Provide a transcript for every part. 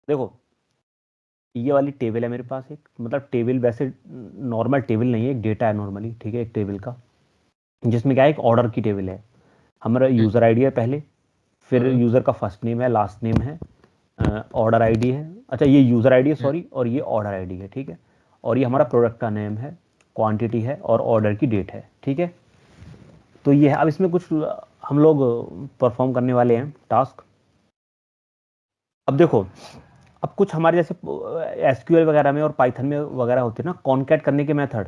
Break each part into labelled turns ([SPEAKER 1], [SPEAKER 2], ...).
[SPEAKER 1] देखो ये वाली टेबल है मेरे पास एक, मतलब टेबल वैसे नॉर्मल टेबल नहीं है, एक डेटा है नॉर्मली, ठीक है, एक टेबल का, जिसमें क्या है, एक ऑर्डर की टेबल है। हमारा
[SPEAKER 2] हम्म,
[SPEAKER 1] यूज़र आईडी है पहले, फिर
[SPEAKER 2] हाँ,
[SPEAKER 1] यूज़र का फर्स्ट नेम है, लास्ट नेम है, ऑर्डर आईडी है, अच्छा ये यूज़र आईडी है
[SPEAKER 2] हम्म,
[SPEAKER 1] सॉरी, और ये ऑर्डर आईडी है, ठीक है, और ये हमारा प्रोडक्ट का नेम है, क्वांटिटी है, और ऑर्डर की डेट है, ठीक है। तो ये है, अब इसमें कुछ हम लोग परफॉर्म करने वाले हैं टास्क। अब देखो, अब कुछ हमारे जैसे एसक्यूएल वगैरह में और पाइथन में वगैरह होते हैं ना कॉनकैट करने के मेथड,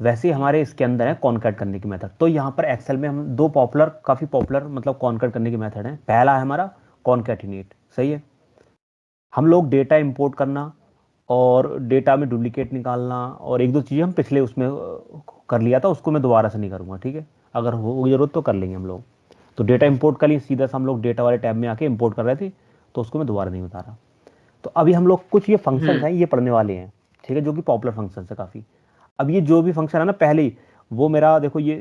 [SPEAKER 1] वैसे ही हमारे इसके अंदर है कॉनकैट करने के मेथड। तो यहाँ पर एक्सेल में हम दो पॉपुलर, काफ़ी पॉपुलर मतलब कॉनकैट करने के मेथड हैं। पहला है हमारा कॉनकैटिनेट, सही है, हम लोग डेटा इंपोर्ट करना और डेटा में डुप्लीकेट निकालना, और एक दो चीज़ें हम पिछले उसमें कर लिया था, उसको मैं दोबारा से नहीं करूँगा, ठीक है, अगर होगी जरूरत तो कर लेंगे हम लोग। तो डेटा इंपोर्ट कर लिए, सीधा सा हम लोग डेटा वाले टैब में आके इंपोर्ट कर रहे थे, तो उसको मैं दोबारा नहीं बता रहा। तो अभी हम लोग कुछ ये फंक्शंस
[SPEAKER 2] हम्म,
[SPEAKER 1] हैं ये पढ़ने वाले हैं, ठीक है, जो कि पॉपुलर फंक्शंस है काफ़ी। अब ये जो भी फंक्शन है ना, पहले ही वो मेरा देखो ये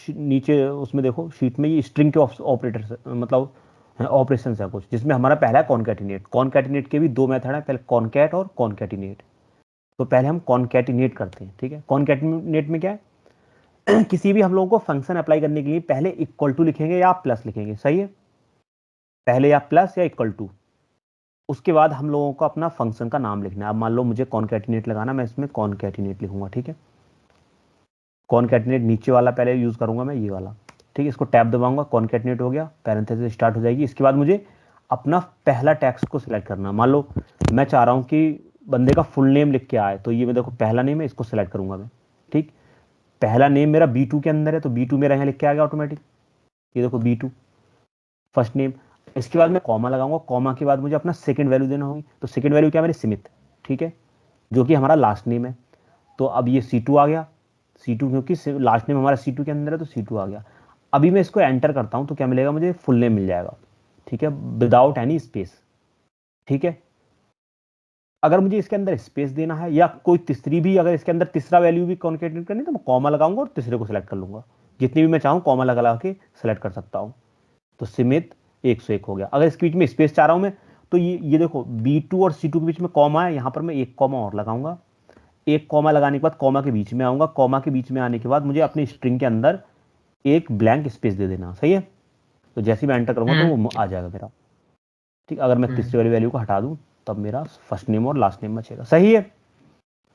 [SPEAKER 1] नीचे उसमें देखो शीट में ये स्ट्रिंग के ऑपरेटर मतलब ऑपरेशन है कुछ, जिसमें हमारा पहला है कॉनकैटिनेट। कॉनकैटिनेट के भी दो मेथड हैं, पहले कॉनकैट और कॉनकैटिनेट। तो पहले हम कॉनकैटिनेट करते हैं, ठीक है। कॉनकैटिनेट में क्या है किसी भी हम लोगों को फंक्शन अप्लाई करने के लिए पहले इक्वल टू लिखेंगे या प्लस लिखेंगे, सही है, पहले या प्लस या इक्वल टू, उसके बाद हम लोगों को अपना फंक्शन का नाम लिखना है। अब मान लो मुझे कॉनकैटिनेट लगाना, मैं इसमें कॉनकैटिनेट लिखूंगा, ठीक है। कॉनकैटिनेट नीचे वाला पहले यूज करूंगा मैं, ये वाला, ठीक है, इसको टैब दबाऊंगा, कॉनकैटिनेट हो गया, पैरेंथेसिस स्टार्ट हो जाएगी। इसके बाद मुझे अपना पहला टेक्स्ट को सिलेक्ट करना। मान लो मैं चाह रहा हूँ कि बंदे का फुल नेम लिख के आए, तो ये मैं देखो पहला नेम है, इसको सिलेक्ट करूंगा मैं, ठीक। पहला नेम मेरा B2 के अंदर है, तो B2 मेरा यहाँ लिख के आ गया ऑटोमेटिक, ये देखो B2 फर्स्ट नेम। इसके बाद मैं कॉमा लगाऊंगा, कॉमा के बाद मुझे अपना सेकंड वैल्यू देना होगी, तो सेकंड वैल्यू क्या है मेरी, स्मिथ, ठीक है, जो कि हमारा लास्ट नेम है। तो अब ये C2 आ गया, C2 क्योंकि लास्ट नेम हमारा C2 के अंदर है, तो C2 आ गया। अभी मैं इसको एंटर करता हूं तो क्या मिलेगा मुझे, फुल नेम मिल जाएगा, ठीक है, विदाउट एनी स्पेस, ठीक है। अगर मुझे इसके अंदर स्पेस देना है या कोई तीसरी भी, अगर इसके अंदर तीसरा वैल्यू भी कॉन्केटेट करनी है, तो मैं कॉमा लगाऊंगा और तीसरे को सिलेक्ट कर लूंगा। जितनी भी मैं चाहूँ कॉमा लगा लगा के सिलेक्ट कर सकता हूँ। तो सिमित 101 हो गया। अगर इसके बीच में स्पेस चाह रहा हूं मैं, तो ये देखो B2 और C2 के बीच में कॉमा है, यहां पर मैं एक कॉमा और लगाऊंगा। एक कॉमा लगाने के बाद कॉमा के बीच में आऊंगा, कॉमा के बीच में आने के बाद मुझे अपनी स्ट्रिंग के अंदर एक ब्लैंक स्पेस दे देना, सही है। तो जैसे ही मैं एंटर करूंगा तो
[SPEAKER 2] हम्म,
[SPEAKER 1] वो आ जाएगा मेरा, ठीक। अगर मैं
[SPEAKER 2] हम्म,
[SPEAKER 1] तीसरी वाली वैल्यू को हटा दूं, तब मेरा फर्स्ट नेम और लास्ट नेम बचेगा, सही है।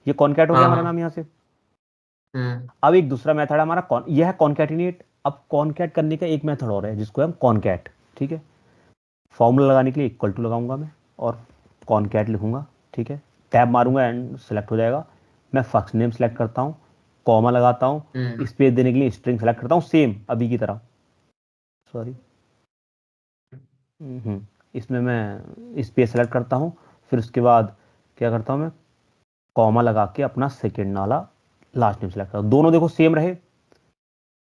[SPEAKER 1] ये कॉनकैट हो गया
[SPEAKER 2] हाँ,
[SPEAKER 1] हमारा
[SPEAKER 2] हाँ,
[SPEAKER 1] नाम यहाँ से।
[SPEAKER 2] हम्म,
[SPEAKER 1] अब एक दूसरा मेथड है हमारा यह है कॉनकैटिनेट। अब कॉनकैट करने का एक मेथड और है जिसको हम कॉनकैट, ठीक है। फॉर्मूला लगाने के लिए इक्वल टू लगाऊंगा मैं और कॉनकैट लिखूंगा, ठीक है, टैब मारूंगा एंड सेलेक्ट हो जाएगा। मैं फर्स्ट नेम सेलेक्ट करता हूँ, कॉमा लगाता हूँ,
[SPEAKER 2] हम्म,
[SPEAKER 1] स्पेस देने के लिए स्ट्रिंग सेलेक्ट करता हूँ सेम अभी की तरह, सॉरी, इसमें मैं स्पेस सेलेक्ट करता हूँ, फिर उसके बाद क्या करता हूँ मैं, कॉमा लगा के अपना सेकेंड वाला लास्ट नेम सेलेक्ट करता हूँ। दोनों देखो सेम रहे,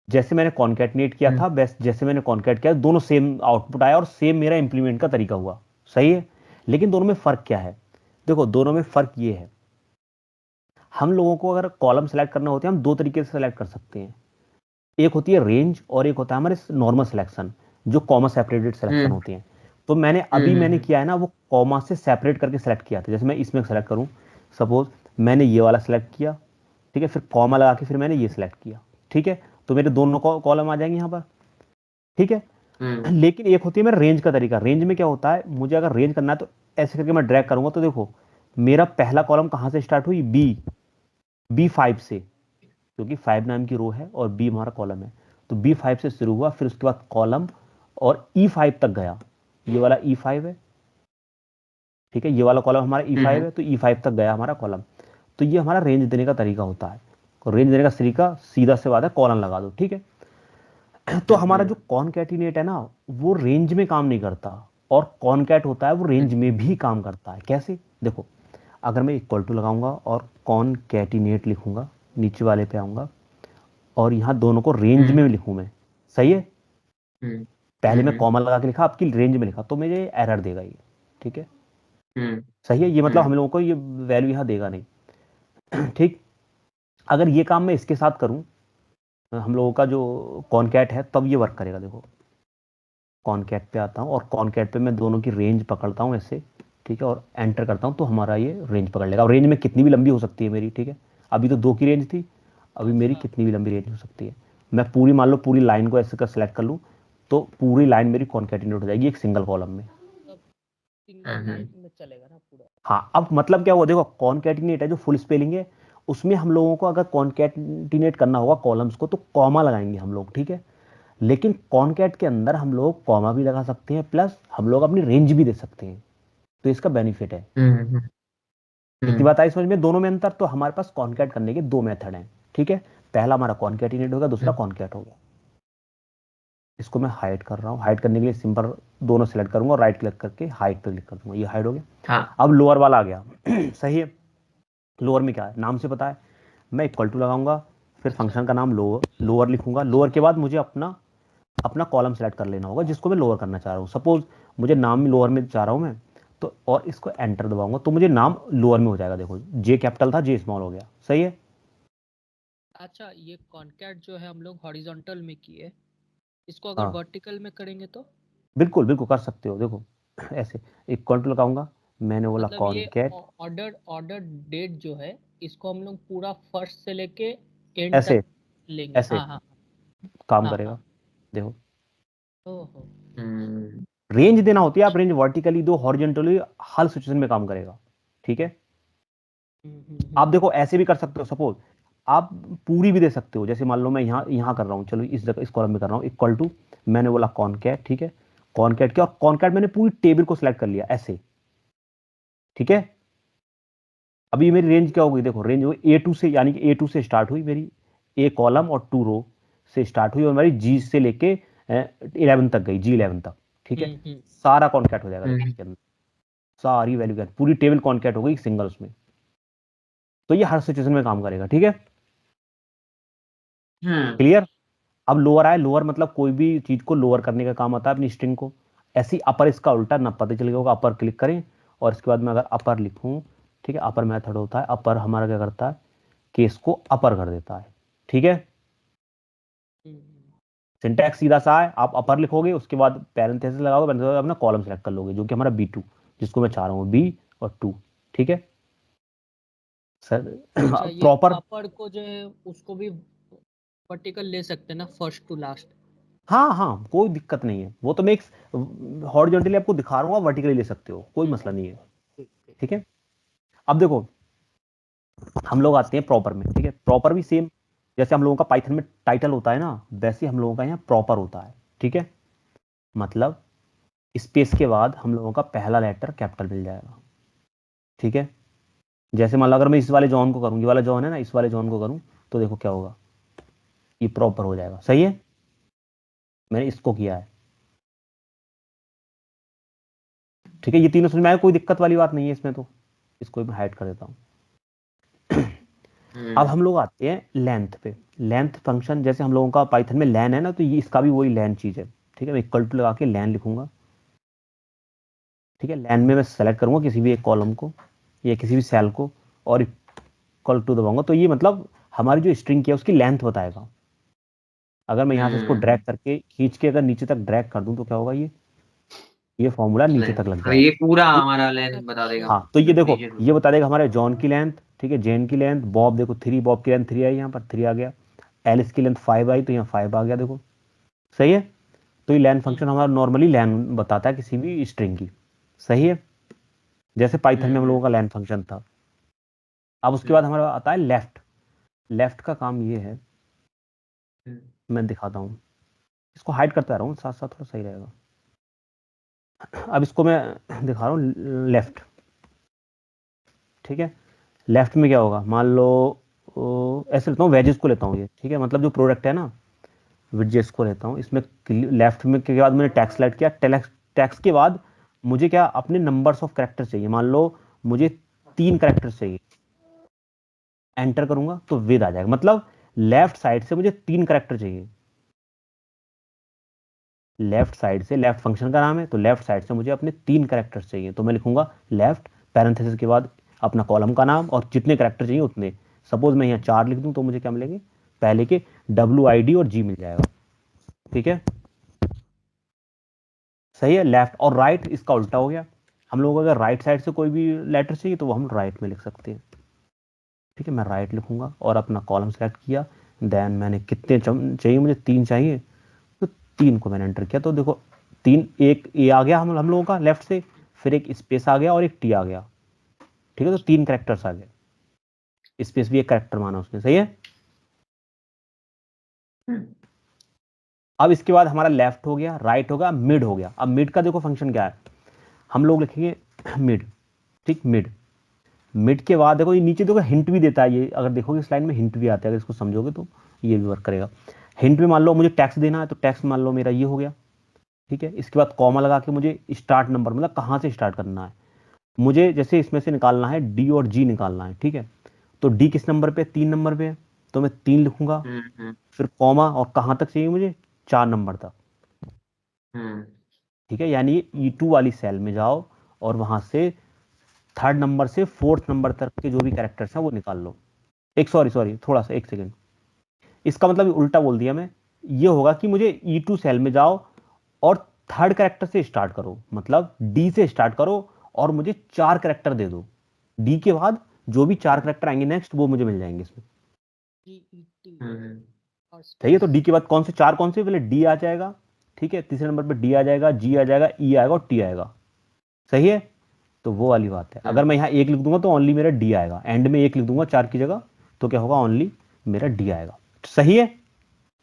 [SPEAKER 1] जैसे मैंने कॉन्कैटिनेट किया
[SPEAKER 2] हम्म,
[SPEAKER 1] था बेस्ट, जैसे मैंने कॉन्कैट किया दोनों सेम आउटपुट आया और सेम मेरा इंप्लीमेंट का तरीका हुआ, सही है। लेकिन दोनों में फ़र्क क्या है, देखो दोनों में फ़र्क ये है, हम लोगों को अगर कॉलम सेलेक्ट करना होता है हम दो तरीके से सेलेक्ट कर सकते हैं। एक होती है रेंज और एक होता है हमारे नॉर्मल सिलेक्शन, जो कॉमा सेपरेटेड सिलेक्शन
[SPEAKER 2] हम्म,
[SPEAKER 1] होती हैं। तो मैंने
[SPEAKER 2] हम्म,
[SPEAKER 1] अभी मैंने किया है ना वो कॉमा से सेपरेट करके सेलेक्ट किया था। जैसे मैं इसमें सेलेक्ट करूं, सपोज मैंने ये वाला सेलेक्ट किया, ठीक है, फिर कॉमा लगा के फिर मैंने ये सेलेक्ट किया, ठीक है, तो मेरे दोनों कॉलम आ जाएंगे यहाँ पर, ठीक है।
[SPEAKER 2] हम्म,
[SPEAKER 1] लेकिन एक होती है मेरा रेंज का तरीका। रेंज में क्या होता है, मुझे अगर रेंज करना है तो ऐसे करके मैं ड्रैग करूंगा, तो देखो मेरा पहला कॉलम कहाँ से स्टार्ट हुई, B5 से, क्योंकि 5 नाम की रो है और बी हमारा कॉलम है। तो B5 से शुरू हुआ, फिर उसके बाद कॉलम और E5 तक गया, ये वाला E5 है, ठीक है, ये वाला कॉलम हमारा E5
[SPEAKER 2] हम्म,
[SPEAKER 1] है, तो E5 तक गया हमारा कॉलम। तो ये हमारा रेंज देने का तरीका होता है। रेंज देने का तरीका सीधा से बात है, कॉलम लगा दो, ठीक है। तो हमारा जो कॉनकैटिनेट है ना, वो रेंज में काम नहीं करता, और कॉनकैट होता है वो रेंज में भी काम करता है। कैसे, देखो अगर मैं इक्वल टू लगाऊंगा और कॉनकैटिनेट लिखूंगा, नीचे वाले पे आऊंगा और यहाँ दोनों को रेंज
[SPEAKER 2] हम्म,
[SPEAKER 1] में लिखूं मैं, सही है।
[SPEAKER 2] हम्म,
[SPEAKER 1] पहले मैं
[SPEAKER 2] हम्म,
[SPEAKER 1] कॉमा लगा के लिखा, आपकी रेंज में लिखा, तो मुझे एरर देगा ये, ठीक है,
[SPEAKER 2] हम्म,
[SPEAKER 1] सही है, ये मतलब हम
[SPEAKER 2] हम्म,
[SPEAKER 1] लोगों को ये वैल्यू यहाँ देगा नहीं ठीक। अगर ये काम मैं इसके साथ करूँ, हम लोगों का जो कॉनकैट है, तब ये वर्क करेगा। देखो कॉनकैट पे आता हूँ और कॉनकैट पे मैं दोनों की रेंज पकड़ता हूँ ऐसे, ठीक है, और एंटर करता हूँ तो हमारा ये रेंज पकड़ लेगा। और रेंज में कितनी भी लंबी हो सकती है मेरी, ठीक है, अभी तो 2 की रेंज थी, अभी मेरी
[SPEAKER 3] हाँ
[SPEAKER 1] कितनी भी लंबी रेंज हो सकती है। मैं पूरी, मान लो पूरी लाइन को ऐसे कर सेलेक्ट कर लूँ तो पूरी लाइन मेरी कॉन्केटिनेट हो जाएगी एक सिंगल कॉलम में।
[SPEAKER 3] मतलब सिंगल लाइन में चलेगा ना पूरा।
[SPEAKER 1] हाँ, अब मतलब क्या हुआ, देखो कॉन्केटिनेट है जो फुल स्पेलिंग है, उसमें हम लोगों को अगर कॉन्केटिनेट करना होगा कॉलम्स को तो कॉमा लगाएंगे हम लोग, ठीक है। लेकिन कॉनकैट के अंदर हम लोग कॉमा भी लगा सकते हैं, प्लस हम लोग अपनी रेंज भी दे सकते हैं, तो इसका बेनिफिट है।
[SPEAKER 2] हम्म
[SPEAKER 1] इतनी
[SPEAKER 2] हम्म
[SPEAKER 1] बात आई समझ में, दोनों में अंतर। तो हमारे पास कॉनकैट करने के 2 मेथड हैं, ठीक है। पहला हमारा कॉन्कैटिनेट होगा, दूसरा
[SPEAKER 2] हम्म,
[SPEAKER 1] कॉनकैट होगा। इसको मैं हाइड कर रहा हूँ, हाइड करने के लिए सिंपल दोनों सेलेक्ट करूंगा और राइट क्लिक करके हाइड पे क्लिक कर दूंगा, ये हाइड हो गया।
[SPEAKER 2] हाँ
[SPEAKER 1] अब लोअर वाला आ गया सही है। लोअर में क्या है, नाम से पता है, मैं इक्वल टू लगाऊंगा, फिर
[SPEAKER 3] अच्छा
[SPEAKER 1] फंक्शन का नाम लोअर लिखूंगा। लोअर के बाद मुझे अपना अपना कॉलम सेलेक्ट कर लेना होगा जिसको मैं लोअर करना चाह रहा हूँ। सपोज मुझे नाम लोअर में चाह रहा हूँ मैं, तो और इसको एंटर दबाऊंगा तो मुझे नाम लोअर में हो जाएगा। देखो जे कैपिटल था, जे स्मॉल हो गया, सही है।
[SPEAKER 3] अच्छा, ये कॉन्कैट जो है हम लोग हॉरिजॉन्टल में किए, इसको अगर
[SPEAKER 1] हाँ
[SPEAKER 3] वर्टिकल में करेंगे तो
[SPEAKER 1] बिल्कुल बिल्कुल कर सकते हो। देखो ऐसे इक्वल टू लगाऊंगा, मैंने बोला
[SPEAKER 3] मतलब ये
[SPEAKER 1] कॉनकैट,
[SPEAKER 3] ऑर्डर ऑर्डर डेट जो है इसको हम लोग पूरा फर्स्ट से लेके एंड
[SPEAKER 1] ऐसे
[SPEAKER 3] तक लेंगे।
[SPEAKER 1] ऐसे
[SPEAKER 3] हाँ हाँ
[SPEAKER 1] काम
[SPEAKER 3] हाँ हाँ।
[SPEAKER 1] करेगा। देखो
[SPEAKER 3] ओहो।
[SPEAKER 2] हम्म
[SPEAKER 1] रेंज देना होती है, आप रेंज वर्टिकली दो, हॉरिजॉन्टली हर सिचुएशन में काम करेगा, ठीक है। आप देखो ऐसे भी कर सकते हो, सपोज आप पूरी भी दे सकते हो। जैसे मान लो मैं यहाँ यहाँ कर रहा हूँ, चलो इस जगह इस कॉलम में कर रहा हूँ, इक्वल टू मैंने बोला कॉनकैट, ठीक है। कॉनकैट किया और कॉनकैट मैंने पूरी टेबल को सिलेक्ट कर लिया ऐसे, ठीक है। अभी मेरी रेंज क्या हो गई, देखो रेंज हुई A2 से, यानी कि A2 से स्टार्ट हुई मेरी, ए कॉलम और 2 रो से स्टार्ट हुई और मेरी जी से लेके 11 तक गई, G11 तक, ठीक है।
[SPEAKER 3] हम्म।
[SPEAKER 1] सारा कॉन्कैट हो जाएगा देखो
[SPEAKER 2] हम्म
[SPEAKER 1] इसके अंदर, सारी वैल्यू क्या, पूरी टेबल कॉन्कैट हो गई सिंगल उसमें। तो ये हर सिचुएशन में काम करेगा, ठीक है,
[SPEAKER 2] हम्म
[SPEAKER 1] क्लियर। अब लोअर आए, लोअर मतलब कोई भी चीज को लोअर करने का काम आता है अपनी स्ट्रिंग को। ऐसी अपर, इसका उल्टा ना पता चल गया होगा, अपर क्लिक करें और इसके बाद मैं अगर अपर लिखूं, ठीक है, अपर मेथड होता है, अपर हमारा क्या करता है, केस को अपर कर देता है, ठीक है। सिंटैक्स सीधा सा है, आप अपर लिखोगे उसके बाद पैरेंथेसिस लगाओगे, पैरेंथेसिस अपना कॉलम सेलेक्ट कर लोगे जो कि हमारा B2, जिसको मैं चाह रहा हूँ B और 2, ठीक है सर।
[SPEAKER 3] अच्छा, ये
[SPEAKER 1] प्रॉपर,
[SPEAKER 3] अपर को जो है उसको भी वर्टिकल ले सकते हैं ना, फर्स्ट टू लास्ट।
[SPEAKER 1] हाँ हाँ कोई दिक्कत नहीं है, वो तो मैं एक हॉरिजॉन्टली आपको दिखा रहा हूँ, वर्टिकली ले सकते हो, कोई मसला नहीं है,
[SPEAKER 3] ठीक ठीक।
[SPEAKER 1] ठीक है। अब देखो हम लोग आते हैं प्रॉपर में, ठीक है। प्रॉपर भी सेम, जैसे हम लोगों का पाइथन में टाइटल होता है ना, वैसे हम लोगों का यहाँ प्रॉपर होता है, ठीक है। मतलब स्पेस के बाद हम लोगों का पहला लेटर कैपिटल मिल जाएगा, ठीक है। जैसे मान लो अगर मैं इस वाले जॉन को करूँ, ये वाला जॉन है ना, इस वाले जॉन को करूँ तो देखो क्या होगा, ये प्रॉपर हो जाएगा, सही है। मैंने इसको किया है, ठीक है। ये तीनों समझ में आया, कोई दिक्कत वाली बात नहीं है इसमें, तो इसको मैं हाइड कर देता हूँ। अब हम लोग आते हैं लेंथ पे। लेंथ फंक्शन, जैसे हम लोगों का पाइथन में लैन है ना, तो ये इसका भी वही लैन चीज है, ठीक है। मैं इक्वल टू लगा के लैन लिखूंगा, ठीक है। लैन में मैं सेलेक्ट करूंगा किसी भी एक कॉलम को या किसी भी सेल को और इक्वल टू दबाऊंगा, तो ये मतलब हमारी जो स्ट्रिंग की है उसकी लेंथ बताएगा। अगर मैं यहाँ से इसको ड्रैग करके खींच के अगर नीचे तक ड्रैग कर दूं तो क्या होगा, ये फॉर्मूला नीचे तक लग
[SPEAKER 2] हाँ,
[SPEAKER 1] जाएगा।
[SPEAKER 2] ये पूरा
[SPEAKER 1] तो
[SPEAKER 2] हमारा लेंथ बता देगा।
[SPEAKER 3] अच्छा।
[SPEAKER 1] हाँ, तो ये देखो
[SPEAKER 2] नीचे
[SPEAKER 1] ये बता देगा हमारे जॉन की लेंथ, ठीक है, जेन की लेंथ, बॉब देखो 3, बॉब की लेंथ 3 आई, यहाँ पर 3 आ गया। एलिस की लेंथ 5 आई तो यहाँ 5 आ गया, देखो सही है। तो ये लैन फंक्शन हमारा नॉर्मली लैन बताता है किसी भी स्ट्रिंग की, सही है, जैसे पाइथन में हम लोगों
[SPEAKER 2] हम्म
[SPEAKER 1] का लैन फंक्शन था। अब उसके बाद हमारा आता है लेफ्ट। लेफ्ट का काम ये है,
[SPEAKER 2] हम्म
[SPEAKER 1] मैं दिखाता हूँ, इसको हाइड करता रहा हूँ साथ साथ, थोड़ा सही रहेगा। अब इसको मैं दिखा रहा हूँ लेफ्ट, ठीक है। लेफ्ट में क्या होगा, मान लो ऐसे लेता हूँ, वेजेस को लेता हूँ ये, ठीक है, मतलब जो प्रोडक्ट है ना, वेजेस को लेता हूँ इसमें। लेफ्ट में के बाद मैंने टैक्स सेलेक्ट किया, टैक्स के बाद मुझे क्या अपने नंबर्स ऑफ कैरेक्टर चाहिए, मान लो मुझे 3 कैरेक्टर चाहिए, एंटर करूंगा तो विद आ जाएगा। मतलब लेफ्ट साइड से मुझे 3 कैरेक्टर चाहिए, लेफ्ट साइड से, लेफ्ट फंक्शन का नाम है तो लेफ्ट साइड से मुझे अपने 3 कैरेक्टर्स चाहिए, तो मैं लिखूंगा लेफ्ट पैरेंथेसिस के बाद अपना कॉलम का नाम और जितने कैरेक्टर चाहिए उतने। सपोज मैं यहाँ 4 लिख दूं तो मुझे क्या मिलेंगे, पहले के WID और G मिल जाएगा, ठीक है, सही है। लेफ्ट और राइट इसका उल्टा हो गया, हम लोग अगर राइट साइड से कोई भी लेटर चाहिए तो वो हम राइट में लिख सकते हैं। ठीक है, मैं राइट लिखूंगा और अपना कॉलम सेलेक्ट किया। देन मैंने कितने चाहिए, मुझे 3 चाहिए, तो 3 को मैंने एंटर किया। तो देखो 3, एक ए आ गया हम लोगों का लेफ्ट से, फिर एक स्पेस आ गया और एक टी आ गया। ठीक है, तो 3 कैरेक्टर्स आ गए, स्पेस भी एक कैरेक्टर माना उसने, सही है। अब इसके बाद हमारा लेफ्ट हो गया, राइट हो गया, मिड हो गया। अब मिड का देखो फंक्शन क्या है, हम लोग लिखेंगे मिड। ठीक, मिड। मिड के बाद देखो ये नीचे देखो हिंट भी देता है, ये अगर देखोगे स्लाइड में हिंट भी आता है, अगर इसको समझोगे तो ये भी वर्क करेगा। हिंट में मान लो मुझे टैक्स देना है, तो टैक्स मान लो मेरा ये हो गया। ठीक है, इसके बाद कॉमा लगा के मुझे स्टार्ट नंबर, मतलब कहाँ से स्टार्ट करना है मुझे, जैसे इसमें से निकालना है डी और जी निकालना है। ठीक है, तो डी किस नंबर पे, 3 नंबर पे है, तो मैं 3 लिखूंगा, फिर कॉमा, और कहाँ तक चाहिए मुझे, 4 नंबर तक। ठीक है, यानी E2 वाली सेल में जाओ और वहां से 3rd नंबर से 4th नंबर तक के जो भी कैरेक्टर्स हैं वो निकाल लो। एक सॉरी थोड़ा सा, एक सेकेंड, इसका मतलब उल्टा बोल दिया मैं। ये होगा कि मुझे E2 सेल में जाओ और 3rd कैरेक्टर से स्टार्ट करो, मतलब डी से स्टार्ट करो और मुझे 4 कैरेक्टर दे दो। डी के बाद जो भी 4 कैरेक्टर आएंगे नेक्स्ट, वो मुझे मिल जाएंगे इसमें।
[SPEAKER 3] GET और
[SPEAKER 1] सही है, तो
[SPEAKER 3] space।
[SPEAKER 1] डी के बाद कौन से 4, कौन से, पहले डी आ जाएगा। ठीक है, तीसरे नंबर पे डी आ जाएगा, जी आ जाएगा, ई आएगा और टी आएगा। सही है, तो वो वाली बात है। अगर मैं यहाँ 1 लिख दूंगा तो ओनली मेरा डी आएगा, एंड में 1 लिख दूंगा 4 की जगह, तो क्या होगा, ओनली मेरा डी आएगा। सही है,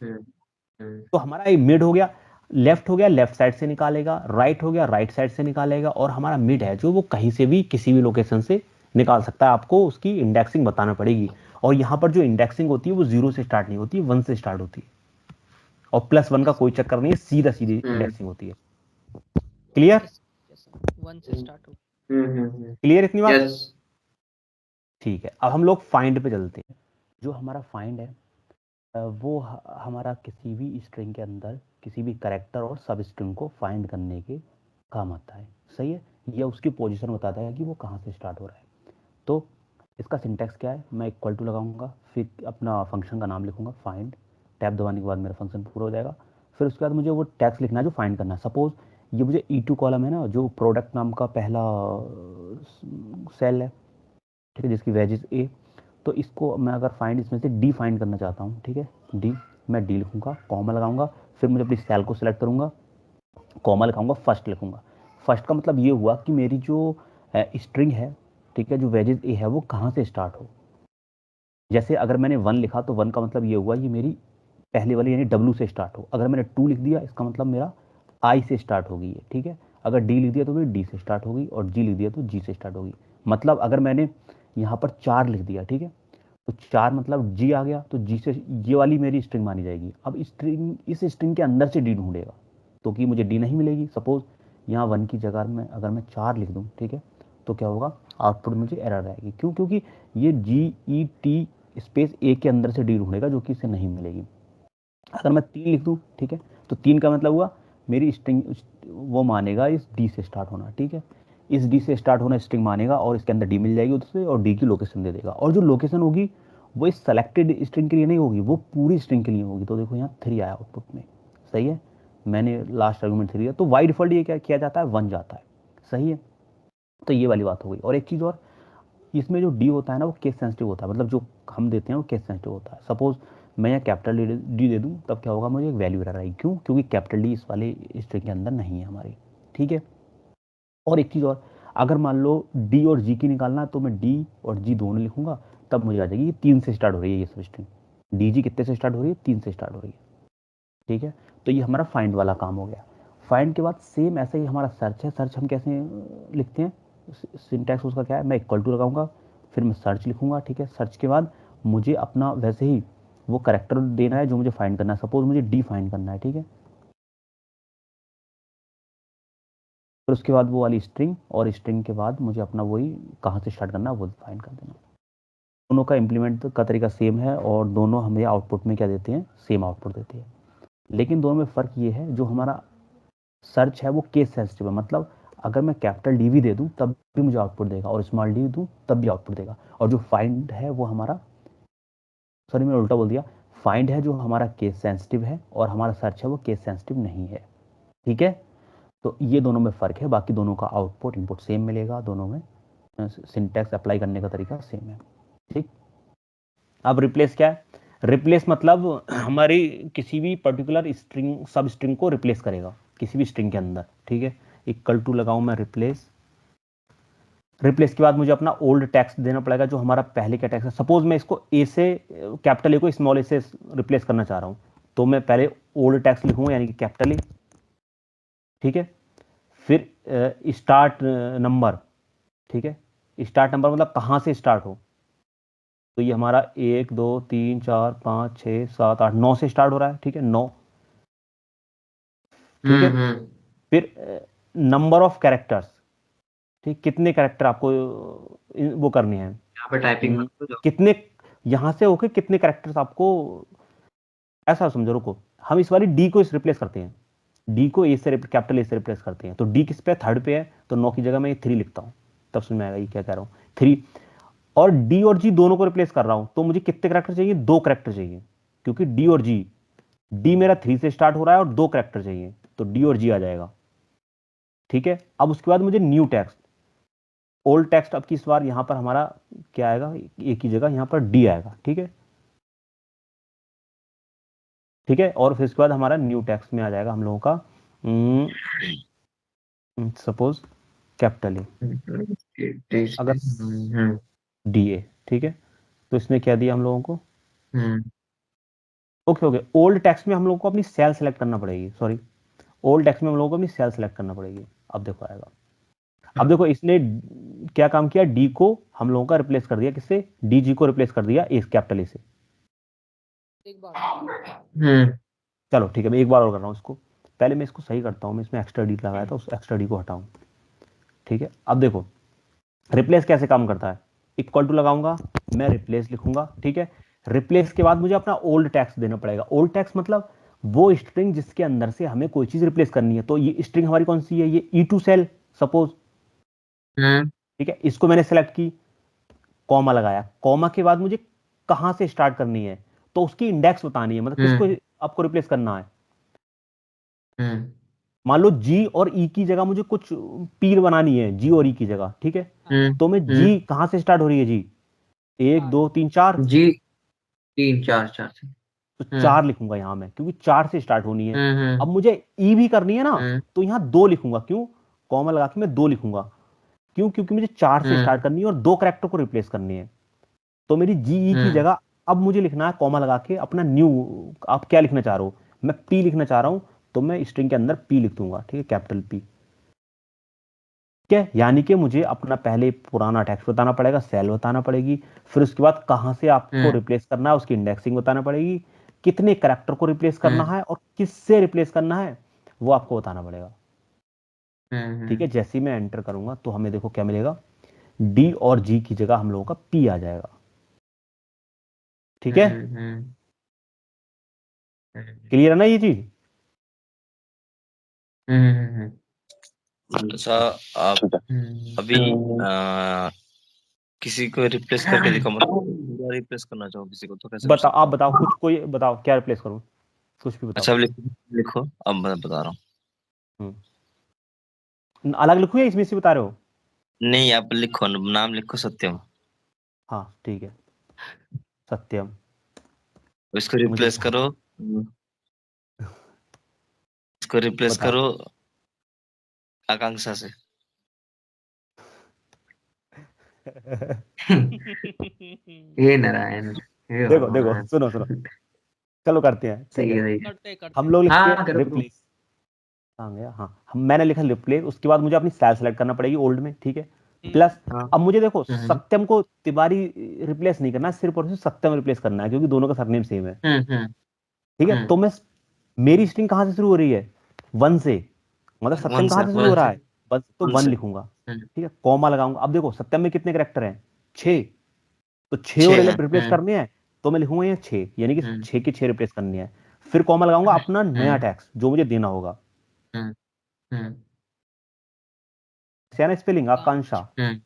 [SPEAKER 1] तो हमारा ये मिड हो गया, लेफ्ट हो गया लेफ्ट साइड से निकालेगा, राइट हो गया राइट साइड से निकालेगा, और हमारा मिड है जो वो कहीं से भी किसी भी लोकेशन से निकाल सकता है। आपको उसकी इंडेक्सिंग बताना पड़ेगी, और यहाँ पर जो इंडेक्सिंग होती है वो 0 से स्टार्ट नहीं होती, 1 से स्टार्ट होती है, और +1 का कोई चक्कर नहीं है, सीधा सीधी इंडेक्सिंग होती है। क्लियर?
[SPEAKER 3] Yes, yes, sir। 1 से स्टार्ट हो।
[SPEAKER 1] क्लियर इतनी बात?
[SPEAKER 2] यस।
[SPEAKER 1] ठीक है, अब हम लोग फाइंड पे चलते हैं। जो हमारा फाइंड है वो हमारा किसी भी स्ट्रिंग के अंदर किसी भी कैरेक्टर और सब स्ट्रिंग को फाइंड करने के काम आता है। सही है, यह उसकी पोजीशन बताता है कि वो कहाँ से स्टार्ट हो रहा है। तो इसका सिंटैक्स क्या है, मैं इक्वल टू लगाऊंगा, फिर अपना फंक्शन का नाम लिखूंगा फाइंड, टैब दबाने के बाद मेरा फंक्शन पूरा हो जाएगा। फिर उसके बाद मुझे वो टैक्स लिखना है जो फाइंड करना है। सपोज ये मुझे E2 कॉलम है ना, जो प्रोडक्ट नाम का पहला सेल है, ठीक है, जिसकी वेजेस ए, तो इसको मैं अगर फाइंड इसमें से डी फाइंड करना चाहता हूँ। ठीक है, डी, मैं डी लिखूंगा, कॉमा लगाऊंगा, फिर मुझे अपनी सेल को सिलेक्ट करूंगा, कॉमा लिखाऊंगा, फर्स्ट लिखूंगा। फर्स्ट का मतलब ये हुआ कि मेरी जो स्ट्रिंग है, ठीक है, जो वेजेस ए है वो कहाँ से स्टार्ट हो। जैसे अगर मैंने 1 लिखा तो 1 का मतलब ये हुआ ये मेरी पहले वाली यानी W से स्टार्ट हो। अगर मैंने 2 लिख दिया इसका मतलब मेरा I से स्टार्ट होगी है। ठीक है, अगर D लिख दिया तो मेरी D से स्टार्ट होगी, और G लिख दिया तो G से स्टार्ट होगी। मतलब अगर मैंने यहाँ पर 4 लिख दिया, ठीक है, तो 4 मतलब G आ गया, तो G से ये वाली मेरी स्ट्रिंग मानी जाएगी। अब इस स्ट्रिंग के अंदर से D ढूंढेगा, तो कि मुझे D नहीं मिलेगी। सपोज यहाँ 1 की जगह में अगर मैं 4 लिख दूँ, ठीक है, तो क्या होगा, आउटपुट मुझे एरर आएगी। क्यों? क्योंकि ये GET स्पेस ए के अंदर से डी ढूंढेगा, जो कि इसे नहीं मिलेगी। अगर मैं 3 लिख दूँ, ठीक है, तो 3 का मतलब हुआ मेरी स्ट्रिंग वो मानेगा इस डी से स्टार्ट होना। ठीक है, इस डी से स्टार्ट होना स्ट्रिंग मानेगा, और इसके अंदर डी मिल जाएगी उससे, और डी की लोकेशन दे देगा। और जो लोकेशन होगी वो इस सेलेक्टेड स्ट्रिंग के लिए नहीं होगी, वो पूरी स्ट्रिंग के लिए होगी। तो देखो यहाँ 3 आया आउटपुट में। सही है, मैंने लास्ट आर्गुमेंट 3 दिया, तो बाई डिफॉल्ट ये क्या किया जाता है, 1 जाता है। सही है, तो ये वाली बात हो गई। और एक चीज़ और, इसमें जो डी होता है ना वो केस सेंसिटिव होता है, मतलब जो हम देते हैं वो केस सेंसिटिव होता है। सपोज मैं यहाँ कैपिटल डी दे दूँ, तब क्या होगा, मुझे एक वैल्यू एरर आएगी। क्यों? क्योंकि कैपिटल डी इस वाले स्ट्रिंग के अंदर नहीं है हमारी। ठीक है, और एक चीज़ और, अगर मान लो डी और जी की निकालना है, तो मैं डी और जी दोनों लिखूंगा, तब मुझे आ जाएगी ये 3 से स्टार्ट हो रही है ये सब स्ट्रिंग। डी जी कितने से स्टार्ट हो रही है, 3 से स्टार्ट हो रही है। ठीक है, तो ये हमारा फाइंड वाला काम हो गया। फाइंड के बाद सेम ऐसे ही हमारा सर्च है। सर्च हम कैसे लिखते हैं, सिंटैक्स उसका क्या है, मैं इक्वल टू लगाऊंगा, फिर मैं सर्च लिखूंगा। ठीक है, सर्च के बाद मुझे अपना वैसे ही वो करेक्टर देना है जो मुझे फाइंड करना है। सपोज मुझे डी फाइंड करना है, ठीक है, फिर उसके बाद वो वाली स्ट्रिंग, और स्ट्रिंग के बाद मुझे अपना वही कहाँ से स्टार्ट करना है वो फाइंड कर देना। दोनों का इम्प्लीमेंट का तरीका सेम है, और दोनों हमें आउटपुट में क्या देते हैं, सेम आउटपुट देते हैं। लेकिन दोनों में फ़र्क ये है, जो हमारा सर्च है वो केस सेंसिटिव है, मतलब अगर मैं कैपिटल डी भी दे दूं तब भी मुझे आउटपुट देगा, और स्मॉल डी दूं तब भी आउटपुट देगा। और जो फाइंड है वो हमारा, सॉरी मैंने उल्टा बोल दिया, फाइंड है जो हमारा केस सेंसिटिव है, और हमारा सर्च है वो केस सेंसिटिव नहीं है। ठीक है, तो ये दोनों में फ़र्क है, बाकी दोनों का आउटपुट इनपुट सेम मिलेगा, दोनों में सिंटैक्स अप्लाई करने का तरीका सेम है। ठीक, अब रिप्लेस क्या है? रिप्लेस मतलब हमारी किसी भी पर्टिकुलर स्ट्रिंग सब स्ट्रिंग को रिप्लेस करेगा किसी भी स्ट्रिंग के अंदर। ठीक है, इक्वल टू लगाऊं मैं रिप्लेस। रिप्लेस के बाद मुझे अपना ओल्ड टेक्स्ट देना पड़ेगा जो हमारा पहले का टेक्स्ट है। सपोज मैं इसको ए से कैपिटल ए को स्मॉल ए से रिप्लेस करना चाह रहा हूं, तो मैं पहले ओल्ड टेक्स्ट लिखूंगा यानी कि कैपिटल ए। ठीक है, फिर स्टार्ट नंबर। ठीक है, स्टार्ट नंबर मतलब कहाँ से स्टार्ट हो, तो ये हमारा 1 2 3 4 5 6 7 8 9 से स्टार्ट हो रहा है। ठीक है, 9। ठीक है, फिर नंबर ऑफ कैरेक्टर्स। ठीक, कितने कैरेक्टर आपको वो करने हैं,
[SPEAKER 2] यहाँ पे टाइपिंग
[SPEAKER 1] कितने यहां से होके कितने कैरेक्टर्स आपको, ऐसा समझो। रुको, हम इस वाली डी को इस रिप्लेस करते हैं, डी को ए से कैपिटल ए से रिप्लेस करते हैं। तो डी किस पे, थर्ड पे है, तो 9 की जगह मैं 3 लिखता हूँ, तब समझ में आएगा ये क्या कह रहा हूँ। 3 और डी और जी दोनों को रिप्लेस कर रहा हूं, तो मुझे कितने कैरेक्टर चाहिए, 2 कैरेक्टर चाहिए, क्योंकि डी और जी, डी मेरा 3 से स्टार्ट हो रहा है और 2 कैरेक्टर चाहिए, तो डी और जी आ जाएगा। ठीक है, अब उसके बाद मुझे न्यू टेक्स्ट, ओल्ड टेक्स्ट अब की इस बार यहां पर हमारा क्या आएगा, एक ही जगह यहां पर डी आएगा। ठीक है, ठीक है, और फिर इसके बाद हमारा न्यू टेक्स्ट में आ जाएगा हम लोगों का सपोज कैपिटल ए, अगर डी ए। ठीक है, तो इसमें क्या दिया हम लोगों को, ओके ओके। ओल्ड टेक्स्ट में हम लोगों को अपनी सेल सेलेक्ट करना पड़ेगी, सॉरी, ओल्ड टेक्स्ट में हम लोगों को अपनी सेल सेलेक्ट करना पड़ेगी। अब देखो आएगा, अब देखो इसने क्या काम किया, डी को हम लोगों का रिप्लेस कर दिया, किससे, डी जी को रिप्लेस कर दिया इस कैपिटल ए से।
[SPEAKER 3] एक बार
[SPEAKER 1] चलो ठीक है, मैं एक बार और कर रहा हूँ इसको, पहले मैं इसको सही करता हूँ, मैं इसमें एक्स्ट्रा डी लगाया था, उस एक्स्ट्रा डी को हटाऊं। ठीक है, अब देखो रिप्लेस कैसे काम करता है, इक्वल टू लगाऊंगा, मैं रिप्लेस लिखूंगा। ठीक है, रिप्लेस के बाद मुझे अपना ओल्ड टेक्स्ट देना पड़ेगा। ओल्ड टेक्स्ट मतलब वो स्ट्रिंग जिसके अंदर से हमें कोई चीज रिप्लेस करनी है। तो ये स्ट्रिंग हमारी कौन सी है, ये E2 सेल सपोज। ठीक है, इसको मैंने सेलेक्ट की, कॉमा लगाया, कॉमा के बाद मुझे कहां से स्टार्ट करनी है, तो उसकी इंडेक्स बतानी है, मतलब किसको आपको रिप्लेस करना है। मान लो जी और ई की जगह मुझे कुछ पीर बनानी है, जी और ई की जगह। ठीक है, तो मैं जी कहां से स्टार्ट हो रही है, जी 1 2 3 4,
[SPEAKER 2] जी 3 4 4 से,
[SPEAKER 1] तो 4 लिखूंगा यहां मैं, क्योंकि 4 से स्टार्ट होनी है। अब मुझे ई भी करनी है ना, तो यहां 2 लिखूंगा, क्यों, कॉमा लगा के मैं 2 लिखूंगा, क्यों, क्योंकि मुझे 4 से स्टार्ट करनी है और 2 कैरेक्टर को रिप्लेस करनी है। तो मेरी जी ई की जगह अब मुझे लिखना है कॉमा लगा के अपना न्यू, आप क्या लिखना चाह रहे हो, मैं पी लिखना चाह रहा हूं, तो मैं स्ट्रिंग के अंदर पी लिख दूंगा। ठीक है, कैपिटल पी। ठीक है, यानी कि मुझे अपना पहले पुराना टेक्स्ट बताना पड़ेगा, सेल बताना पड़ेगी, फिर उसके बाद कहां से आपको रिप्लेस करना है उसकी इंडेक्सिंग बताना पड़ेगी, कितने कैरेक्टर को रिप्लेस करना है और किससे रिप्लेस करना है वो आपको बताना पड़ेगा। ठीक है, जैसे ही मैं एंटर करूंगा तो हमें देखो क्या मिलेगा, डी और जी की जगह हम लोगों का पी आ जाएगा। ठीक है, क्लियर है ना ये चीज।
[SPEAKER 4] अच्छा, आप अभी किसी को रिप्लेस करके दिखाओ, मतलब रिप्लेस करना चाहो किसी को तो कैसे कर
[SPEAKER 1] बताओ,
[SPEAKER 4] सकते
[SPEAKER 1] आप
[SPEAKER 4] हो?
[SPEAKER 1] बताओ, कुछ कोई बताओ क्या रिप्लेस करूं, कुछ भी बताओ।
[SPEAKER 4] अच्छा, अब लिखो, अब मैं बता रहा हूँ।
[SPEAKER 1] अलग लिखूं या इसमें से बता रहे हो?
[SPEAKER 4] नहीं, आप लिखो, नाम लिखो सत्यम,
[SPEAKER 1] हाँ ठीक है, सत्यम।
[SPEAKER 4] इसको
[SPEAKER 1] मुझे
[SPEAKER 4] रिप्लेस करो, इसको रिप्लेस
[SPEAKER 1] बताओ।
[SPEAKER 4] करो आकांक्षा से।
[SPEAKER 2] हे नारायण, हे
[SPEAKER 1] देखो देखो,
[SPEAKER 2] भगवान।
[SPEAKER 1] सुनो सुनो, चलो करते हैं। ठीक
[SPEAKER 2] सही
[SPEAKER 1] है,
[SPEAKER 2] है,
[SPEAKER 3] करते करते
[SPEAKER 1] हम लोग लिखते
[SPEAKER 2] हाँ
[SPEAKER 1] हैं
[SPEAKER 2] करो
[SPEAKER 1] रिप्लेस, कहाँ गया, हाँ मैंने लिखा रिप्लेस, उसके बाद मुझे अपनी सेल सेलेक्ट करना पड़ेगी ओल्ड में। ठीक है, प्लस अब मुझे देखो सत्यम को तिवारी रिप्लेस नहीं करना, सिर्फ और सिर्फ सत्यम रिप्लेस करना है, क्योंकि दोनों का सरनेम सेम है। ठीक है, तो मैं, मेरी स्ट्रिंग कहां से शुरू हो रही है, 1 से, मतलब सत्यम कहां से शुरू हो रहा है, 1 से, तो 1 लिखूंगा। ठीक है, कॉमा लगाऊंगा, अब देखो सत्यम में कितने कैरेक्टर हैं, 6, तो 6 और रिप्लेस करने हैं, तो मैं लिखूंगा यहाँ 6, यानी कि 6 के 6 रिप्लेस करनी है। फिर कॉमा लगाऊंगा अपना नया टैक्स जो मुझे देना होगा, ना स्पेलिंग आकांक्षा।
[SPEAKER 4] नहीं,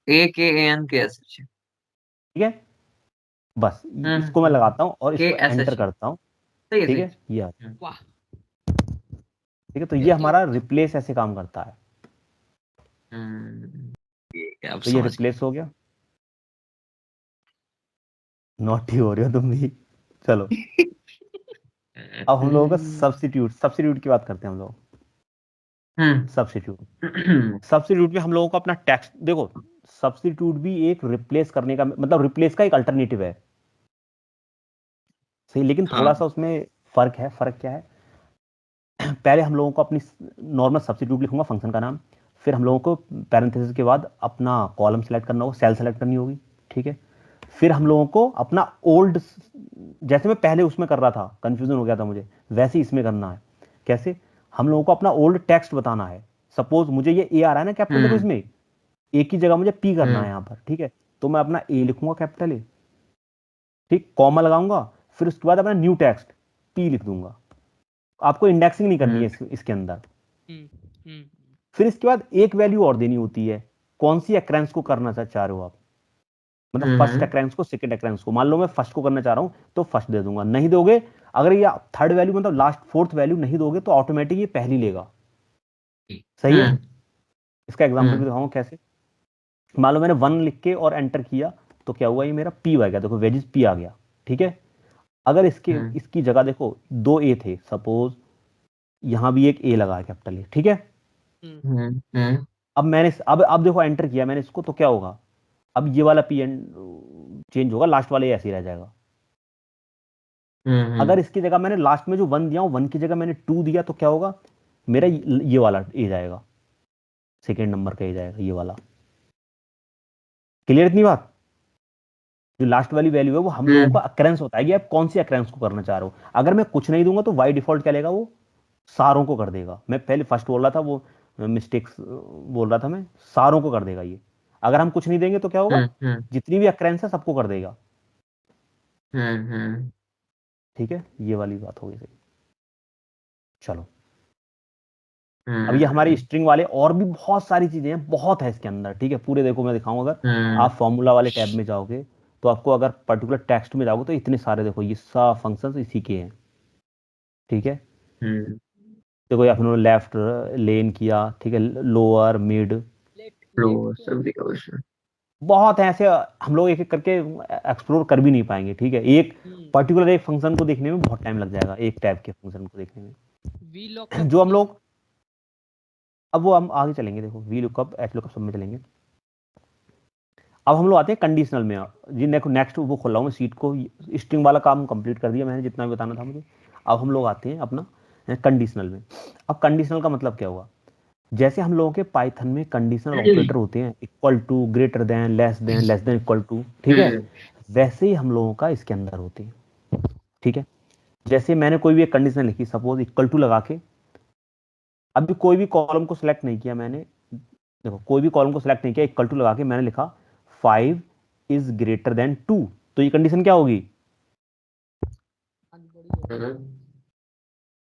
[SPEAKER 2] AKANK
[SPEAKER 1] ठीक है, बस इसको मैं लगाता हूँ और
[SPEAKER 2] के
[SPEAKER 1] इसको
[SPEAKER 2] एस
[SPEAKER 1] एंटर
[SPEAKER 2] एच,
[SPEAKER 1] करता हूँ।
[SPEAKER 2] सही है
[SPEAKER 1] ठीक
[SPEAKER 2] सही
[SPEAKER 1] है, ये
[SPEAKER 3] वाह,
[SPEAKER 1] ठीक है, तो ये हमारा रिप्लेस ऐसे काम करता है।
[SPEAKER 4] अब
[SPEAKER 1] तो ये
[SPEAKER 4] समझ
[SPEAKER 1] रिप्लेस हो गया। नॉटी हो रहे हो तुम भी। चलो
[SPEAKER 4] गया।
[SPEAKER 1] अब हम लोगों का सब्स्टिट्यूट की बात करते हैं हम लोग। सब्स्टिट्यूट में हम लोगों को अपना टेक्स्ट देखो, सब्स्टिट्यूट भी एक रिप्लेस करने का मतलब रिप्लेस का एक अल्टरनेटिव है, सही, लेकिन
[SPEAKER 4] हाँ
[SPEAKER 1] थोड़ा सा उसमें फर्क है। फर्क क्या है, पहले हम लोगों को अपनी नॉर्मल सब्स्टिट्यूट लिखूंगा फंक्शन का नाम, फिर हम लोगों को पैरेंथेसिस के बाद अपना कॉलम सेलेक्ट करना होगा, सेल सेलेक्ट करनी होगी, ठीक है। फिर हम लोगों को अपना ओल्ड, जैसे मैं पहले उसमें कर रहा था, कंफ्यूजन हो गया था मुझे, वैसे ही इसमें करना है। कैसे, हम लोगों को अपना ओल्ड टेक्स्ट बताना है। सपोज मुझे ये ए आ रहा है ना कैपिटल, देखो इसमें ए की जगह मुझे पी करना है यहाँ पर, ठीक है। तो मैं अपना ए लिखूंगा कैपिटल ए, ठीक, कॉमा लगाऊंगा, फिर उसके बाद अपना न्यू टेक्स्ट पी लिख दूंगा। आपको इंडेक्सिंग नहीं करनी है इसके अंदर। फिर इसके बाद एक वैल्यू और देनी होती है, कौन सी अक्रेंस को करना चाह रहे हो आप, मतलब फर्स्ट अक्रेंस को, सेकंड अक्रेंस को। मान लो मैं फर्स्ट को करना चाह रहा हूं तो फर्स्ट दे दूंगा, नहीं दोगे, अगर ये थर्ड वैल्यू मतलब लास्ट फोर्थ वैल्यू नहीं दोगे तो ऑटोमेटिक ये पहली लेगा, सही है। इसका एग्जांपल भी दिखाऊंगा कैसे। मान लो मैंने 1 लिख के और एंटर किया तो क्या हुआ, ये मेरा पी आ गया, देखो वेजिस पी आ गया, ठीक है। अगर इसकी जगह देखो 2 ए थे, सपोज यहां भी एक ए लगा है कैपिटल ए, ठीक है। अब मैंने अब देखो एंटर किया मैंने इसको तो क्या होगा, अब ये वाला पी चेंज होगा, लास्ट वाला ये ऐसे ही रह जाएगा। अगर इसकी जगह मैंने लास्ट में जो 1 दिया हूं, 1 की जगह मैंने 2 दिया तो क्या होगा, मेरा ये वाला ए जाएगा, सेकेंड नंबर का ए जाएगा, ये वाला। क्लियर इतनी बात। जो लास्ट वाली वैल्यू है वो हम लोगों का अक्रेंस होता है कि आप कौन सी अक्रेंस को करना चाह रहे हो। अगर मैं कुछ नहीं दूंगा तो बाई डिफॉल्ट क्या लेगा, वो सारों को कर देगा। मैं पहले फर्स्ट बोल रहा था, वो मिस्टेक्स बोल रहा था मैं, सारों को कर देगा ये। अगर हम कुछ नहीं देंगे तो क्या होगा, जितनी भी अक्रेंस है सबको कर देगा, ठीक है। ये वाली बात हो गई सही। चलो अब ये हमारी स्ट्रिंग वाले और भी बहुत सारी चीजें हैं, बहुत है इसके अंदर, ठीक है। पूरे देखो मैं दिखाऊं, अगर आप फॉर्मूला वाले टैब में जाओगे तो आपको, अगर पर्टिकुलर टेक्स्ट में जाओगे तो इतने सारे देखो, ये सब फंक्शंस इसी के हैं, ठीक है। देखो या फिर लेफ्ट लेन किया, ठीक है, लोअर मिड, बहुत है ऐसे, हम लोग एक एक करके एक्सप्लोर कर भी नहीं पाएंगे, ठीक है। एक पर्टिकुलर एक फंक्शन को देखने में बहुत टाइम लग जाएगा, एक टैब के फंक्शन को देखने में। जो हम लोग, अब वो हम आगे चलेंगे, देखो वी लुकअप एच लुकअप सब में चलेंगे। अब हम लोग आते हैं कंडीशनल में जी। देखो नेक्स्ट वो खोल रहा हूँ मैं सीट को, स्ट्रिंग वाला काम कंप्लीट कर दिया मैंने, जितना भी बताना था मुझे। अब हम लोग आते हैं अपना कंडीशनल में। अब कंडीशनल का मतलब क्या हुआ, जैसे हम लोगों के पाइथन में कंडीशनल ऑपरेटर होते हैं, equal to, greater than, less than equal to, ठीक है, वैसे ही हम लोगों का इसके अंदर होते हैं, ठीक है। जैसे मैंने कोई भी एक कंडीशन लिखी, सपोज इक्वल टू लगा के, अभी कोई भी कॉलम को सिलेक्ट नहीं किया मैंने, देखो कोई भी कॉलम को सिलेक्ट नहीं किया, इक्वल टू लगा के मैंने लिखा 5 इज ग्रेटर देन 2, तो ये कंडीशन क्या होगी,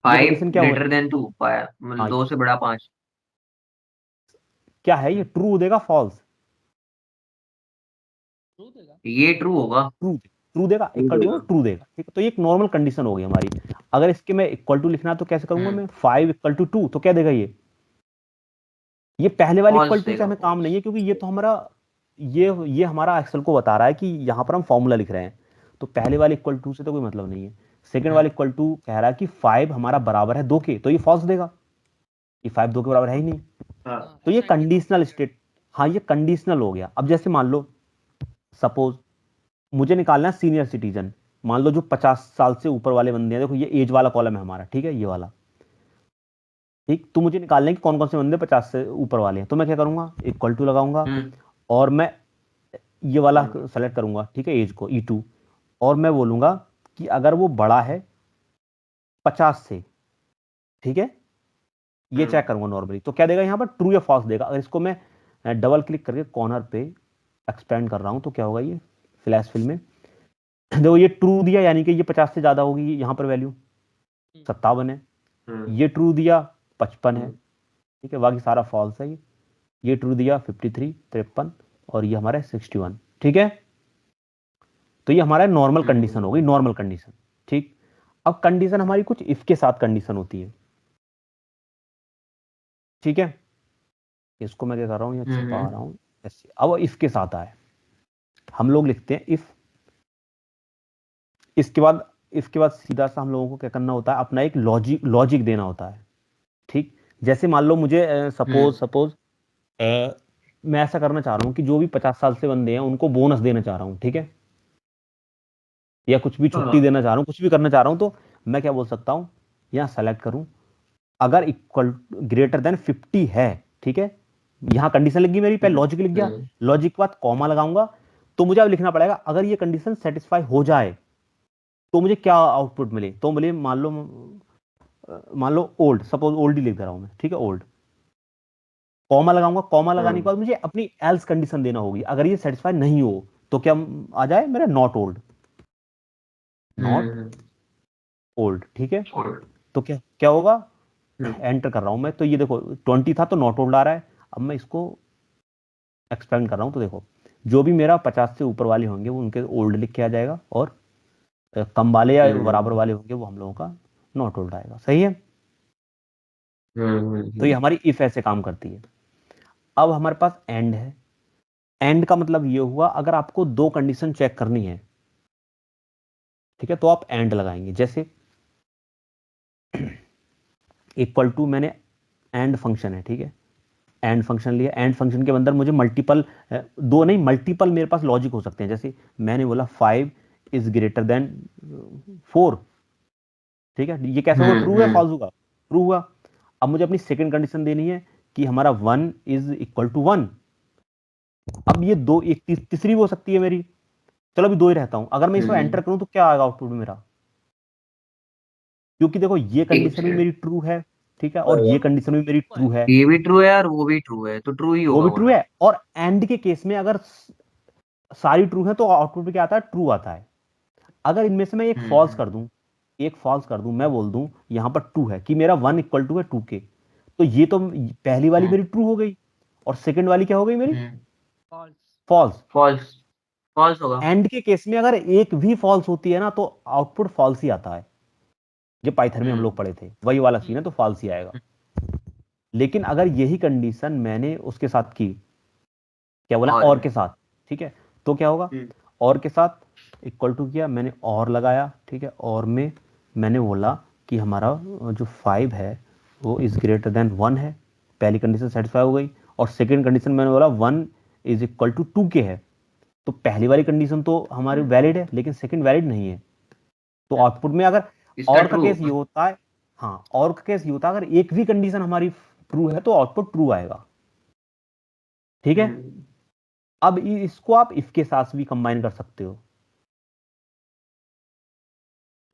[SPEAKER 1] ये कंडीशन क्या होगी,
[SPEAKER 2] ग्रेटर देन 2, मतलब
[SPEAKER 1] हाँ
[SPEAKER 2] 2 से बड़ा 5।
[SPEAKER 1] क्या है, ये ट्रू देगा फॉल्स,
[SPEAKER 2] ये ट्रू होगा।
[SPEAKER 1] ट्रू देगा, इक्वल टू ट्रू देगा, ठीक है। तो ये एक नॉर्मल कंडीशन होगी हमारी। अगर इसके मैं इक्वल टू लिखना है तो कैसे करूंगा मैं, 5 इक्वल टू 2, तो क्या देगा ये पहले वाले इक्वल टू से हमें काम नहीं है, क्योंकि ये तो हमारा, ये हमारा एक्सेल को बता रहा है कि यहाँ पर हम फॉर्मूला लिख रहे हैं, तो पहले वाले इक्वल टू से तो कोई मतलब नहीं है। सेकंड वाले इक्वल टू कह रहा है कि 5 हमारा बराबर है 2 के, तो ये फॉल्स देगा, कि 5 2 के बराबर है ही नहीं। तो ये कंडीशनल स्टेट, हाँ ये कंडीशनल हो गया। अब जैसे मान लो, सपोज मुझे निकालना है सीनियर सिटीजन, मान लो जो 50 साल से ऊपर वाले बंदे हैं, देखो ये एज वाला कॉलम है हमारा, ठीक है, ये वाला, ठीक। तो मुझे निकालना है कि कौन कौन से बंदे 50 से ऊपर वाले हैं, तो मैं क्या करूंगा, इक्वल टू लगाऊंगा, और मैं ये वाला सेलेक्ट करूंगा, ठीक है, एज को E2, और मैं बोलूंगा कि अगर वो बड़ा है 50 से, ठीक है, ये चेक करूंगा नॉर्मली, तो क्या देगा यहाँ पर, ट्रू या फॉल्स देगा। अगर इसको मैं डबल क्लिक करके कॉर्नर पे एक्सपेंड कर रहा हूं तो क्या होगा, ये फ्लैश फिल में देखो ये ट्रू दिया, यानी कि ये 50 से ज्यादा होगी, यहाँ पर वैल्यू 57 है। ये ट्रू दिया 55 है, ठीक है, बाकी सारा फॉल्स है। ये ट्रू दिया 53 53, और ये हमारा 61, ठीक है। तो ये हमारा नॉर्मल कंडीशन हो गई, नॉर्मल कंडीशन, ठीक। अब कंडीशन हमारी कुछ इफ के साथ कंडीशन होती है, ठीक है, इसको मैं क्या कर रहा हूँ, यहाँ छिपा रहा हूँ ऐसे। अब इफ के साथ आए, हम लोग लिखते हैं इफ, इसके बाद सीधा सा हम लोगों को क्या करना होता है, अपना एक लॉजिक देना होता है। ठीक, जैसे मान लो मुझे सपोज मैं ऐसा करना चाह रहा हूँ कि जो भी 50 साल से बंदे हैं उनको बोनस देना चाह रहा हूँ, ठीक है, या कुछ भी छुट्टी देना चाह रहा हूँ, कुछ भी करना चाह रहा हूँ, तो मैं क्या बोल सकता हूँ, यहाँ सेलेक्ट करूँ, अगर इक्वल ग्रेटर देन 50 है, ठीक है, यहाँ कंडीशन लग गई मेरी, पहले लॉजिक लिख गया, लॉजिक के बाद कॉमा लगाऊंगा, तो मुझे अब लिखना पड़ेगा अगर ये कंडीशन सेटिस्फाई हो जाए तो मुझे क्या आउटपुट मिले। तो मुझे मान लो ओल्ड, सपोज ओल्ड ही लिख दे रहा हूं मैं, ठीक है, ओल्ड, कॉमा लगाऊंगा, कॉमा लगाने के बाद मुझे अपनी एल्स कंडीशन देना होगी, अगर ये सेटिस्फाई नहीं हो तो क्या आ जाए मेरा नॉट ओल्ड, नॉट ओल्ड, ठीक है। तो क्या क्या होगा, एंटर कर रहा हूं मैं, तो ये देखो 20 था तो नॉट ओल्ड आ रहा है। अब मैं इसको एक्सपेंड कर रहा हूं, तो देखो जो भी मेरा 50 से ऊपर वाले होंगे वो उनके ओल्ड लिख के आ जाएगा, और कम वाले या बराबर वाले होंगे वो हम लोगों का नॉट ओल्ड आएगा। सही है, तो ये हमारी इफ ऐसे काम करती है। अब हमारे पास एंड है, एंड का मतलब ये हुआ अगर आपको दो कंडीशन चेक करनी है, ठीक है, तो आप एंड लगाएंगे। जैसे इक्वल टू, मैंने एंड फंक्शन है, ठीक है, एंड फंक्शन लिया, एंड फंक्शन के अंदर मुझे मल्टीपल, दो नहीं मल्टीपल मेरे पास लॉजिक हो सकते हैं। जैसे मैंने बोला 5 इज ग्रेटर देन 4, ठीक है, ये कैसे होगा, ट्रू है फॉल्स होगा, ट्रू हुआ। अब मुझे अपनी सेकंड कंडीशन देनी है कि हमारा 1 इज इक्वल टू 1। अब ये दो, एक तीसरी भी हो सकती है मेरी, चलो अभी दो ही रहता हूं। अगर मैं इसको एंटर करूं तो क्या आएगा आउटपुट में मेरा, क्योंकि देखो ये कंडीशन भी मेरी ट्रू है, ठीक है, और ये कंडीशन भी मेरी ट्रू है,
[SPEAKER 2] ये भी ट्रू है और वो भी ट्रू है, तो ट्रू ही
[SPEAKER 1] वो
[SPEAKER 2] होगा
[SPEAKER 1] भी
[SPEAKER 2] वो
[SPEAKER 1] ट्रू
[SPEAKER 2] ना।
[SPEAKER 1] है। और एंड के केस में अगर सारी ट्रू है तो आउटपुट में क्या आता है, ट्रू आता है। अगर इनमें से मैं एक फॉल्स कर दूं, एक फॉल्स कर दूं, मैं बोल दूं यहां पर ट्रू है कि मेरा 1 इक्वल टू है 2 के, तो ये तो पहली वाली मेरी ट्रू हो गई, और सेकंड वाली क्या हो गई मेरी,
[SPEAKER 3] फॉल्स।
[SPEAKER 1] फॉल्स।
[SPEAKER 2] फॉल्स, फॉल्स होगा।
[SPEAKER 1] एंड के केस में अगर एक भी फॉल्स होती है ना तो आउटपुट फॉल्स ही आता है। ये पाइथन में हम लोग पढ़े थे, वही वाला सीन है, तो फॉल्स ही आएगा। लेकिन अगर यही कंडीशन मैंने उसके साथ की, क्या बोला, और के साथ, ठीक है, तो क्या होगा, और के साथ इक्वल टू किया मैंने, और लगाया, ठीक है, और में मैंने बोला कि हमारा जो 5 है वो इज ग्रेटर देन 1 है, पहली कंडीशन सेटिस्फाई हो गई। और सेकंड कंडीशन मैंने बोला 1 इज इक्वल टू 2 के है, तो पहली वाली कंडीशन तो हमारी वैलिड है लेकिन सेकंड वैलिड नहीं है। तो आउटपुट में अगर
[SPEAKER 2] इसका
[SPEAKER 1] और का
[SPEAKER 2] ट्रू।
[SPEAKER 1] केस ये होता है, हाँ, और का केस ये होता है अगर एक भी कंडीशन हमारी ट्रू है तो आउटपुट ट्रू आएगा, ठीक है। अब इसको आप इफ के साथ भी कंबाइन कर सकते हो,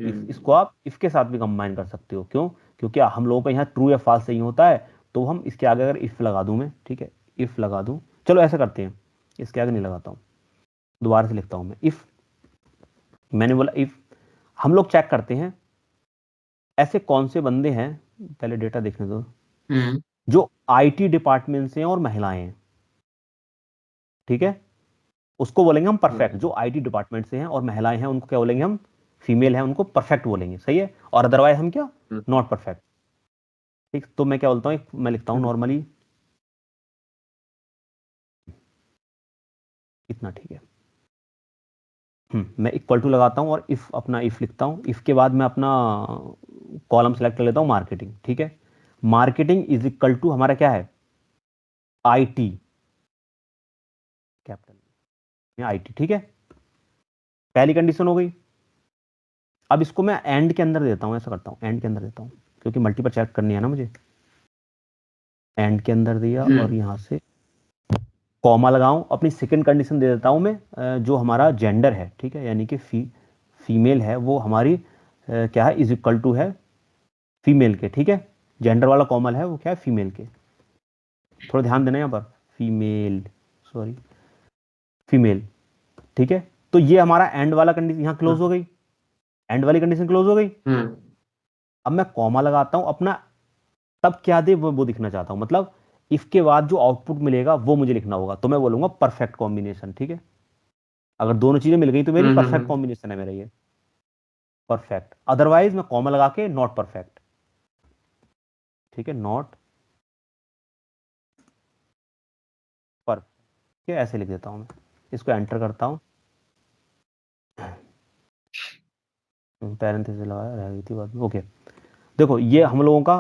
[SPEAKER 1] इसको आप इफ के साथ भी कंबाइन कर सकते हो, क्यों, क्योंकि हम लोगों का यहाँ ट्रू या फॉल्स सही होता है, तो हम इसके आगे अगर इफ लगा दूं मैं, ठीक है, इफ लगा दूं, चलो ऐसा करते हैं, इसके आगे नहीं लगाता हूं, दोबारा से लिखता हूं मैं, इफ, मैंने बोला इफ, हम लोग चेक करते हैं ऐसे कौन से बंदे हैं, पहले डेटा देखने दो, जो आईटी डिपार्टमेंट से हैं और महिलाएं हैं, ठीक है, उसको बोलेंगे हम परफेक्ट। जो आईटी डिपार्टमेंट से हैं और महिलाएं हैं उनको क्या बोलेंगे हम, फीमेल हैं उनको परफेक्ट बोलेंगे, सही है, और अदरवाइज हम क्या, नॉट परफेक्ट। ठीक, तो मैं क्या बोलता हूँ, मैं लिखता हूँ नॉर्मली इतना, ठीक है, मैं इक्वल टू लगाता हूँ और इफ, अपना इफ लिखता हूँ, इफ के बाद मैं अपना कॉलम सेलेक्ट कर लेता हूँ मार्केटिंग, ठीक है, मार्केटिंग इज इक्वल टू हमारा क्या है, आईटी, कैपिटल में आईटी, ठीक है, पहली कंडीशन हो गई। अब इसको मैं एंड के अंदर देता हूं, ऐसा करता हूं, एंड के अंदर देता हूं, क्योंकि मल्टीपल चेक करनी है ना मुझे, एंड के अंदर दिया और यहां से कॉमा लगाऊं, अपनी सेकंड कंडीशन दे देता हूं मैं, जो हमारा जेंडर है, ठीक है, यानी कि फीमेल है, वो हमारी क्या है, इज इक्वल टू है फीमेल के, ठीक है, जेंडर वाला कॉमल है वो क्या है, फीमेल के, थोड़ा ध्यान देना यहाँ पर, फीमेल, सॉरी, फीमेल, ठीक है। तो ये हमारा एंड वाला कंडीशन यहाँ क्लोज हो गई, एंड वाली कंडीशन क्लोज हो गई। अब मैं कॉमा लगाता हूं अपना, तब क्या दे वो दिखना चाहता हूं, मतलब इफ के बाद जो आउटपुट मिलेगा वो मुझे लिखना होगा, तो मैं बोलूंगा परफेक्ट कॉम्बिनेशन, ठीक है, अगर दोनों चीजें मिल गई तो मेरी परफेक्ट कॉम्बिनेशन है मेरा ये, परफेक्ट, अदरवाइज मैं कॉमा लगा के नॉट परफेक्ट, ठीक है, नॉट ठीक है, ऐसे लिख देता हूँ मैं, इसको एंटर करता हूँ, पैरेंथेसिस लगाया, रह गई थी बात में, ओके। देखो ये हम लोगों का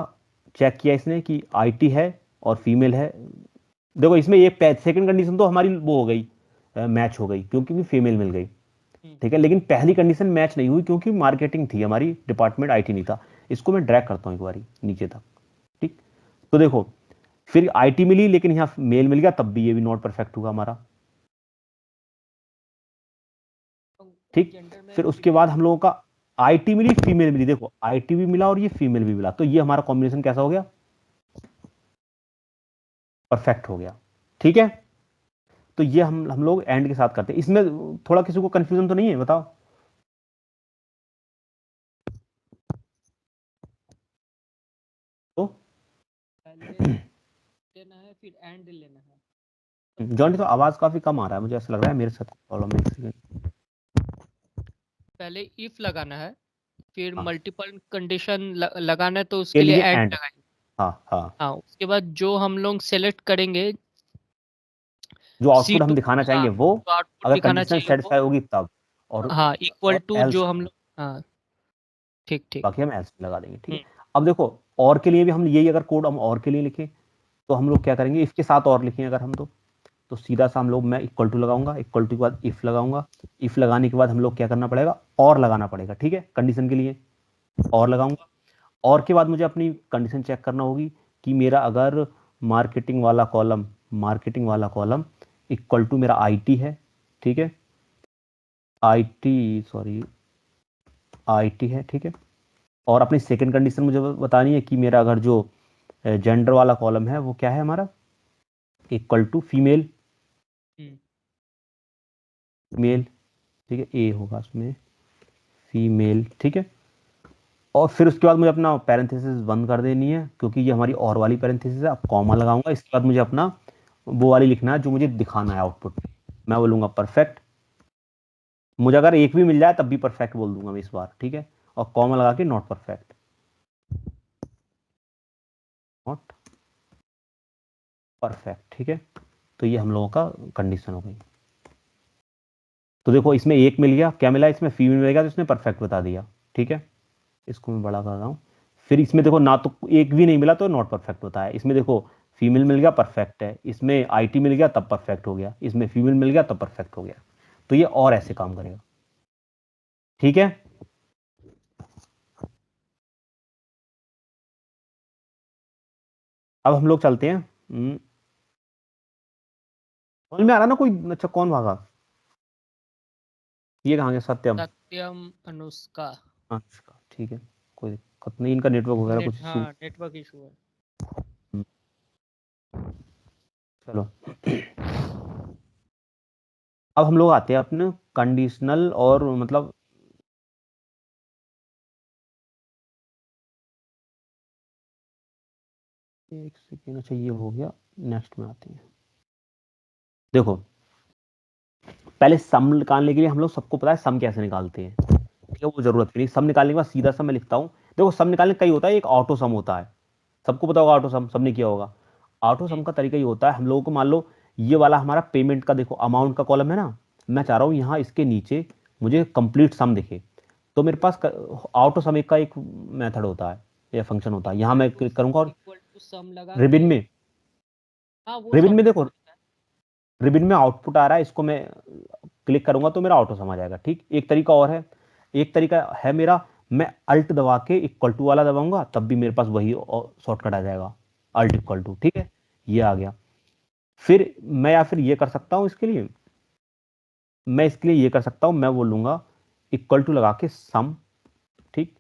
[SPEAKER 1] चेक किया इसने कि आईटी है और फीमेल है। देखो इसमें एक सेकंड कंडीशन तो हमारी वो हो गई, मैच हो गई क्योंकि फीमेल मिल गई, ठीक है। लेकिन पहली कंडीशन मैच नहीं हुई क्योंकि मार्केटिंग थी हमारी, डिपार्टमेंट आईटी नहीं था। इसको मैं ड्रैग करता हूँ एक बारी नीचे तक, ठीक। तो देखो फिर आईटी मिली लेकिन यहाँ मेल मिल गया, तब भी ये भी नॉट परफेक्ट हुआ हमारा, ठीक।
[SPEAKER 3] जेंडर में
[SPEAKER 1] फिर उसके बाद हम लोगों का आईटी मिली, फीमेल मिली, देखो आईटी भी मिला और ये फीमेल भी मिला, तो ये हमारा कॉम्बिनेशन कैसा हो गया, परफेक्ट हो गया, ठीक है। तो ये हम लोग एंड के साथ करते हैं। इसमें थोड़ा किसी को कंफ्यूजन तो नहीं है, बताओ। तो
[SPEAKER 3] पहले लेना है फिर एंड लेना है।
[SPEAKER 1] जॉन्टी तो आवाज काफी कम आ रहा है, मुझे ऐसा लग रहा है मेरे साथ प्रॉब्लम है।
[SPEAKER 3] पहले इफ लगाना है, फिर
[SPEAKER 1] हाँ।
[SPEAKER 3] मल्टीपल कंडीशन लगाना है, तो
[SPEAKER 1] के
[SPEAKER 3] उसके लिए
[SPEAKER 1] लिए
[SPEAKER 3] एंड
[SPEAKER 1] एंड,
[SPEAKER 3] लगाएंगे।
[SPEAKER 1] हाँ हाँ,
[SPEAKER 3] हाँ, उसके बाद जो हम लोग सेलेक्ट करेंगे,
[SPEAKER 1] जो आउटपुट हम
[SPEAKER 3] C2,
[SPEAKER 1] दिखाना
[SPEAKER 3] हाँ,
[SPEAKER 1] चाहेंगे वो,
[SPEAKER 3] जो आउटपुट
[SPEAKER 1] अगर
[SPEAKER 3] दिखाना
[SPEAKER 1] कंडीशन
[SPEAKER 3] चाहिए
[SPEAKER 1] सेटिस्फाई
[SPEAKER 3] वो,
[SPEAKER 1] होगी तब, और
[SPEAKER 3] हाँ, इक्वल टू
[SPEAKER 1] एल्स,
[SPEAKER 3] जो हम लोग, हाँ, ठीक ठीक।
[SPEAKER 1] बाकी हम एल्स में लगा देंगे, ठीक है। अब देखो और के लिए भी हम यही, अगर कोड हम और के लिए लिखें तो हम लोग क्या करेंगे, इसके साथ और लिखें अगर हम, तो सीधा सा हम लोग, मैं इक्वल टू लगाऊंगा, इक्वल टू के बाद इफ लगाऊंगा, इफ लगाने के बाद हम लोग क्या करना पड़ेगा, और लगाना पड़ेगा, ठीक है। कंडीशन के लिए और लगाऊंगा, और के बाद मुझे अपनी कंडीशन चेक करना होगी कि मेरा अगर मार्केटिंग वाला कॉलम, मार्केटिंग वाला कॉलम इक्वल टू मेरा आईटी है, ठीक है, आईटी, सॉरी आईटी है, ठीक है। और अपनी सेकंड कंडीशन मुझे बतानी है कि मेरा अगर जो जेंडर वाला कॉलम है वो क्या है हमारा, इक्वल टू फीमेल, मेल, ठीक है, ए होगा उसमें, फीमेल, ठीक है। और फिर उसके बाद मुझे अपना पैरेंथेसिस बंद कर देनी है क्योंकि ये हमारी और वाली पैरेंथेसिस है। अब कॉमा लगाऊंगा, इसके बाद मुझे अपना वो वाली लिखना है जो मुझे दिखाना है आउटपुट, मैं बोलूंगा परफेक्ट। मुझे अगर एक भी मिल जाए तब भी परफेक्ट बोल दूंगा मैं इस बार, ठीक है। और कॉमा लगा के नॉट परफेक्ट, नॉट परफेक्ट, ठीक है। तो ये हम लोगों का कंडीशन हो गई। तो देखो इसमें एक मिल गया, क्या मिला इसमें, फीमेल मिल गया, तो इसने परफेक्ट बता दिया, ठीक है। इसको मैं बड़ा कर रहा हूँ। फिर इसमें देखो ना तो एक भी नहीं मिला तो नॉट परफेक्ट होता है। इसमें देखो फीमेल मिल गया, परफेक्ट है। इसमें आईटी मिल गया तब परफेक्ट हो गया, इसमें फीमेल मिल गया तब परफेक्ट हो गया। तो ये और ऐसे काम करेगा, ठीक है। अब हम लोग चलते हैं, समझ में आ रहा ना कोई, अच्छा कौन भागा, ये कहाँ गया, सत्यम,
[SPEAKER 3] सत्यम, अनुष्का।
[SPEAKER 1] अच्छा ठीक है, कोई दिक्कत नहीं, इनका नेटवर्क वगैरह कुछ इशू।
[SPEAKER 3] हाँ, नेटवर्क इशू है।
[SPEAKER 1] चलो अब हम लोग आते हैं अपने कंडीशनल, और मतलब एक सेकेंड, अच्छा ये हो गया, नेक्स्ट में आते हैं। देखो पहले सम निकालने के लिए हम लोग, सबको पता है सम कैसे निकालते हैं, ठीक है, वो जरूरत नहीं। सम निकालने के बाद सीधा सम मैं लिखता हूँ। देखो सम निकालने का कई होता है, एक ऑटो सम होता है, सबको पता होगा ऑटो सम, सबने किया होगा। ऑटो सम का तरीका ये होता है, हम लोगों को मान लो ये वाला हमारा पेमेंट का, देखो अमाउंट का कॉलम है ना, मैं चाह रहा हूँ यहाँ इसके नीचे मुझे कंप्लीट सम दिखे, तो मेरे पास ऑटो सम का एक मेथड होता है या फंक्शन होता है। यहाँ मैं क्लिक करूंगा और
[SPEAKER 3] इक्वल टू सम लगा
[SPEAKER 1] रिबिन
[SPEAKER 3] के,
[SPEAKER 1] में,
[SPEAKER 3] हाँ वो
[SPEAKER 1] रिबिन
[SPEAKER 3] सब
[SPEAKER 1] में देखो, रिबिन में आउटपुट आ रहा है, इसको मैं क्लिक करूंगा तो मेरा ऑटो सम आ जाएगा, ठीक। एक तरीका और है, एक तरीका है मेरा, मैं अल्ट दबा के इक्वल टू वाला दबाऊंगा तब भी मेरे पास वही शॉर्टकट आ जाएगा, अल्ट इक्वल टू, ठीक है, ये आ गया। फिर मैं, या फिर ये कर सकता हूं, इसके लिए मैं, इसके लिए ये कर सकता हूं, मैं बोलूंगा इक्वल टू लगा के सम, ठीक,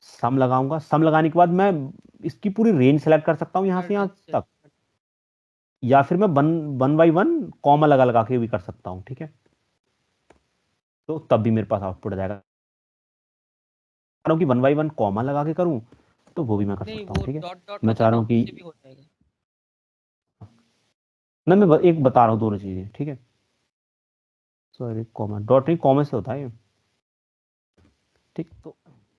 [SPEAKER 1] सम लगाऊंगा। सम लगाने के बाद मैं इसकी पूरी रेंज सेलेक्ट कर सकता हूं यहां से यहां तक, या फिर मैं one one by one comma लगा लगा के भी कर सकता हूं, ठीक है। तो तब भी मेरे पास आउटपुट आ जाएगा। कि वन बाई वन कॉमा लगा के करूं तो वो भी मैं कर
[SPEAKER 3] नहीं,
[SPEAKER 1] सकता हूँ,
[SPEAKER 3] वो
[SPEAKER 1] ठीक है।
[SPEAKER 3] डॉट डॉट
[SPEAKER 1] मैं
[SPEAKER 3] होता
[SPEAKER 1] चाह
[SPEAKER 3] है
[SPEAKER 1] रहा
[SPEAKER 3] ना,
[SPEAKER 1] हूँ कि,
[SPEAKER 3] उससे भी हो जाएगा।
[SPEAKER 1] ना मैं एक बता रहा हूँ दोनों चीजें, ठीक है, सॉरी कॉमा डॉट नहीं, कॉमा से होता है ये, ठीक। तो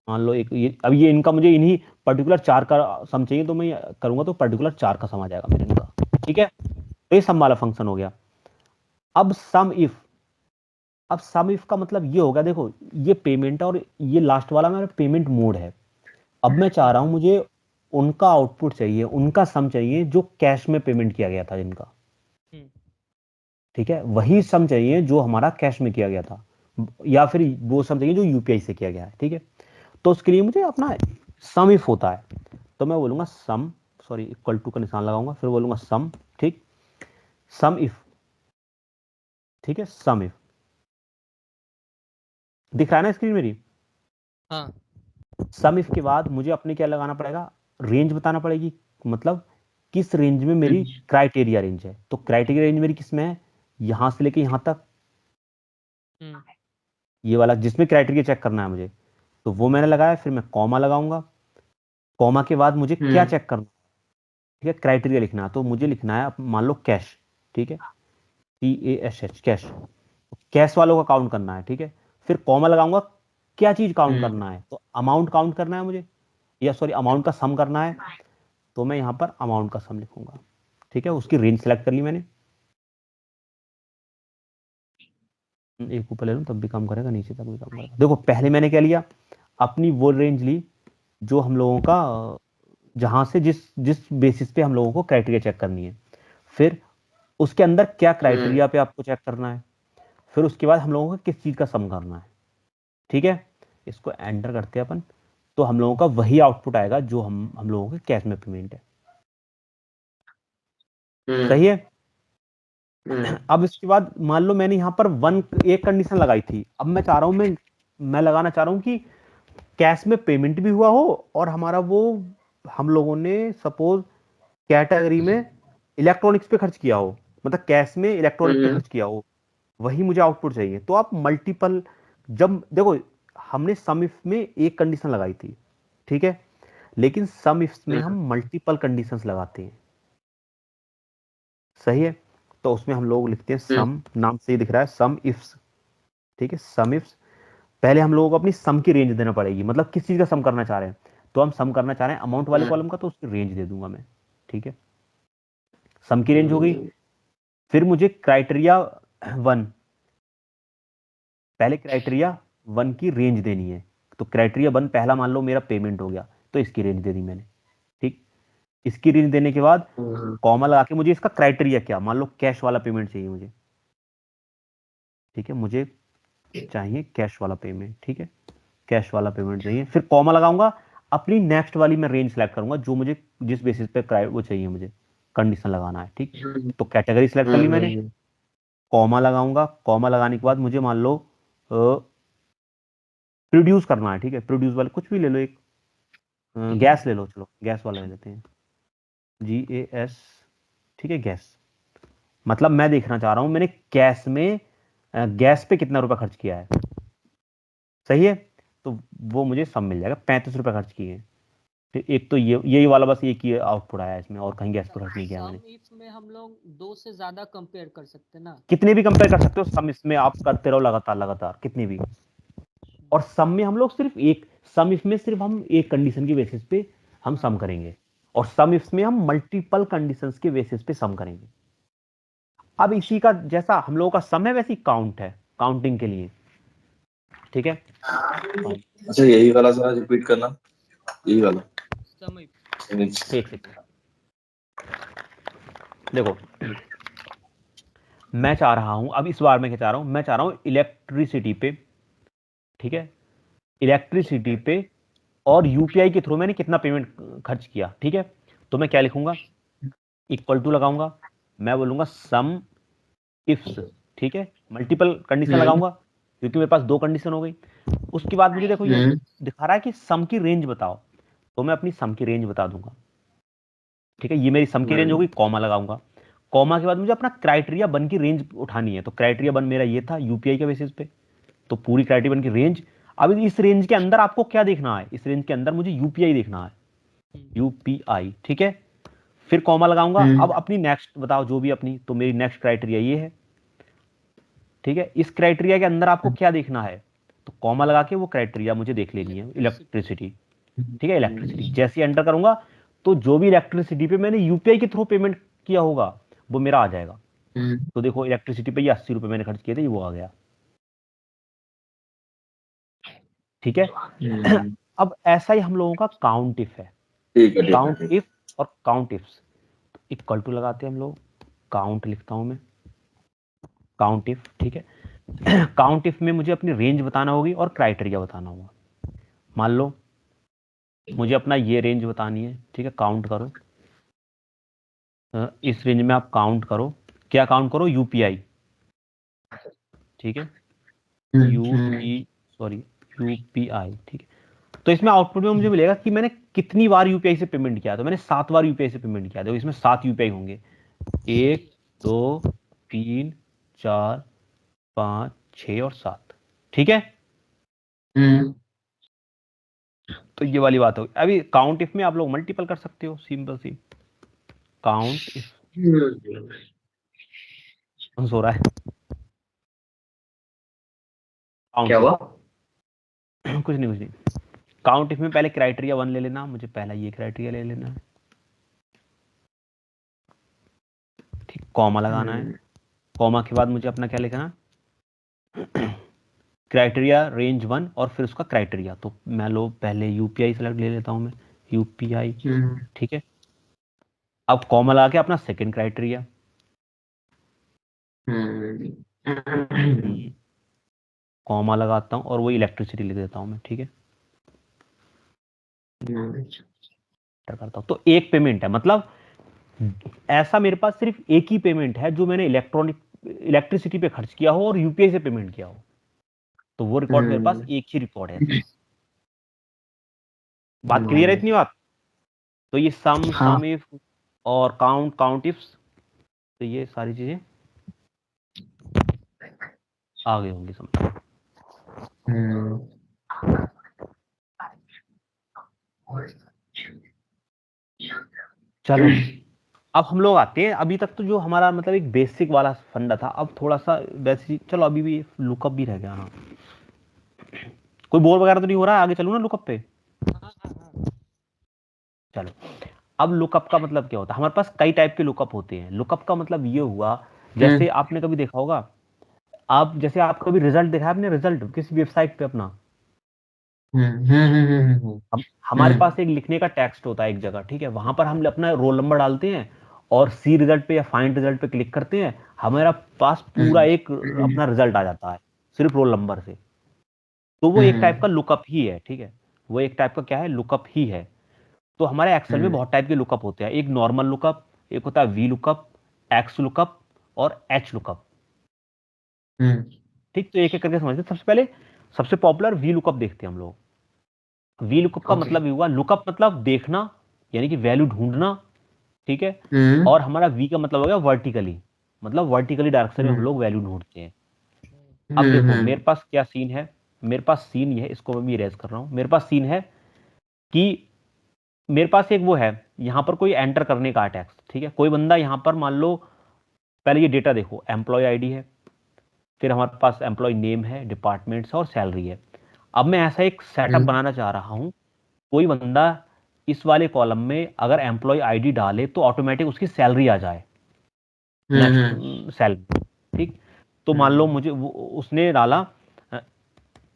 [SPEAKER 1] मान लो एक ये, अब ये इनका मुझे इन्हीं पर्टिकुलर चार का सम चाहिए, तो मैं करूंगा तो पर्टिकुलर चार का सम आ जाएगा मेरे इनका, ठीक है। तो ये सम वाला फंक्शन हो गया। अब सम इफ का मतलब ये होगा, देखो ये पेमेंट है और ये लास्ट वाला मेरा पेमेंट मोड है। अब मैं चाह रहा हूं मुझे उनका आउटपुट चाहिए, उनका सम चाहिए जो कैश में पेमेंट किया गया था जिनका, ठीक है, वही सम चाहिए जो हमारा कैश में किया गया था, या फिर वो सम चाहिए जो यूपीआई से किया गया है, ठीक है। तो उसके लिए मुझे अपना सम इफ होता है, तो मैं बोलूंगा सम, सॉरी इक्वल टू का निशान लगाऊंगा, फिर बोलूंगा सम, ठीक, सम इफ, ठीक है, सम इफ दिख रहा है ना स्क्रीन मेरी।
[SPEAKER 3] हाँ
[SPEAKER 1] सम इफ के बाद मुझे अपने क्या लगाना पड़ेगा, रेंज बताना पड़ेगी, मतलब किस रेंज में मेरी क्राइटेरिया रेंज है। तो क्राइटेरिया रेंज मेरी किस में है, यहां से लेके यहां तक, ये वाला जिसमें क्राइटेरिया चेक करना है मुझे, तो वो मैंने लगाया। फिर मैं कॉमा लगाऊंगा, कॉमा के बाद मुझे क्या चेक करना है, ठीक है, क्राइटेरिया लिखना है। तो मुझे लिखना है मान लो कैश, ठीक है, CASH कैश, कैश वालों का काउंट करना है, ठीक है। फिर कॉमा लगाऊंगा, क्या चीज काउंट करना है, तो अमाउंट काउंट करना है मुझे, या सॉरी अमाउंट का सम करना है, तो मैं यहां पर अमाउंट का सम लिखूंगा, ठीक है। उसकी रेंज सेलेक्ट कर ली मैंने, एक ऊपर ले लूं तब भी काम करेगा, नीचे तक भी काम करेगा। देखो पहले मैंने क्या लिया, अपनी वो रेंज ली जो हम लोगों का, जहां से जिस जिस बेसिस पे हम लोगों को क्राइटेरिया चेक करनी है, फिर उसके अंदर क्या क्राइटेरिया पे आपको चेक करना है, फिर उसके बाद हम लोगों को किस चीज का सम करना है, ठीक है। इसको एंटर करते हैं अपन, तो हम लोगों का वही आउटपुट आएगा जो हम लोगों के कैश में पेमेंट है, सही है। अब इसके बाद मान लो मैंने यहाँ पर एक कंडीशन लगाई थी, अब मैं चाह रहा हूं मैं लगाना चाह रहा हूं कि कैश में पेमेंट भी हुआ हो और हमारा वो, हम लोगों ने सपोज कैटेगरी में इलेक्ट्रॉनिक्स पे खर्च किया हो, मतलब कैश में इलेक्ट्रॉनिक पे खर्च किया हो, वही मुझे आउटपुट चाहिए। तो आप मल्टीपल, जब देखो हमने सम इफ में एक कंडीशन लगाई थी, ठीक है, लेकिन सम इफ में हम मल्टीपल कंडीशंस लगाते हैं, सही है। तो उसमें हम लोग लिखते हैं सम, नाम से ही दिख रहा है सम इफ्स, ठीक है, सम इफ्स। पहले हम लोगों को अपनी सम की रेंज देना पड़ेगी, मतलब किस चीज का सम करना चाह रहे हैं, तो हम सम करना चाह रहे हैं अमाउंट वाले कॉलम का, तो उसकी रेंज दे दूंगा मैं, ठीक है, सम की रेंज हो गई। फिर मुझे क्राइटेरिया 1, पहले क्राइटेरिया 1 की रेंज देनी है, तो क्राइटेरिया 1 पहला मान लो मेरा पेमेंट हो गया, तो इसकी रेंज दे दी मैंने, ठीक। इसकी रेंज देने के बाद कॉमा लगा के मुझे इसका क्राइटेरिया क्या, मान लो कैश वाला पेमेंट चाहिए मुझे, ठीक है, मुझे चाहिए कैश वाला पेमेंट, ठीक है, कैश वाला पेमेंट चाहिए। फिर कॉमा लगाऊंगा, अपनी नेक्स्ट वाली मैं रेंज सेलेक्ट करूंगा जो मुझे जिस बेसिस पे वो चाहिए मुझे कंडीशन लगाना है, ठीक। तो कैटेगरी सेलेक्ट कर ली मैंने, कॉमा लगाऊंगा, कॉमा लगाने के बाद मुझे मान लो प्रोड्यूस करना है, ठीक है, प्रोड्यूस वाले कुछ भी ले लो, एक गैस ले लो, चलो गैस वाला ले लेते हैं, GAS, ठीक है, गैस। मतलब मैं देखना चाह रहा हूं मैंने कैश में गैस पे कितना रुपया खर्च किया है, सही है। तो वो मुझे सब मिल जाएगा, 35 रुपये खर्च किए हैं। फिर एक तो यही वाला बस एक ही आउटपुट आया इसमें, और कहीं गैस पर खर्च नहीं किया मैंने।
[SPEAKER 3] सम इफ में हम लोग 2 से ज्यादा कंपेयर कर सकते हैं ना,
[SPEAKER 1] कितने भी कंपेयर कर सकते हो, सम इसमें आप करते रहो लगातार लगातार कितनी भी। और सम में हम लोग सिर्फ एक, सम इफ में सिर्फ हम एक कंडीशन की बेसिस पे हम सम करेंगे, और सम इफ में हम मल्टीपल कंडीशंस के बेसिस पे सम करेंगे। अब इसी का जैसा हम लोगों का सम है वैसी काउंट है, काउंटिंग के लिए, ठीक है।
[SPEAKER 5] अच्छा यही वाला जरा रिपीट करना, यही वाला
[SPEAKER 3] सम इफ
[SPEAKER 1] एक सेकंड देखो, मैं चाह रहा हूं, अब इस बार मैं क्या चाह रहा हूं, मैं चाह रहा हूं इलेक्ट्रिसिटी पे, ठीक है, इलेक्ट्रिसिटी पे और यूपीआई के थ्रू मैंने कितना पेमेंट खर्च किया, ठीक है। तो मैं क्या लिखूंगा, इक्वल टू लगाऊंगा, मैं बोलूंगा सम इफ्स, ठीक है, मल्टीपल कंडीशन लगाऊंगा क्योंकि मेरे पास 2 कंडीशन हो गई। उसके बाद मुझे देखो ये दिखा रहा है कि सम की रेंज बताओ, तो मैं अपनी सम की रेंज बता दूंगा, ठीक है, ये मेरी सम की रेंज हो गई, कॉमा लगाऊंगा। कॉमा के बाद मुझे अपना क्राइटेरिया 1 की रेंज उठानी है, तो क्राइटेरिया 1 मेरा ये था यूपीआई के बेसिस पे, तो पूरी क्राइटेरिया 1 की रेंज। अब इस रेंज के अंदर आपको क्या देखना है, इस रेंज के अंदर मुझे यूपीआई देखना है, यूपीआई, ठीक है। फिर कॉमा लगाऊंगा, अब अपनी नेक्स्ट बताओ जो भी अपनी, तो मेरी नेक्स्ट क्राइटेरिया ये है, ठीक है। इस क्राइटेरिया के अंदर आपको क्या देखना है, तो कॉमा लगा के वो क्राइटेरिया मुझे देख लेनी है, इलेक्ट्रिसिटी, ठीक है, इलेक्ट्रिसिटी। जैसे एंटर करूंगा तो जो भी इलेक्ट्रिसिटी पे मैंने यूपीआई के थ्रू पेमेंट किया होगा वो मेरा आ जाएगा, तो देखो इलेक्ट्रिसिटी पे ये 80 रुपए मैंने खर्च किए थे, ये वो आ गया। ठीक है। अब ऐसा ही हम लोगों का काउंट इफ है,
[SPEAKER 5] ठीक है, ठीक है,
[SPEAKER 1] काउंट
[SPEAKER 5] ठीक है।
[SPEAKER 1] इफ और काउंट इफ्स। इक्वल टू लगाते हैं हम लोग, काउंट लिखता हूं मैं, काउंट इफ। ठीक है। काउंट इफ में मुझे अपनी रेंज बताना होगी और क्राइटेरिया बताना होगा। मान लो मुझे अपना ये रेंज बतानी है, ठीक है, काउंट करो। इस रेंज में आप काउंट करो, क्या काउंट करो, यूपीआई। ठीक है, यूपीआई। ठीक है। तो इसमें आउटपुट में मुझे मिलेगा कि मैंने कितनी बार यूपीआई से पेमेंट किया। तो मैंने 7 बार यूपीआई से पेमेंट किया। देखो इसमें 7 यूपीआई होंगे, 1 2 3 4 5 6 और 7। ठीक है। तो ये वाली बात होगी। अभी काउंट इफ में आप लोग मल्टीपल कर सकते हो, सिंपल सी। काउंट इफ सो रहा है,
[SPEAKER 2] क्या हुआ?
[SPEAKER 1] कुछ नहीं। काउंट इफ में पहले क्राइटेरिया 1 ले लेना, मुझे पहला ये क्राइटेरिया ले लेना है। ठीक, कॉमा लगाना है। कॉमा के बाद मुझे अपना क्या लिखना, क्राइटेरिया रेंज 1 और फिर उसका क्राइटेरिया। तो मैं लो पहले यूपीआई सेलेक्ट ले लेता हूं मैं, यूपीआई। ठीक है। अब कॉमा लगा के अपना सेकंड क्राइटेरिया, कॉमा लगाता हूं और वो इलेक्ट्रिसिटी लिख देता हूं मैं। ठीक है, करता हूं। तो एक पेमेंट है, मतलब ऐसा मेरे पास सिर्फ एक ही पेमेंट है जो मैंने इलेक्ट्रिसिटी पे खर्च किया हो और यूपीआई से पेमेंट किया हो। तो वो रिकॉर्ड मेरे पास एक ही रिकॉर्ड है। बात क्लियर है इतनी बात? तो ये सम इफ और काउंट इफ्स, तो ये सारी चीजें आ गई होंगी समझ। चलो अब हम लोग आते हैं, अभी तक तो जो हमारा मतलब एक बेसिक वाला फंडा था, अब थोड़ा सा वैसे चलो अभी भी लुकअप भी रह गया। हाँ, कोई बोर वगैरह तो नहीं हो रहा है? आगे चलूं ना लुकअप पे? चलो, अब लुकअप का मतलब क्या होता है? हमारे पास कई टाइप के लुकअप होते हैं। लुकअप का मतलब ये हुआ, जैसे आपने कभी देखा होगा, आप जैसे आप कभी रिजल्ट देखा है आपने, रिजल्ट किसी वेबसाइट पे अपना, हमारे पास एक लिखने का टेक्स्ट होता है एक जगह, ठीक है, वहां पर हम अपना रोल नंबर डालते हैं और सी रिजल्ट पे या फाइंड रिजल्ट पे क्लिक करते हैं, हमारा पास पूरा एक अपना रिजल्ट आ जाता है सिर्फ रोल नंबर से। तो वो एक टाइप का लुकअप ही है। ठीक है, वो एक टाइप का क्या है, लुकअप ही है। तो हमारे एक्सेल में बहुत टाइप के लुकअप होते हैं। एक नॉर्मल लुकअप, एक होता है वी लुकअप, एक्स लुकअप और एच लुकअप। ठीक, तो एक एक करके समझते हैं। सबसे पहले सबसे पॉपुलर वी लुकअप देखते हैं हम लोग। वी लुकअप का मतलब ये हुआ, लुकअप मतलब देखना, यानी कि वैल्यू ढूंढना। ठीक है, और हमारा वी का मतलब हो गया वर्टिकली, मतलब वर्टिकली डायरेक्शन में हम लोग वैल्यू ढूंढते हैं। अब देखो मेरे पास क्या सीन है, मेरे पास सीन ये है, इसको मैं भी इरेज कर रहा हूं। मेरे पास सीन है कि मेरे पास एक वो है, यहां पर कोई एंटर करने का टेक्स्ट। ठीक है, कोई बंदा यहां पर मान लो, पहले ये डेटा देखो, एम्प्लॉय आईडी है, फिर हमारे पास एम्प्लॉय नेम है, डिपार्टमेंट्स और सैलरी है। अब मैं ऐसा एक सेटअप बनाना चाह रहा हूं, कोई बंदा इस वाले कॉलम में अगर एम्प्लॉय आईडी डाले तो ऑटोमेटिक उसकी सैलरी आ जाए नेक्स्ट सेल में। ठीक, तो मान लो मुझे उसने डाला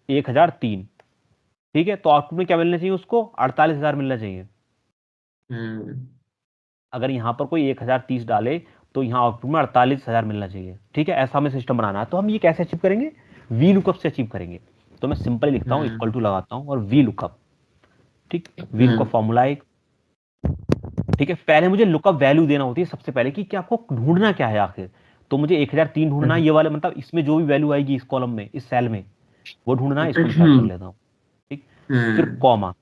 [SPEAKER 1] 1003। ठीक है, तो आउटपुट में क्या मिलना चाहिए उसको, 48,000 मिलना चाहिए। अगर यहां पर कोई 1030 डाले तो यहां आउटपुट में 48,000 मिलना चाहिए। ठीक है, ऐसा हमें सिस्टम बनाना है। तो हम ये कैसे अचीव करेंगे, वी लुकअप से अचीव करेंगे। तो मैं सिंपल लिखता हूं, इक्वल टू लगाता हूं और वी लुकअप। ठीक, वी लुकअप फॉर्मूला एक। ठीक है, पहले मुझे लुकअप वैल्यू देना होती है सबसे पहले, कि क्या आपको ढूंढना क्या है आखिर। तो मुझे 1003 ढूंढना है, ये वाले मतलब इसमें जो भी वैल्यू आएगी इस कॉलम में, इस सेल में, वो ढूंढना है। इसको मैं कर लेता हूँ। ठीक, फिर कॉमा,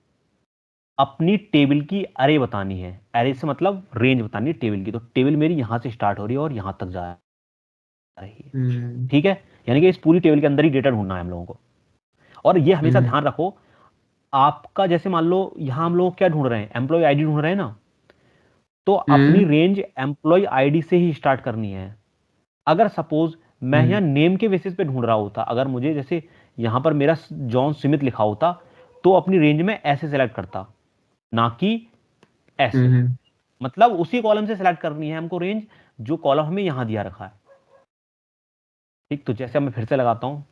[SPEAKER 1] अपनी टेबल की अरे बतानी है। अरे से मतलब रेंज बतानी है टेबल की। तो टेबल मेरी यहां से स्टार्ट हो रही है और यहां तक जा रही है। ठीक है, यानी कि इस पूरी टेबल के अंदर ही डेटा ढूंढना है हम लोगों को। और ये हमेशा ध्यान रखो, आपका जैसे मान लो यहां हम लोग क्या ढूंढ रहे हैं, एम्प्लॉय आईडी ढूंढ रहे हैं ना, तो अपनी रेंज एम्प्लॉय आईडी से ही स्टार्ट करनी है। अगर सपोज मैं यहाँ नेम के बेसिस पे ढूंढ रहा होता, अगर मुझे जैसे यहां पर मेरा जॉन स्मिथ लिखा होता, तो अपनी रेंज में ऐसे सेलेक्ट करता, ना कि ऐसे। मतलब उसी कॉलम से सेलेक्ट करनी है हमको रेंज, जो कॉलम हमें यहां दिया रखा है। ठीक, तो जैसे अब मैं फिर से लगाता हूँ,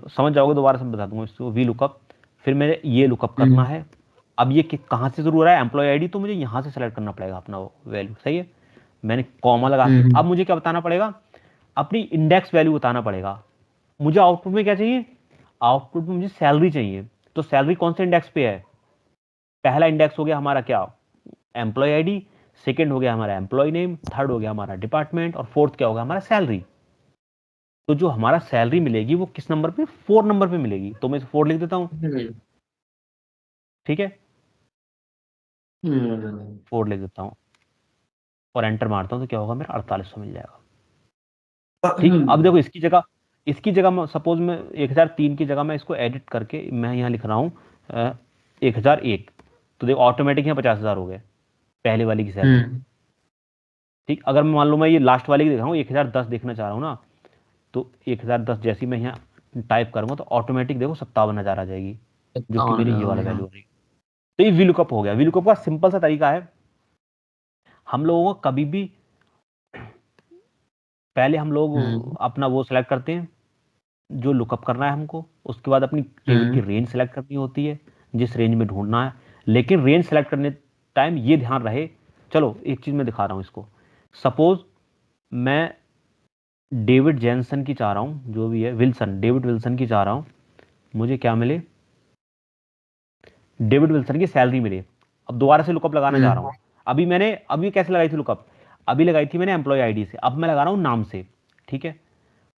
[SPEAKER 1] समझ जाओगे, दोबारा से बता दूंगा इसको, वी लुकअप, फिर मेरे ये लुकअप करना है। अब ये कहाँ से शुरू हो रहा है, एम्प्लॉय आईडी, तो मुझे यहाँ से सेलेक्ट करना पड़ेगा अपना वैल्यू, सही है। मैंने कॉमा लगा के, अब मुझे क्या बताना पड़ेगा, अपनी इंडेक्स वैल्यू बताना पड़ेगा। मुझे आउटपुट में क्या चाहिए, आउटपुट में मुझे सैलरी चाहिए। तो सैलरी कौन से इंडेक्स पे है, पहला इंडेक्स हो गया हमारा क्या, एम्प्लॉय आईडी, सेकंड हो गया हमारा एम्प्लॉय नेम, थर्ड हो गया हमारा डिपार्टमेंट, और फोर्थ क्या होगा हमारा सैलरी। तो जो हमारा सैलरी मिलेगी वो किस नंबर पे, 4 नंबर पे मिलेगी। तो मैं 4 लिख देता हूं, ठीक है, 4 लिख देता हूं और एंटर मारता हूं, तो क्या होगा, मेरा 4800 मिल जाएगा। ठीक, अब देखो इसकी जगह सपोज मैं 1003 की जगह मैं इसको एडिट करके मैं यहाँ लिख रहा हूँ 1001, तो देखो ऑटोमेटिक यहाँ 50,000 हो गए पहले वाली की सैलरी। ठीक, अगर मैं मान लो मैं ये लास्ट वाली की देख रहा हूँ 1010 देखना चाह रहा हूँ ना, तो 1010 जैसी मैं यहाँ टाइप करूंगा तो ऑटोमेटिक देखो 57,000 आ जाएगी, जो कि मेरी ये वाला वैल्यू हो रही है। तो ये वीलुकअप हो गया। वीलुकअप का सिंपल सा तरीका है, हम लोगों को कभी भी पहले हम लोग अपना वो सिलेक्ट करते हैं जो लुकअप करना है हमको, उसके बाद अपनी टेबल की रेंज सेलेक्ट करनी होती है जिस रेंज में ढूंढना है। लेकिन रेंज सेलेक्ट करने टाइम ये ध्यान रहे, चलो एक चीज मैं दिखा रहा हूं इसको, सपोज मैं डेविड जैनसन की चाह रहा हूं, जो भी है विल्सन, डेविड विल्सन की चाह रहा हूं, मुझे क्या मिले, डेविड विल्सन की सैलरी मिले। अब दोबारा से लुकअप लगाना चाह रहा हूं, अभी कैसे लगाई थी लुकअप, अभी लगाई थी मैंने एम्प्लॉय आईडी से, अब मैं लगा रहा हूं नाम से, ठीक है,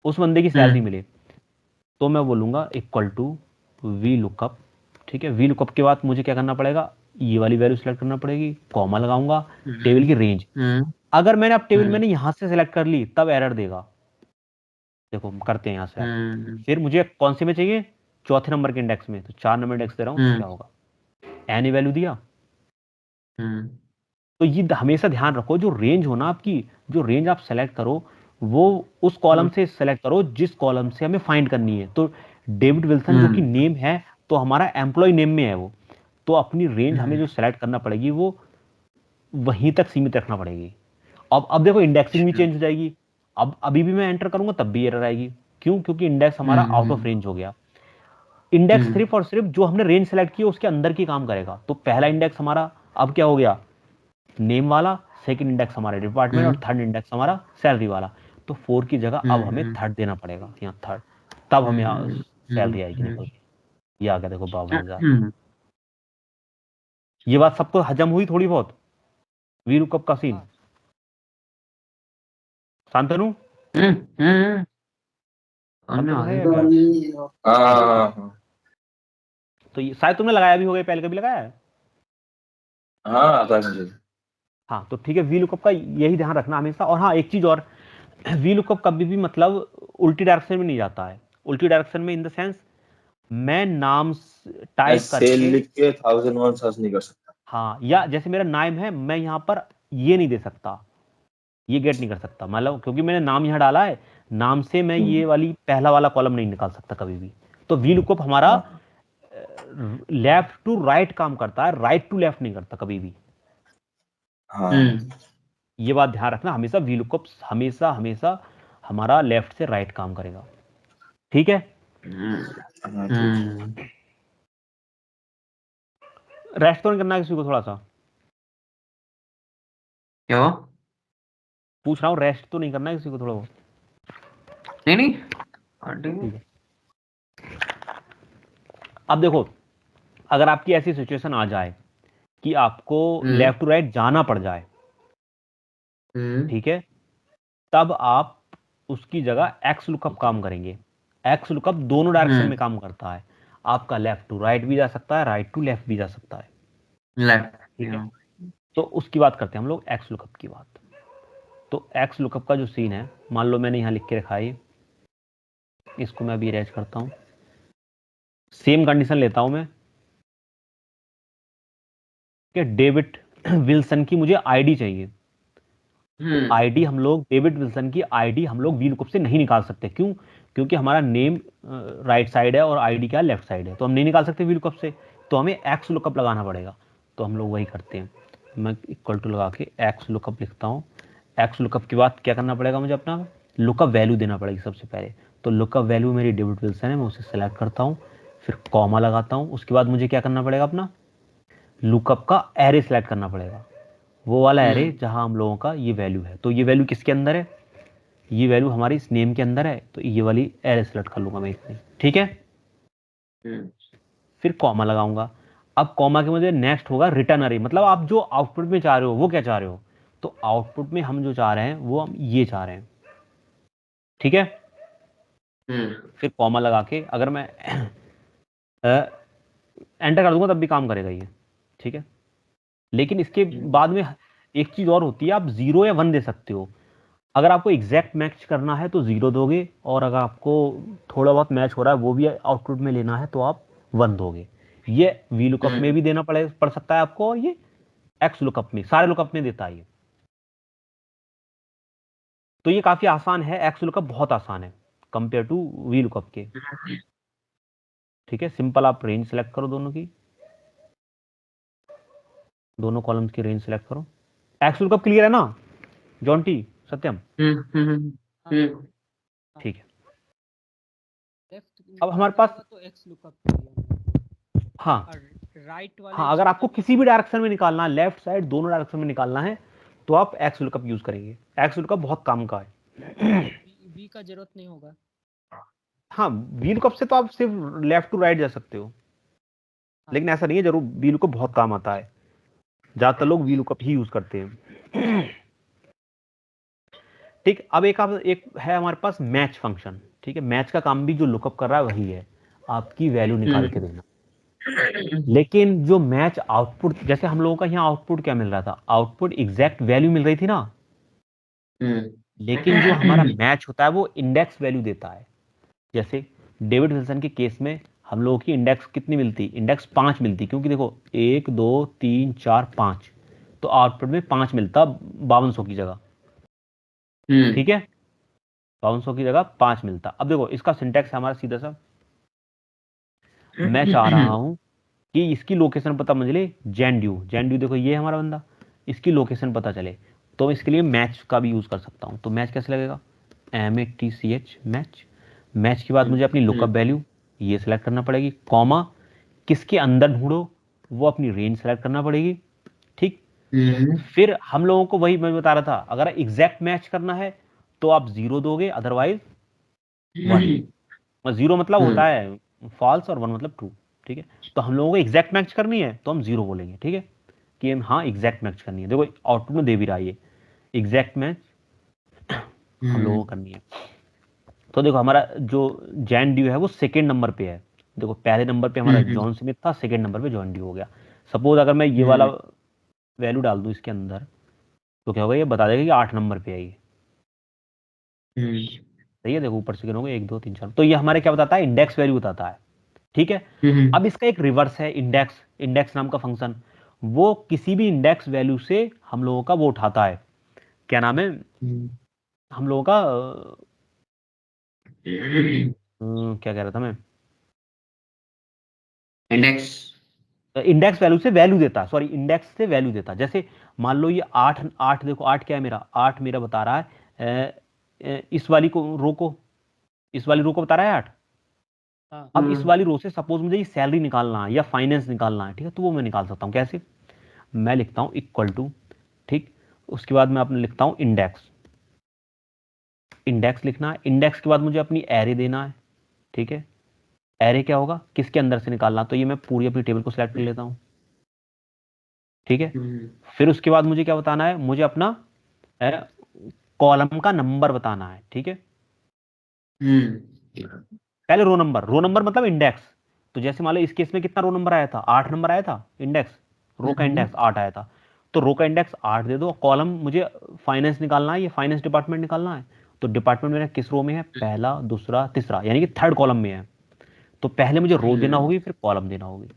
[SPEAKER 1] उस बंदे की सैलरी मिले, तो मैं बोलूंगा इक्वल टू वी लुकअप, ठीक है। वी लुकअप के बाद मुझे क्या करना पड़ेगा, ये वाली वैल्यू सेलेक्ट करना पड़ेगी, कॉमा लगाऊंगा, टेबल की रेंज। अगर मैंने अब टेबल मैंने यहां से सेलेक्ट कर ली तब एरर देगा, देखो करते हैं यहां से। फिर मुझे कौन से में चाहिए, चौथे नंबर के इंडेक्स में, तो 4 नंबर इंडेक्स दे रहा हूं, तो क्या होगा, एनी वैल्यू दिया। तो ये हमेशा ध्यान रखो, जो रेंज हो ना आपकी, जो रेंज आप सेलेक्ट करो वो उस कॉलम से सेलेक्ट करो जिस कॉलम से हमें फाइंड करनी है। तो डेविड विल्सन जो कि नेम है, तो हमारा एम्प्लॉय नेम में है वो, तो अपनी रेंज हमें जो सेलेक्ट करना पड़ेगी वो वहीं तक सीमित रखना पड़ेगी। अब देखो इंडेक्सिंग भी चेंज हो जाएगी, अब अभी भी मैं एंटर करूंगा तब भी एरर आएगी, क्यों, क्योंकि इंडेक्स हमारा आउट ऑफ रेंज हो गया। इंडेक्स सिर्फ और सिर्फ जो हमने रेंज सेलेक्ट की है उसके अंदर की काम करेगा। तो पहला इंडेक्स हमारा अब क्या हो गया, नेम वाला, सेकंड इंडेक्स हमारा डिपार्टमेंट, और थर्ड इंडेक्स हमारा सैलरी वाला। तो 4 की जगह अब हमें थर्ड देना पड़ेगा, यहाँ थर्ड, तब हमें सैलरी आएगी निकल के। ये आ गया देखो 52,000। ये बात सबको हजम हुई थोड़ी बहुत, वी लुकअप का सीन, शांतनु? तो ये शायद तुमने लगाया भी होगा, पहले कभी लगाया है?
[SPEAKER 5] हाँ आता है मुझे।
[SPEAKER 1] हाँ, तो ठीक है, वी लुकअप का यही ध्यान रखना हमेशा। और हाँ, एक चीज और, वी लुकअप कभी भी मतलब उल्टी डायरेक्शन में नहीं जाता है। उल्टी डायरेक्शन में इन द सेंस, मैं नाम टाइप करके
[SPEAKER 5] लिख के 1001 सर्च नहीं कर सकता।
[SPEAKER 1] हाँ, या जैसे मेरा नाम है, मैं यहाँ पर ये नहीं दे सकता, ये गेट नहीं कर सकता, मतलब क्योंकि मैंने नाम यहाँ डाला है, नाम से मैं ये वाली पहला वाला कॉलम नहीं निकाल सकता कभी भी। तो वी लुकअप हमारा लेफ्ट टू राइट काम करता है, राइट टू लेफ्ट नहीं करता कभी भी।
[SPEAKER 5] हाँ।
[SPEAKER 1] ये बात ध्यान रखना, हमेशा वी लुकअप हमेशा हमेशा हमारा लेफ्ट से राइट काम करेगा, ठीक है। रेस्ट तो नहीं करना किसी को, थोड़ा सा
[SPEAKER 2] क्या
[SPEAKER 1] पूछ रहा हूँ, रेस्ट तो नहीं करना किसी को थोड़ा बहुत?
[SPEAKER 2] नहीं
[SPEAKER 1] ठीक है। अब देखो, अगर आपकी ऐसी सिचुएशन आ जाए कि आपको लेफ्ट टू राइट जाना पड़ जाए, ठीक है, तब आप उसकी जगह एक्स लुकअप काम करेंगे। एक्स लुकअप दोनों डायरेक्शन में काम करता है, आपका लेफ्ट टू राइट भी जा सकता है, राइट टू लेफ्ट भी जा सकता है, ठीक है। तो उसकी बात करते हैं हम लोग, एक्स लुकअप की बात। तो एक्स लुकअप का जो सीन है, मान लो मैंने यहां लिख के रखा है, इसको मैं अभी इरेज करता हूं, सेम कंडीशन लेता हूं मैं कि डेविड विल्सन की मुझे आईडी चाहिए। तो आईडी हम लोग, डेविड विल्सन की आईडी हम लोग वी लुकअप से नहीं निकाल सकते, क्यों, क्योंकि हमारा नेम राइट साइड है और आईडी क्या लेफ्ट साइड है, तो हम नहीं निकाल सकते वी लुकअप से, तो हमें एक्स लुकअप लगाना पड़ेगा। तो हम लोग वही करते हैं, मैं इक्वल टू लगा के एक्स लुकअप लिखता हूँ। एक्स लुकअप के बाद क्या करना पड़ेगा मुझे, अपना लुकअप वैल्यू देना पड़ेगी सबसे पहले। तो लुकअप वैल्यू मेरी डेविड विल्सन है, मैं उसे सेलेक्ट करता हूँ, फिर कॉमा लगाता हूँ। उसके बाद मुझे क्या करना पड़ेगा, अपना लुकअप का एरे सेलेक्ट करना पड़ेगा, वो वाला एरे जहां हम लोगों का ये वैल्यू है। तो ये वैल्यू किसके अंदर है, ये वैल्यू हमारी इस नेम के अंदर है, तो ये वाली एरे सेलेक्ट कर लूंगा मैं इतनी, ठीक है। फिर कॉमा लगाऊंगा। अब कॉमा के मुझे नेक्स्ट होगा रिटर्न अरे, मतलब आप जो आउटपुट में चाह रहे हो वो क्या चाह रहे हो। तो आउटपुट में हम जो चाह रहे हैं वो हम ये चाह रहे हैं, ठीक है। फिर कॉमा लगा के अगर मैं एंटर कर दूंगा तब भी काम करेगा ये, ठीक है। लेकिन इसके बाद में एक चीज और होती है, आप 0 या 1 दे सकते हो। अगर आपको एग्जैक्ट मैच करना है तो 0 दोगे, और अगर आपको थोड़ा बहुत मैच हो रहा है वो भी आउटपुट में लेना है तो आप 1 दोगे। ये वी लुकअप में भी देना पड़ सकता है आपको, और ये एक्स लुकअप में, सारे लुकअप में देता है ये। तो ये काफी आसान है, एक्स लुकअप बहुत आसान है कंपेयर टू वी लुकअप के, ठीक है। सिंपल आप रेंज सेलेक्ट करो, दोनों कॉलम्स की रेंज सेलेक्ट करो। एक्स लुकअप क्लियर है ना जॉन्टी, सत्यम? ठीक है।
[SPEAKER 3] लेफ्ट
[SPEAKER 1] अब हमारे पास
[SPEAKER 3] तो एक्स लुकअप चाहिए,
[SPEAKER 1] हाँ
[SPEAKER 3] और राइट वाले
[SPEAKER 1] हाँ, अगर आपको किसी भी डायरेक्शन में निकालना है, लेफ्ट साइड दोनों डायरेक्शन में निकालना है, तो आप एक्स लुकअप यूज करेंगे। एक्स लुकअप बहुत काम का है।
[SPEAKER 3] वी का जरूरत नहीं होगा।
[SPEAKER 1] हाँ, वी लुकअप से तो आप सिर्फ लेफ्ट टू राइट जा सकते हो, लेकिन ऐसा नहीं है, जरूर वी लुकअप बहुत काम आता है, ज्यादातर लोग वी लुकअप ही यूज करते हैं। ठीक, अब एक है हमारे पास मैच फंक्शन, ठीक है। मैच का काम भी जो लुकअप कर रहा है वही है, आपकी वैल्यू निकाल के देना। लेकिन जो मैच आउटपुट, जैसे हम लोगों का यहाँ आउटपुट क्या मिल रहा था, आउटपुट एग्जैक्ट वैल्यू मिल रही थी ना, लेकिन जो हमारा मैच होता है वो इंडेक्स वैल्यू देता है। जैसे डेविड विल्सन के केस में हम लोगों की इंडेक्स कितनी मिलती, इंडेक्स 5 मिलती, क्योंकि देखो 1 2 3 4 5, तो आउटपुट में 5 मिलता 5200 की जगह, ठीक है। 5200 की जगह 5 मिलता। अब देखो इसका सिंटैक्स हमारा सीधा सा, मैं चाह रहा हूं कि इसकी लोकेशन पता मुझे, जैन ड्यू देखो ये हमारा बंदा, इसकी लोकेशन पता चले, तो इसके लिए मैच का भी यूज कर सकता हूं। तो मैच कैसे लगेगा, MATCH मैच। मैच के बाद मुझे अपनी लुकअप वैल्यू ये सिलेक्ट करना पड़ेगी, कॉमा किसके अंदर ढूंढो वो अपनी रेंज सेलेक्ट करना पड़ेगी, ठीक। फिर हम लोगों को वही मैं बता रहा था, अगर एग्जैक्ट मैच करना है तो आप 0 दोगे, अदरवाइज 1। 0 मतलब होता है फॉल्स और 1 मतलब ट्रू, ठीक है। तो हम लोगों को एग्जैक्ट मैच करनी है तो हम 0 बोलेंगे, ठीक है, कि हम हाँ एग्जैक्ट मैच करनी है। देखो आउटपुट में दे भी रहा है ये एग्जैक्ट मैच हम लोगों को करनी है। तो देखो हमारा जो जैन ड्यू है वो सेकेंड नंबर पे है। देखो पहले नंबर पे हमारा जॉन स्मिथ था, सेकेंड नंबर पे जॉन ड्यू हो गया। सपोज अगर मैं ये वाला वैल्यू डाल दूं इसके अंदर, तो क्या होगा, ये बता देगा कि 8 नंबर पे है ये, सही है। देखो ऊपर से गिनोगे 1 2 3 4, तो ये हमारे क्या बताता है, इंडेक्स वैल्यू बताता है, ठीक है। अब इसका एक रिवर्स है, इंडेक्स, इंडेक्स नाम का फंक्शन, वो किसी भी इंडेक्स वैल्यू से हम लोगों का वो उठाता है, क्या नाम है हम लोगों का क्या कह रहा था मैं, इंडेक्स वैल्यू से वैल्यू देता, सॉरी इंडेक्स से वैल्यू देता। जैसे मान लो ये 8 8, देखो 8 क्या है मेरा, 8 मेरा बता रहा है इस वाली रो को, इस वाली रो को बता रहा है 8। अब इस वाली रो से सपोज मुझे ये सैलरी निकालना है या फाइनेंस निकालना है, ठीक है, तो वो मैं निकाल सकता हूँ कैसे, मैं लिखता हूँ इक्वल टू, ठीक, उसके बाद मैं अपने लिखता हूँ इंडेक्स, इंडेक्स लिखना है, इंडेक्स के बाद मुझे अपनी एरे देना है, ठीक है। एरे क्या होगा, किसके अंदर से निकालना, तो ये मैं पूरी अपनी टेबल को सिलेक्ट कर लेता हूँ, ठीक है। फिर उसके बाद मुझे क्या बताना है, मुझे अपना कॉलम का नंबर बताना है, ठीक है। पहले रो नंबर, रो नंबर मतलब इंडेक्स, तो जैसे मान लो इस केस में कितना रो नंबर आया था, 8 नंबर आया था इंडेक्स, रो का इंडेक्स 8 आया था, तो रो का इंडेक्स 8 दे दो। कॉलम मुझे फाइनेंस निकालना है, ये फाइनेंस डिपार्टमेंट निकालना है, तो डिपार्टमेंट मेरा किस रो में है, पहला दूसरा तीसरा, यानी कि थर्ड कॉलम में है, तो पहले मुझे रो देना होगी फिर कॉलम देना होगी,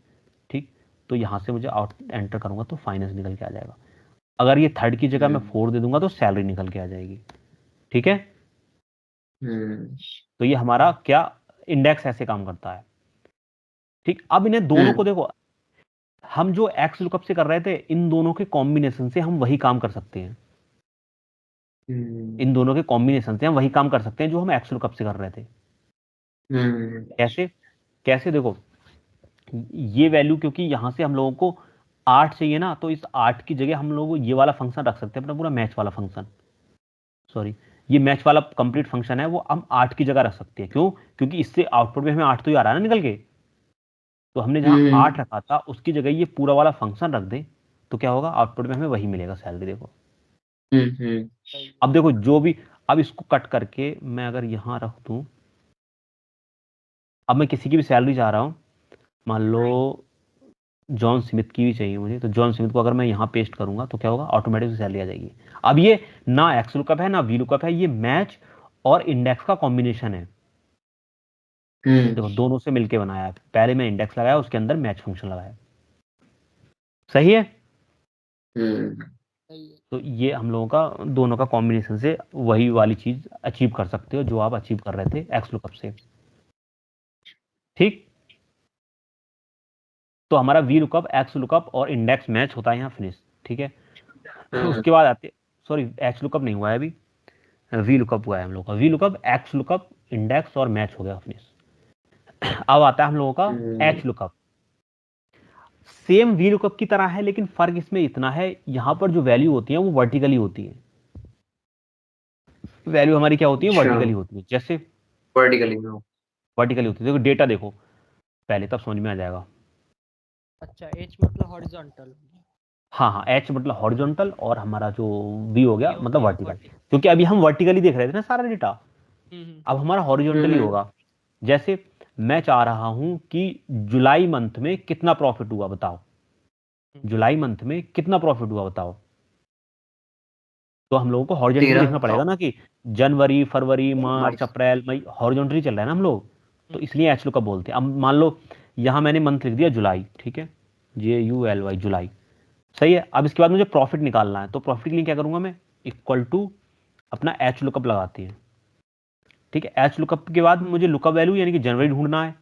[SPEAKER 1] ठीक। तो यहां से मुझे आउट एंटर करूंगा तो फाइनेंस निकल के आ जाएगा। अगर ये थर्ड की जगह मैं 4 दे दूंगा तो सैलरी निकल के आ जाएगी, ठीक है। तो ये हमारा क्या इंडेक्स ऐसे काम करता है, ठीक। अब इन्हें दोनों को देखो, हम जो एक्स लुकअप से कर रहे थे इन दोनों के कॉम्बिनेशन से हम वही काम कर सकते हैं, इन दोनों के कॉम्बिनेशन से हम वही काम कर सकते हैं जो हम एक्स लुकअप से कर रहे थे। कैसे? कैसे देखो, ये वैल्यू क्योंकि यहां से हम लोगों को 8 चाहिए ना, तो इस 8 की जगह हम लोग ये वाला फंक्शन रख सकते हैं, अपना पूरा मैच वाला फंक्शन। सॉरी, ये मैच वाला कंप्लीट फंक्शन है, वो हम 8 की जगह रख सकते हैं। क्यों? क्योंकि इससे आउटपुट में हमें 8 तो ही आ रहा है ना निकल के। तो हमने जहां 8 रखा था उसकी जगह ये पूरा वाला फंक्शन रख दें, तो क्या होगा, आउटपुट में हमें वही मिलेगा, सैलरी। देखो अब देखो जो भी, अब इसको कट करके मैं अगर यहां रख दूं, अब मैं किसी की भी सैलरी चाह रहा हूं, मान लो जॉन स्मिथ की भी चाहिए मुझे, तो जॉन स्मिथ को अगर मैं यहाँ पेस्ट करूंगा तो क्या होगा, ऑटोमेटिक सैलरी आ जाएगी। अब ये ना एक्स लुकअप है ना वी लुकअप है, ये मैच और इंडेक्स का कॉम्बिनेशन है। देखो दोनों से मिलके बनाया है, पहले मैं इंडेक्स लगाया, उसके अंदर मैच फंक्शन लगाया। सही है?
[SPEAKER 3] सही है।
[SPEAKER 1] तो ये हम लोगों का दोनों का कॉम्बिनेशन से वही वाली चीज अचीव कर सकते हो जो आप अचीव कर रहे थे एक्स लुकअप से। ठीक, तो हमारा वी लुकअप, एक्स लुकअप और इंडेक्स मैच होता है यहाँ फिनिश। ठीक है, उसके बाद आते, सॉरी एक्स लुकअप नहीं हुआ है अभी, वी लुकअप हुआ है हम लोग का। V lookup, x lookup, index और मैच हो गया फिनिश। अब आता है हम लोगों का H lookup. Same V lookup की तरह है, लेकिन फर्क इसमें इतना है, यहां पर जो वैल्यू होती है वो वर्टिकली होती है। वैल्यू हमारी क्या होती है, वर्टिकली होती है। जैसे
[SPEAKER 2] वर्टिकली
[SPEAKER 1] वर्टिकली होती है, देखो डेटा देखो पहले, तब समझ में आ जाएगा।
[SPEAKER 3] अच्छा, एच मतलब हॉरिजॉन्टल।
[SPEAKER 1] हाँ हाँ, एच मतलब हॉरिजॉन्टल और हमारा जो वी हो गया
[SPEAKER 3] ये हो
[SPEAKER 1] मतलब
[SPEAKER 3] गया
[SPEAKER 1] वर्टिकल,
[SPEAKER 3] वर्टिकल।
[SPEAKER 1] क्योंकि अभी हम वर्टिकली देख रहे थे ना सारा डेटा।
[SPEAKER 3] हम्म।
[SPEAKER 1] अब हमारा हॉरिजॉन्टली होगा। जैसे मैं चाह रहा हूं कि जुलाई मंथ में कितना प्रॉफिट हुआ बताओ, जुलाई मंथ में कितना प्रॉफिट हुआ बताओ। तो हम लोगों को हॉरिजॉन्टली देखना
[SPEAKER 2] 13
[SPEAKER 1] पड़ेगा ना कि जनवरी फरवरी मार्च
[SPEAKER 2] 22
[SPEAKER 1] अप्रैल मई, हॉरिजॉन्टली चल रहा है ना हम लोग। तो इसलिए एच लुकअप बोलते हैं। अब मान लो यहां मैंने मंथ लिख दिया जुलाई, ठीक है, JULY जुलाई। सही है, अब इसके बाद मुझे प्रॉफिट निकालना है, तो प्रॉफिट के लिए क्या करूंगा मैं, इक्वल टू अपना एच लुकअप लगाती है। ठीक है, एच लुकअप के बाद मुझे लुकअप वैल्यू यानी कि जनवरी ढूंढना है,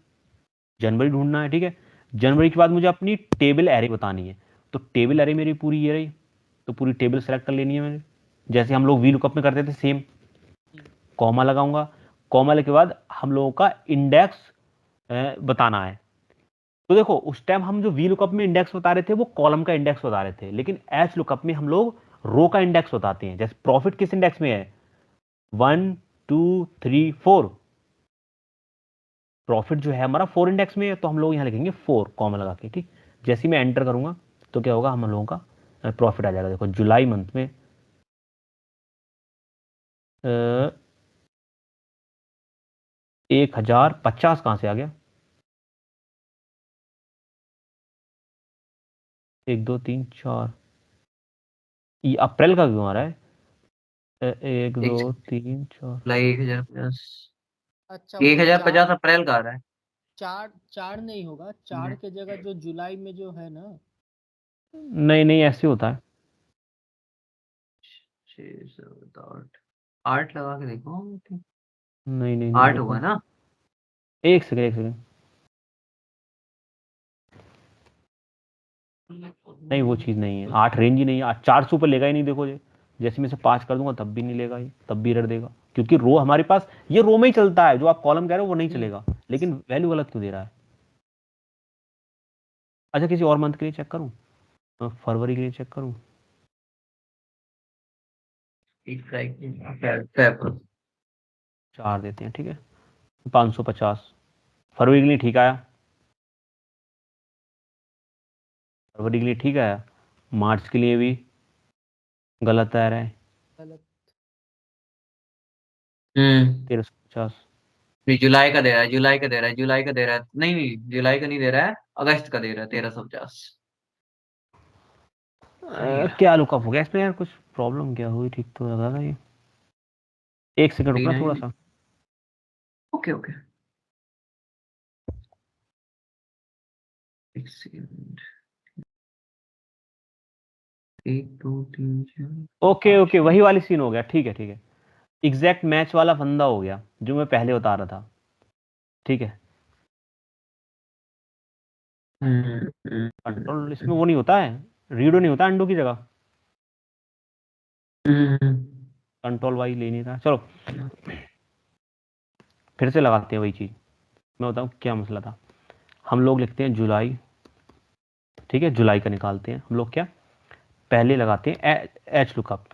[SPEAKER 1] जनवरी ढूंढना है। ठीक है, जनवरी के बाद मुझे अपनी टेबल एरे बतानी है, तो टेबल एरे मेरी पूरी ये रही, तो पूरी टेबल सेलेक्ट कर लेनी है मैंने, जैसे हम लोग वी लुकअप में करते थे सेम। कॉमा लगाऊंगा, कॉमा के बाद हम लोगों का इंडेक्स बताना है। तो देखो उस टाइम हम जो वी लुकअप में इंडेक्स बता रहे थे वो कॉलम का इंडेक्स बता रहे थे, लेकिन एच लुकअप में हम लोग रो का इंडेक्स बताते हैं। जैसे प्रॉफिट किस इंडेक्स में है, 1 2 3 4, प्रॉफिट जो है हमारा 4 इंडेक्स में है, तो हम लोग यहाँ लिखेंगे 4 कॉमा लगा के। ठीक, जैसे ही मैं एंटर करूंगा तो क्या होगा, हम लोगों का प्रॉफिट आ जाएगा। देखो जुलाई मंथ में 1050 कहाँ से आ गया, 1 2 3 4, ये अप्रैल का क्यों आ रहा है, 1 2 3 4।
[SPEAKER 2] जुलाई 1050
[SPEAKER 3] अच्छा, वो
[SPEAKER 2] 1050 अप्रैल का आ रहा है।
[SPEAKER 3] चार चार नहीं होगा, चार के जगह जो जुलाई में जो है ना।
[SPEAKER 1] नहीं नहीं, ऐसे होता है।
[SPEAKER 2] 6 7 8 8 लगा के देखो।
[SPEAKER 1] नहीं नहीं नहीं,
[SPEAKER 2] 8
[SPEAKER 1] देखो
[SPEAKER 2] हुआ ना।
[SPEAKER 1] एक सेकंड एक सेकंड, नहीं वो चीज़ नहीं है, 8 रेंज ही नहीं है, 4 से ऊपर लेगा ही नहीं। देखो ये जैसे मैं से 5 कर दूंगा तब भी नहीं लेगा, ये तब भी एरर देगा, क्योंकि रो हमारे पास ये रो में ही चलता है, जो आप कॉलम कह रहे हो वो नहीं चलेगा, लेकिन वैल्यू गलत क्यों दे रहा है। अच्छा किसी और मंथ के लिए चेक करूं, फरवरी के लिए चेक करूं,
[SPEAKER 2] फेब
[SPEAKER 1] 4 देते हैं। ठीक है, 550 फरवरी के लिए ठीक आया, फरवरी के लिए ठीक आया, मार्च के लिए भी गलत आ रहा है,
[SPEAKER 3] गलत।
[SPEAKER 1] 1350।
[SPEAKER 2] जुलाई का दे रहा है, जुलाई का दे रहा है, जुलाई का दे रहा है। नहीं नहीं, जुलाई का नहीं दे रहा है, अगस्त का दे रहा है 1350।
[SPEAKER 1] क्या लुकअप हो गया इसमें यार, कुछ प्रॉब्लम क्या हुई, ठीक तो लगा था ये। एक सेकंड रुकना थोड़ा
[SPEAKER 2] 39।
[SPEAKER 1] सा।
[SPEAKER 2] ओके ओके, एक सेकंड। 1 2 3 4
[SPEAKER 1] ओके
[SPEAKER 2] 5
[SPEAKER 1] ओके, वही वाली सीन हो गया, ठीक है ठीक है, एग्जैक्ट मैच वाला फंदा हो गया जो मैं पहले बता रहा था। ठीक है, कंट्रोल इसमें वो नहीं होता है, रीडो नहीं होता अंडो की जगह। कंट्रोल वाई ले नहीं रहा। चलो फिर से लगाते हैं वही चीज, मैं बताऊं क्या मसला था। हम लोग लिखते हैं जुलाई, ठीक है, जुलाई का निकालते हैं हम लोग। क्या पहले लगाते हैं एच लुकअप।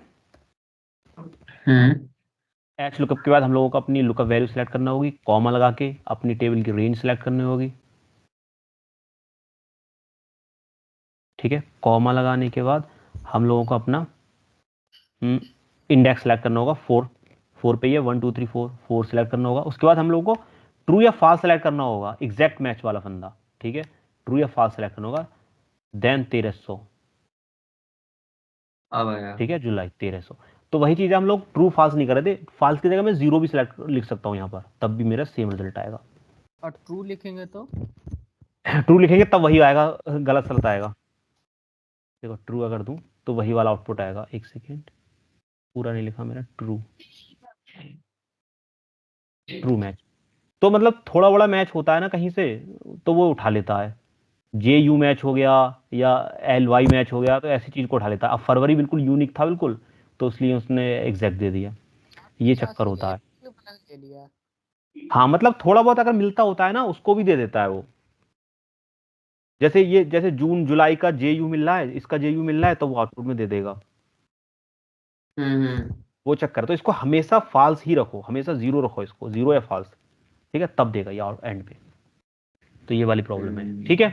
[SPEAKER 1] एच लुकअप के बाद हम लोगों को अपनी लुकअप वैल्यू सेलेक्ट करना होगी, कॉमा लगा के अपनी टेबल की रेंज सेलेक्ट करनी होगी, ठीक है। कॉमा लगाने के बाद हम लोगों को अपना इंडेक्स सेलेक्ट करना होगा, 4 पे ये 1 2 3 4 सेलेक्ट करना होगा। उसके बाद हम लोगों को ट्रू या फॉल्स सेलेक्ट करना होगा, एग्जैक्ट मैच वाला फंदा, ठीक है। ट्रू या फॉल्स सेलेक्ट करना होगा, देन 1300,
[SPEAKER 2] अब आया।
[SPEAKER 1] ठीक है, जुलाई 1300। तो वही चीज हम लोग ट्रू फॉल्स नहीं कर रहे थे, फॉल्स की जगह मैं 0 भी सेलेक्ट लिख सकता हूँ यहाँ पर, तब भी मेरा सेम रिजल्ट आएगा।
[SPEAKER 3] और ट्रू लिखेंगे तो
[SPEAKER 1] ट्रू लिखेंगे तब वही आएगा, गलत सलत आएगा। देखो ट्रू अगर दूं तो वही वाला आउटपुट आएगा। एक सेकेंड, पूरा नहीं लिखा मेरा, ट्रू मैच। तो मतलब थोड़ा बड़ा मैच होता है ना कहीं से, तो वो उठा लेता है। जे यू मैच हो गया या एल वाई मैच हो गया, तो ऐसी चीज को उठा लेता है। अब फरवरी बिल्कुल यूनिक था बिल्कुल, तो इसलिए उसने एग्जैक्ट दे दिया, ये चक्कर होता है।
[SPEAKER 3] ले लिया।
[SPEAKER 1] हाँ मतलब थोड़ा बहुत अगर मिलता होता है ना, उसको भी दे देता है वो। जैसे ये, जैसे जून जुलाई का जे यू मिल रहा है, इसका जे यू मिल रहा है, तो वो आउटपुट में दे देगा। वो चक्कर। तो इसको हमेशा फॉल्स ही रखो, हमेशा 0 रखो, इसको 0 या फॉल्स, ठीक है, तब देगा ये एंड पे। तो ये वाली प्रॉब्लम है, ठीक है।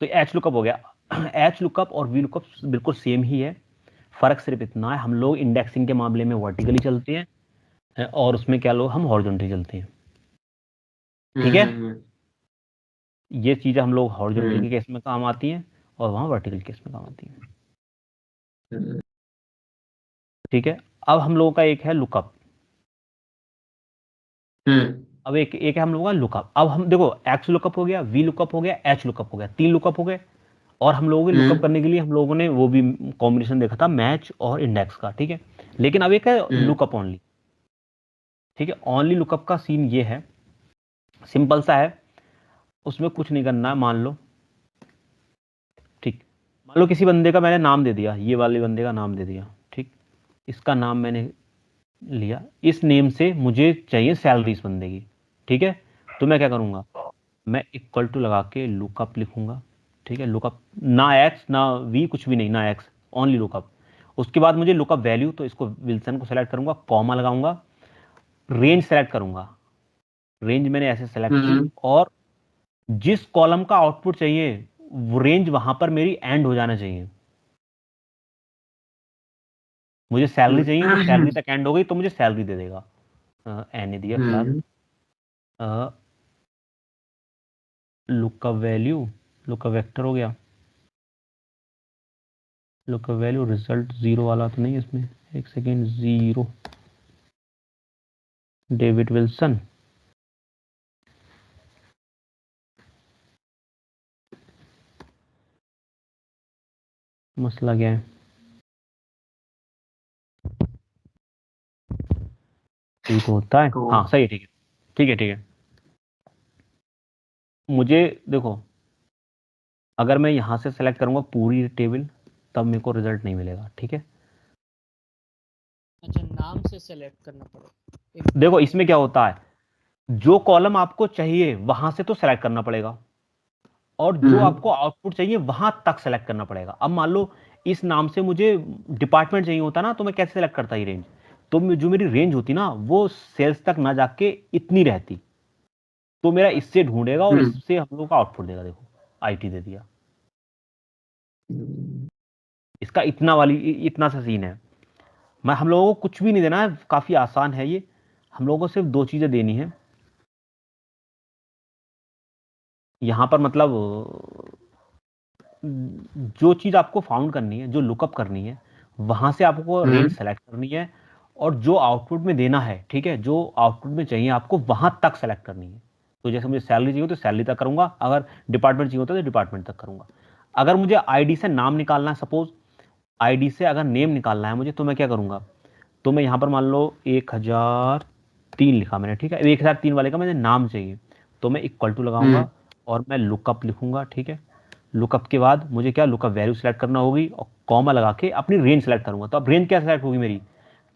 [SPEAKER 1] तो एच लुकअप हो गया। एच लुकअप और वी लुकअप बिल्कुल सेम ही है, फर्क सिर्फ इतना है हम लोग इंडेक्सिंग के मामले में वर्टिकली चलते हैं और उसमें क्या लोग हम हॉरिजॉन्टली चलते हैं, ठीक है। ये चीजें हम लोग हॉरिजॉन्टल के केस में काम आती हैं और वहां वर्टिकल केस में काम आती हैं, ठीक है। अब हम लोगों का एक है लुकअप, अब एक है हम लोगों का लुकअप। अब हम देखो एक्स लुकअप हो गया, वी लुकअप हो गया, एच लुकअप हो गया, 3 लुकअप हो गए। और हम लोगों के लुकअप करने के लिए हम लोगों ने वो भी कॉम्बिनेशन देखा था, मैच और इंडेक्स का, ठीक है। लेकिन अब एक है लुकअप ओनली, ठीक है। ओनली लुकअप का सीन ये है, सिंपल सा है, उसमें कुछ नहीं करना है। मान लो, ठीक, मान लो किसी बंदे का मैंने नाम दे दिया, ये वाले बंदे का नाम दे दिया, ठीक, इसका नाम मैंने लिया, इस नेम से मुझे चाहिए सैलरी इस बंदे की, ठीक है। तो मैं क्या करूंगा, मैं इक्वल टू लगा के लुकअप लिखूंगा, ठीक है। लुकअप ना एक्स ना वी, कुछ भी नहीं, ना एक्स, ओनली लुकअप। उसके बाद मुझे लुकअप वैल्यू, तो इसको विल्सन को सेलेक्ट करूंगा, कॉमा लगाऊंगा, रेंज सेलेक्ट करूंगा, रेंज मैंने ऐसे सेलेक्ट की, और जिस कॉलम का आउटपुट चाहिए वो रेंज वहां पर मेरी एंड हो जाना चाहिए। मुझे सैलरी चाहिए, वो सैलरी तक एंड हो गई तो मुझे सैलरी दे देगा। एन दिया class, lookup value, lookup vector हो गया, लुकअप वैल्यू रिजल्ट 0 वाला तो नहीं इसमें, एक सेकेंड, 0 डेविड विल्सन, मसला क्या है, ठीक होता है, हाँ सही है, ठीक है, ठीक है, ठीक है। मुझे देखो, अगर मैं यहां से सेलेक्ट करूंगा पूरी टेबल, तब मेरे को रिजल्ट नहीं मिलेगा, ठीक है।
[SPEAKER 3] अच्छा, नाम से सेलेक्ट करना पड़ेगा।
[SPEAKER 1] देखो इसमें क्या होता है, जो कॉलम आपको चाहिए वहां से तो सेलेक्ट करना पड़ेगा, और जो आपको आउटपुट चाहिए वहां तक सेलेक्ट करना पड़ेगा। अब मान लो इस नाम से मुझे डिपार्टमेंट चाहिए होता ना, तो मैं कैसे सेलेक्ट करता ही रेंज, तो जो मेरी रेंज होती ना वो सेल्स तक ना जाके इतनी रहती, तो मेरा इससे ढूंढेगा और इससे हम लोग का आउटपुट देगा। देखो आईटी दे दिया, इसका इतना सा सीन है। मैं हम लोगों को कुछ भी नहीं देना है, काफी आसान है ये। हम लोगों को सिर्फ 2 चीजें देनी है यहां पर, मतलब जो चीज आपको फाउंड करनी है, जो लुकअप करनी है, वहां से आपको रेंज सेलेक्ट करनी है, और जो आउटपुट में देना है, ठीक है, जो आउटपुट में चाहिए आपको वहां तक सेलेक्ट करनी है। तो जैसे मुझे सैलरी चाहिए तो सैलरी तक करूंगा, अगर डिपार्टमेंट चाहिए होता है तो डिपार्टमेंट तक करूंगा। अगर मुझे आईडी से नाम निकालना है, सपोज आईडी से अगर नेम निकालना है मुझे, तो मैं क्या करूंगा, तो मैं यहां पर मान लो 1003 लिखा मैंने, ठीक है, 1003 वाले का मुझे नाम चाहिए, तो मैं इक्वल टू लगाऊंगा और मैं लुकअप लिखूंगा, ठीक है। लुकअप के बाद मुझे क्या लुकअप वैल्यू सेलेक्ट करना होगी और कॉमा लगा के अपनी रेंज सेलेक्ट करूंगा। तो अब रेंज क्या सेलेक्ट होगी मेरी,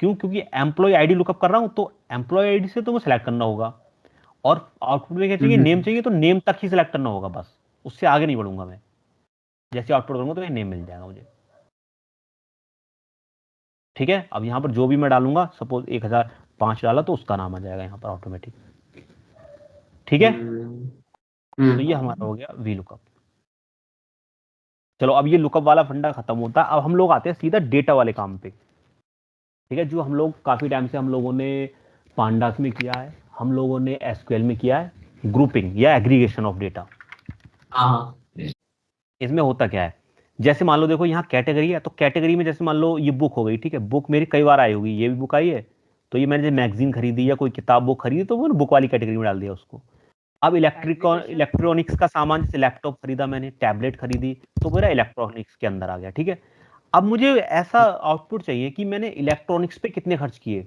[SPEAKER 1] क्योंकि एम्प्लॉय आईडी लुकअप कर रहा हूं तो एम्प्लॉय आईडी से तो मुझे सेलेक्ट करना होगा, और आउटपुट में क्या चाहिए, नेम चाहिए, तो नेम तक ही सेलेक्ट करना होगा बस, उससे आगे नहीं बढ़ूंगा मैं। जैसे आउटपुट करूंगा तो नेम मिल जाएगा मुझे। ठीक है, अब यहाँ पर जो भी मैं डालूंगा, सपोज 1005 डाला तो उसका नाम आ जाएगा यहाँ पर ऑटोमेटिक। ठीक है, तो ये हमारा हो गया वी लुकअप। चलो अब ये लुकअप वाला फंडा खत्म होता है, अब हम लोग आते हैं सीधा डेटा वाले काम पे। ठीक है, जो हम लोग काफी टाइम से हम लोगों ने पांडास में किया है, हम लोगों ने एसक्यूएल में किया है, ग्रुपिंग या एग्रीगेशन ऑफ डेटा। इसमें होता क्या है, जैसे मान लो देखो यहाँ कैटेगरी है, तो कैटेगरी में जैसे मान लो ये बुक हो गई, ठीक है, बुक मेरी कई बार आई होगी, ये भी बुक आई है, तो ये मैंने मैगजीन खरीदी या कोई किताब बुक खरीदी तो वो बुक वाली कैटेगरी में डाल दिया उसको। अब इलेक्ट्रॉनिक्स का सामान, जैसे लैपटॉप खरीदा मैंने, टैबलेट खरीदी, तो मेरा इलेक्ट्रॉनिक्स के अंदर आ गया। ठीक है, अब मुझे ऐसा आउटपुट चाहिए कि मैंने इलेक्ट्रॉनिक्स पे कितने खर्च किए,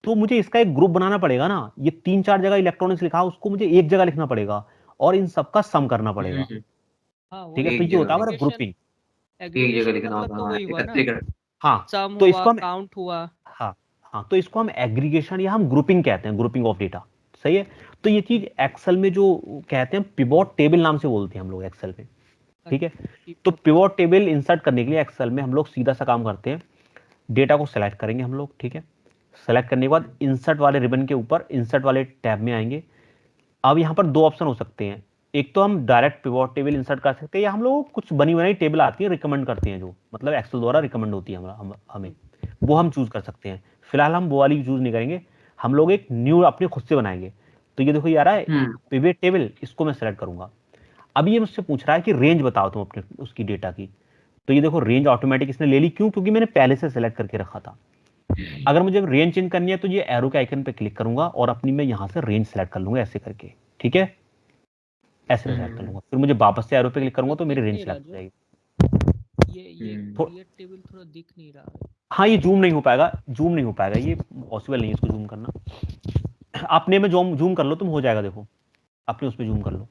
[SPEAKER 1] तो मुझे इसका एक ग्रुप बनाना पड़ेगा ना। ये 3-4 जगह इलेक्ट्रॉनिक्स लिखा, उसको मुझे एक जगह लिखना पड़ेगा और इन सबका सम करना पड़ेगा। ठीक है, तो ये होता है हमारा ग्रुपिंग। हाँ, तो इसको हम
[SPEAKER 3] काउंट हुआ।
[SPEAKER 1] हाँ, तो इसको हम एग्रीगेशन या हम ग्रुपिंग कहते हैं, ग्रुपिंग ऑफ डेटा। सही है, तो ये चीज एक्सेल में जो कहते हैं पिवोट टेबल नाम से बोलते हैं हम लोग एक्सेल में। ठीक है, तो पिवोट टेबल इंसर्ट करने के लिए एक्सेल में हम लोग सीधा सा काम करते हैं, डेटा को सेलेक्ट करेंगे हम लोग। ठीक है, सेलेक्ट करने के बाद इंसर्ट वाले रिबन के ऊपर इंसर्ट वाले टैब में आएंगे। अब यहाँ पर 2 ऑप्शन हो सकते हैं, एक तो हम डायरेक्ट पिवोट टेबल इंसर्ट कर सकते हैं, या हम लोग कुछ बनी बनाई टेबल आती है रिकमेंड करते हैं, जो मतलब एक्सेल द्वारा रिकमेंड होती है हमें, वो हम चूज कर सकते हैं। फिलहाल हम वो वाली चूज नहीं करेंगे, हम लोग एक न्यू अपने खुद से बनाएंगे। तो ये देखो ये आ रहा है पिवट टेबल, इसको मैं सेलेक्ट करूंगा। अब ये मुझसे पूछ रहा है कि रेंज बताओ तुम अपने उसकी डेटा की, तो ये देखो रेंज ऑटोमेटिक इसने ले ली, क्यों, क्योंकि मैंने पहले से सेलेक्ट करके रखा था। अगर मुझे रेंज चेंज करनी है तो ये एरो के आइकन पे क्लिक करूंगा और अपनी मैं यहां से रेंज सेलेक्ट कर लूंगा ऐसे करके। ठीक है, ऐसे सेलेक्ट कर लूंगा, फिर मुझे वापस से एरो पे क्लिक करूंगा तो मेरी रेंज सेलेक्ट हो जाएगी।
[SPEAKER 3] ये टेबल थोड़ा दिख नहीं रहा है।
[SPEAKER 1] हाँ, ये जूम नहीं हो पाएगा, ये पॉसिबल नहीं है इसको जूम करना। अपने में जूम कर लो तुम, हो जाएगा, देखो अपने उस पे जूम कर लो,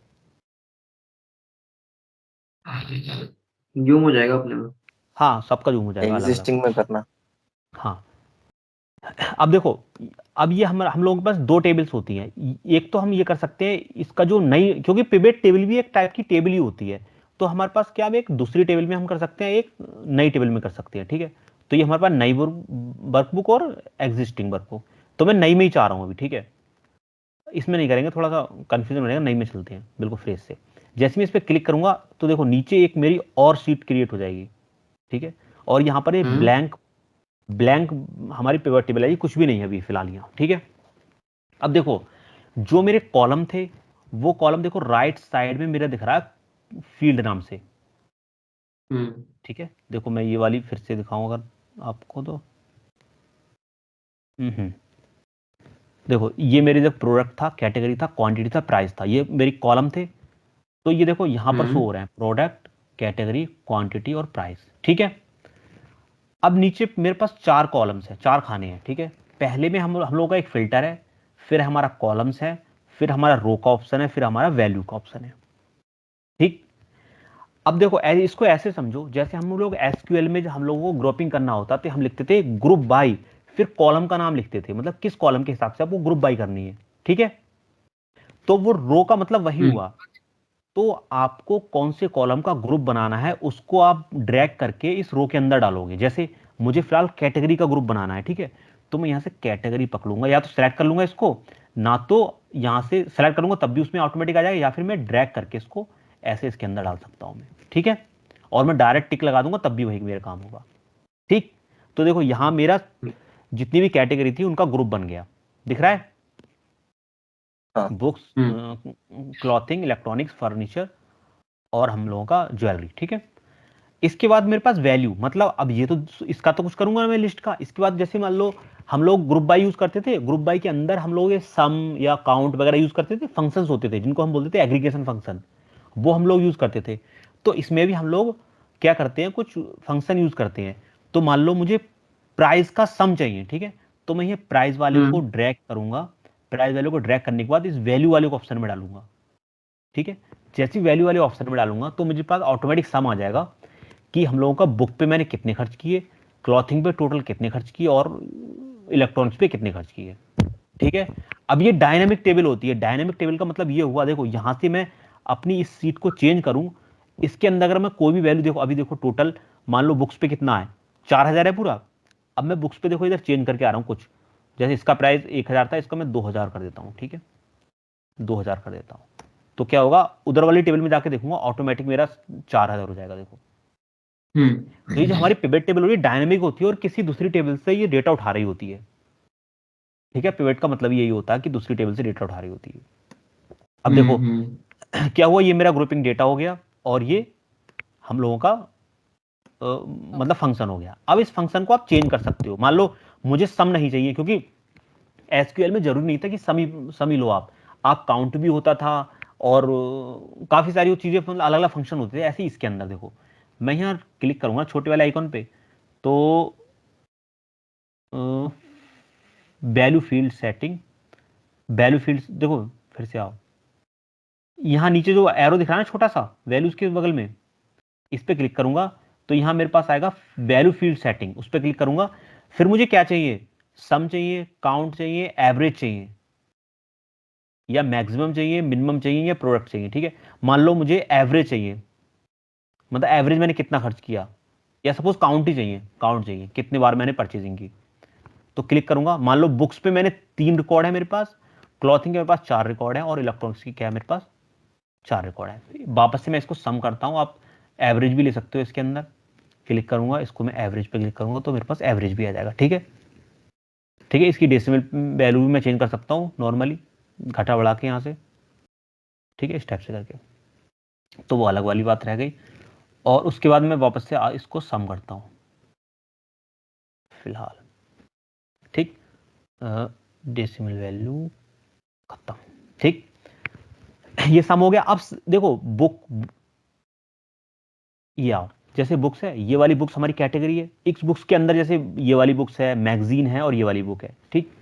[SPEAKER 2] जूम हो जाएगा अपने में।
[SPEAKER 1] हाँ, सबका जूम हो जाएगा अलग-अलग।
[SPEAKER 5] एग्जिस्टिंग में करना।
[SPEAKER 1] हाँ, अब देखो, अब ये हम लोगों के पास 2 टेबल्स होती हैं। एक तो हम ये कर सकते हैं इसका जो नई, क्योंकि पिवट टेबल भी एक टाइप की टेबल ही होती है, तो हमारे पास क्या, एक दूसरी टेबल में हम कर सकते हैं, एक नई टेबल में कर सकते हैं। ठीक है, तो ये हमारे पास नई वर्कबुक और एग्जिस्टिंग वर्कबुक, तो मैं नई में ही चाह रहा हूँ अभी। ठीक है, इसमें नहीं करेंगे, थोड़ा सा कंफ्यूजन हो जाएगा, नई में चलते हैं बिल्कुल फ्रेश से। जैसे मैं इस पर क्लिक करूंगा तो देखो नीचे एक मेरी और शीट क्रिएट हो जाएगी। ठीक है, और यहाँ पर एक ब्लैंक हमारी पिवट टेबल है, ये कुछ भी नहीं है अभी फिलहाल यहाँ। ठीक है, अब देखो जो मेरे कॉलम थे, वो कॉलम देखो राइट साइड में मेरा दिख रहा है फील्ड नाम से। ठीक है, देखो मैं ये वाली फिर से दिखाऊं अगर आपको, तो देखो ये मेरे जो प्रोडक्ट था, कैटेगरी था, क्वांटिटी था, प्राइस था, ये मेरी कॉलम थे। तो ये देखो यहाँ पर शो हो रहे हैं प्रोडक्ट, कैटेगरी, क्वांटिटी और प्राइस। ठीक है, अब नीचे मेरे पास 4 कॉलम्स है, 4 खाने हैं। ठीक है, पहले में हम लोगों का एक फिल्टर है, फिर हमारा कॉलम्स है, फिर हमारा रो का ऑप्शन है, फिर हमारा वैल्यू का ऑप्शन है। ठीक, अब देखो इसको ऐसे समझो जैसे हम लोग एसक्यूएल में हम लोगों को ग्रुपिंग करना होता तो हम लिखते थे ग्रुप बाय, फिर कॉलम का नाम लिखते थे, मतलब किस कॉलम के हिसाब से आपको ग्रुप बाय करनी है। ठीक है, तो वो रो का मतलब वही हुआ, तो आपको कौन से कॉलम का ग्रुप बनाना है उसको आप ड्रैग करके इस रो के अंदर डालोगे। जैसे मुझे फिलहाल कैटेगरी का ग्रुप बनाना है, ठीक है, तो मैं यहां से कैटेगरी पकड़ूंगा, या तो सेलेक्ट कर लूंगा इसको, ना तो यहां से सेलेक्ट करूंगा तब भी उसमें ऑटोमेटिक आ जाएगा, या फिर मैं ड्रैग करके इसको ऐसे इसके अंदर डाल सकता हूं मैं। ठीक है, और मैं डायरेक्ट टिक लगा दूंगा तब भी वही मेरा काम होगा। ठीक, तो देखो यहां मेरा जितनी भी कैटेगरी थी उनका ग्रुप बन गया, दिख रहा है, बुक्स, क्लॉथिंग, इलेक्ट्रॉनिक्स, फर्नीचर और हम लोगों का ज्वेलरी। ठीक है, इसके बाद मेरे पास वैल्यू, मतलब अब ये तो इसका तो कुछ करूंगा मैं लिस्ट का। इसके बाद जैसे मान लो हम लोग ग्रुप बाय यूज करते थे, ग्रुप बाय के अंदर हम लोग ये सम या काउंट वगैरह यूज करते थे, फंक्शंस होते थे जिनको हम बोलते थे एग्रीगेशन फंक्शन, वो हम लोग यूज करते थे। तो इसमें भी हम लोग क्या करते हैं, कुछ फंक्शन यूज करते हैं। तो मान लो मुझे प्राइस का सम चाहिए, ठीक है, तो मैं ये प्राइस वाले को ड्रैग करूंगा, प्राइस वैल्यू को ड्रैग करने के बाद इस वैल्यू वाले को ऑप्शन में डालूंगा। ठीक है, जैसी वैल्यू वाले ऑप्शन में डालूंगा तो मुझे पास ऑटोमेटिक सम आ जाएगा कि हम लोगों का बुक पे मैंने कितने खर्च किए, क्लॉथिंग पे टोटल कितने खर्च किए और इलेक्ट्रॉनिक्स पे कितने खर्च किए। ठीक है, अब ये डायनेमिक टेबल होती है। डायनेमिक टेबल का मतलब ये हुआ, देखो यहां से मैं अपनी इस सीट को चेंज करूं, इसके अंदर अगर मैं कोई भी वैल्यू, देखो अभी देखो टोटल मान लो बुक्स पे कितना है, 4000 है पूरा। अब मैं बुक्स पे देखो इधर चेंज करके आ रहा हूँ कुछ, जैसे इसका प्राइस 1000 था, इसका मैं 2000 कर देता हूँ। ठीक है, 2000 कर देता हूँ, तो क्या होगा, उधर वाली टेबल में जाके देखूंगा ऑटोमेटिक मेरा 4000 हो जाएगा। देखो, तो ये जो हमारी पिवट टेबल होती है डायनेमिक होती है और किसी दूसरी टेबल से ये डेटा उठा रही होती है। ठीक है, पिवट का मतलब यही होता है कि दूसरी टेबल से डेटा उठा रही होती है। अब देखो क्या हुआ, ये मेरा ग्रुपिंग डेटा हो गया और ये हम लोगों का मतलब फंक्शन हो गया। अब इस फंक्शन को आप चेंज कर सकते हो। मान लो मुझे सम नहीं चाहिए, क्योंकि एसक्यूएल में जरूरी नहीं था कि सम ही लो आप काउंट भी होता था और काफी सारी चीजें अलग अलग फंक्शन होते थे। ऐसे ही इसके अंदर देखो, मैं यहाँ क्लिक करूंगा छोटे वाले आइकॉन पे, तो value field setting, value field देखो, फिर से आओ, यहाँ नीचे जो एरो दिख रहा है ना छोटा सा वैल्यूज के बगल में, इस पे क्लिक करूंगा तो यहाँ मेरे पास आएगा वैल्यू फील्ड सेटिंग, उस पर क्लिक करूंगा। फिर मुझे क्या चाहिए, सम चाहिए, काउंट चाहिए, एवरेज चाहिए, या मैक्सिमम चाहिए, मिनिमम चाहिए, या प्रोडक्ट चाहिए। ठीक है, मान लो मुझे एवरेज चाहिए, मतलब एवरेज मैंने कितना खर्च किया, या सपोज काउंट ही चाहिए, काउंट चाहिए कितने बार मैंने परचेजिंग की, तो क्लिक करूंगा। मान लो बुक्स पे मैंने 3 रिकॉर्ड है मेरे पास, क्लॉथिंग के मेरे पास 4 रिकॉर्ड है और इलेक्ट्रॉनिक्स की क्या है मेरे पास 4 रिकॉर्ड है। वापस से मैं इसको सम करता हूं, आप एवरेज भी ले सकते हो इसके अंदर। क्लिक करूंगा, इसको मैं एवरेज पे क्लिक करूंगा तो मेरे पास एवरेज भी आ जाएगा। ठीक है, ठीक है, इसकी डेसिमल वैल्यू भी मैं चेंज कर सकता हूँ नॉर्मली, घटा बढ़ा के यहाँ से। ठीक है, इस टाइप से करके, तो वो अलग वाली बात रह गई। और उसके बाद मैं वापस से इसको सम करता हूँ फिलहाल। ठीक, डेसिमल वैल्यू खत्म। ठीक, ये सम हो गया। अब देखो बुक, ये आओ, जैसे बुक्स है, ये वाली बुक्स हमारी कैटेगरी है। इस बुक्स के अंदर जैसे ये वाली बुक्स है, मैगजीन है और ये वाली बुक है। ठीक,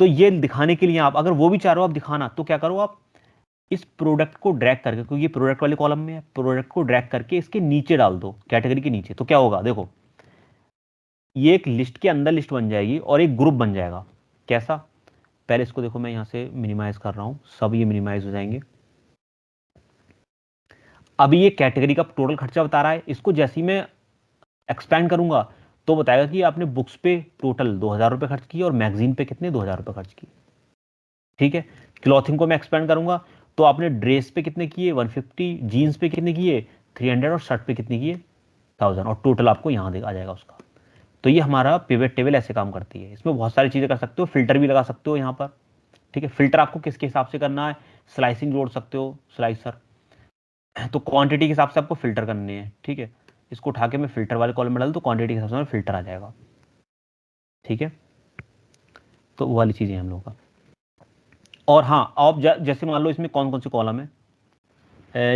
[SPEAKER 1] तो ये दिखाने के लिए आप अगर वो भी चाह रहे हो आप दिखाना, तो क्या करो आप इस प्रोडक्ट को ड्रैग करके, क्योंकि ये प्रोडक्ट वाले कॉलम में है, प्रोडक्ट को ड्रैग करके इसके नीचे डाल दो, कैटेगरी के नीचे। तो क्या होगा, देखो ये एक लिस्ट के अंदर लिस्ट बन जाएगी और एक ग्रुप बन जाएगा। कैसा, पहले इसको देखो, मैं यहां से मिनिमाइज कर रहा हूं, सब ये मिनिमाइज हो जाएंगे। अभी ये कैटेगरी का टोटल खर्चा बता रहा है, इसको जैसे ही मैं एक्सपैंड करूंगा तो बताएगा कि आपने बुक्स पे टोटल 2000 रुपए खर्च किए और मैगजीन पे कितने 2000 रुपए खर्च किए। ठीक है, क्लॉथिंग को मैं एक्सपेंड करूंगा तो आपने ड्रेस पे कितने किए 150, जीन्स पे कितने किए 300 और शर्ट पे कितने किए 1000, और टोटल आपको यहाँ आ जाएगा उसका। तो ये हमारा पिवट टेबल ऐसे काम करती है। इसमें बहुत सारी चीजें कर सकते हो, फिल्टर भी लगा सकते हो यहाँ पर। ठीक है, फिल्टर आपको किसके हिसाब से करना है, स्लाइसिंग जोड़ सकते हो, स्लाइसर, तो क्वांटिटी के हिसाब से आपको फिल्टर करने हैं। ठीक है, इसको उठा के मैं फिल्टर वाले कॉलम में डाल तो क्वांटिटी के हिसाब से फिल्टर आ जाएगा। ठीक है, तो वो वाली चीजें हम लोगों का। और हाँ, आप जैसे मान लो इसमें कौन कौन से कॉलम है,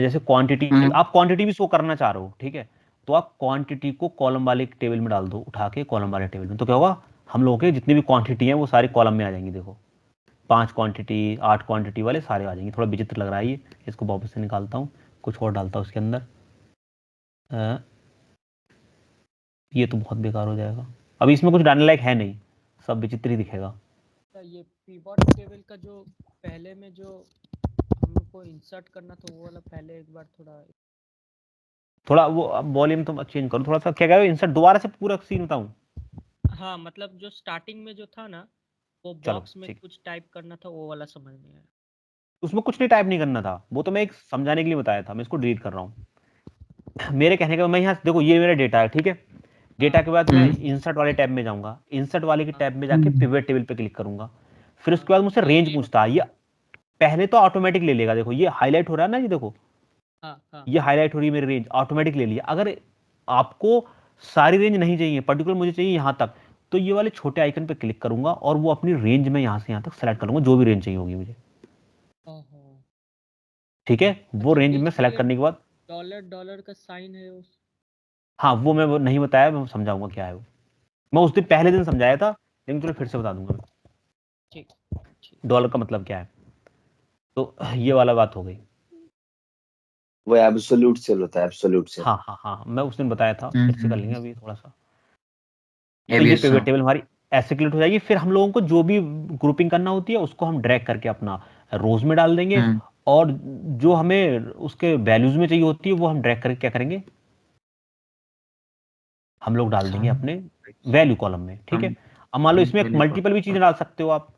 [SPEAKER 1] जैसे क्वांटिटी, आप क्वांटिटी भी शो करना चाह रहे हो। ठीक है, तो आप क्वांटिटी को कॉलम वाले टेबल में डाल दो, उठा के कॉलम वाले टेबल में, तो क्या होगा, हम लोगों के जितनी भी क्वांटिटी है वो सारे कॉलम में आ जाएंगी। देखो 5 क्वांटिटी, 8 क्वांटिटी वाले सारे आ जाएंगे। थोड़ा विचित्र लग रहा है ये, इसको वापस से निकालता हूँ, कुछ और डालता हूँ उसके अंदर। ये तो बहुत बेकार हो जाएगा, अभी इसमें कुछ डालने लायक है नहीं, सब विचित्र ही दिखेगा।
[SPEAKER 3] ये पिवट टेबल का जो पहले में जो हमको इंसर्ट करना था वो वाला पहले एक बार
[SPEAKER 1] थोड़ा वो वॉल्यूम तो चेंज करो थोड़ा सा, क्या कह रहे हो, इंसर्ट दोबारा से पूरा सीन बताऊं।
[SPEAKER 3] हाँ, मतलब जो स्टार्टिंग में जो था ना, वो
[SPEAKER 1] चलो,
[SPEAKER 3] बॉक्स में
[SPEAKER 1] ठीक,
[SPEAKER 3] कुछ टाइप करना था, वो वाला समझ नहीं आया।
[SPEAKER 1] उसमें कुछ नहीं टाइप नहीं करना था, वो तो मैं एक समझाने के लिए बताया था, मैं इसको डिलीट कर रहा हूँ। मेरे कहने का, मैं यहाँ देखो ये मेरा डेटा है। ठीक है, डेटा के बाद मैं इंसर्ट वाले टैब में जाऊंगा, इंसर्ट वाले के टैब में जाके पिवट टेबल पे क्लिक करूंगा। फिर उसके बाद मुझसे रेंज पूछता है, ये पहले तो ऑटोमेटिक ले लेगा। देखो ये हाईलाइट हो रहा है ना, ये देखो ये हाईलाइट हो रही है मेरी रेंज, ऑटोमेटिक ले लिया। अगर आपको सारी रेंज नहीं चाहिए, पर्टिकुलर मुझे चाहिए यहाँ तक, तो ये वाले छोटे आइकन पे क्लिक करूंगा और वो अपनी रेंज में यहाँ से यहाँ तक सेलेक्ट करूंगा, जो भी रेंज चाहिए होगी मुझे। ठीक है, वो
[SPEAKER 3] अच्छा,
[SPEAKER 1] रेंज
[SPEAKER 3] बीच
[SPEAKER 1] में सेलेक्ट करने के बाद,
[SPEAKER 3] डॉलर का साइन है उस।
[SPEAKER 1] हाँ वो मैं वो नहीं बताया, मैं समझाऊंगा क्या है वो। मैं उस दिन पहले दिन समझाया था, लेकिन चलो फिर से बता दूंगा मैं
[SPEAKER 3] ठीक,
[SPEAKER 1] डॉलर का मतलब क्या है। तो ये वाला बात हो गई।
[SPEAKER 5] वो एब्सोल्यूट सेल होता है, एब्सोल्यूट सेल।
[SPEAKER 1] हाँ हाँ हाँ, मैं उस दिन बताया था, फिर से कर लेंगे अभी थोड़ा सा। तो ये
[SPEAKER 2] एबीएस
[SPEAKER 1] पिवट टेबल हमारी ऐसे क्रिएट हो जाएगी। फिर हम लोगों को जो भी ग्रुपिंग करना होती है उसको हम ड्रैग करके अपना रोज में डाल देंगे, और जो हमें उसके वैल्यूज में चाहिए होती है वो हम ड्रैग करके क्या करेंगे, हम लोग डाल देंगे अपने वैल्यू कॉलम में। ठीक है, अब मान लो इसमें मल्टीपल भी चीजें डाल सकते हो आप,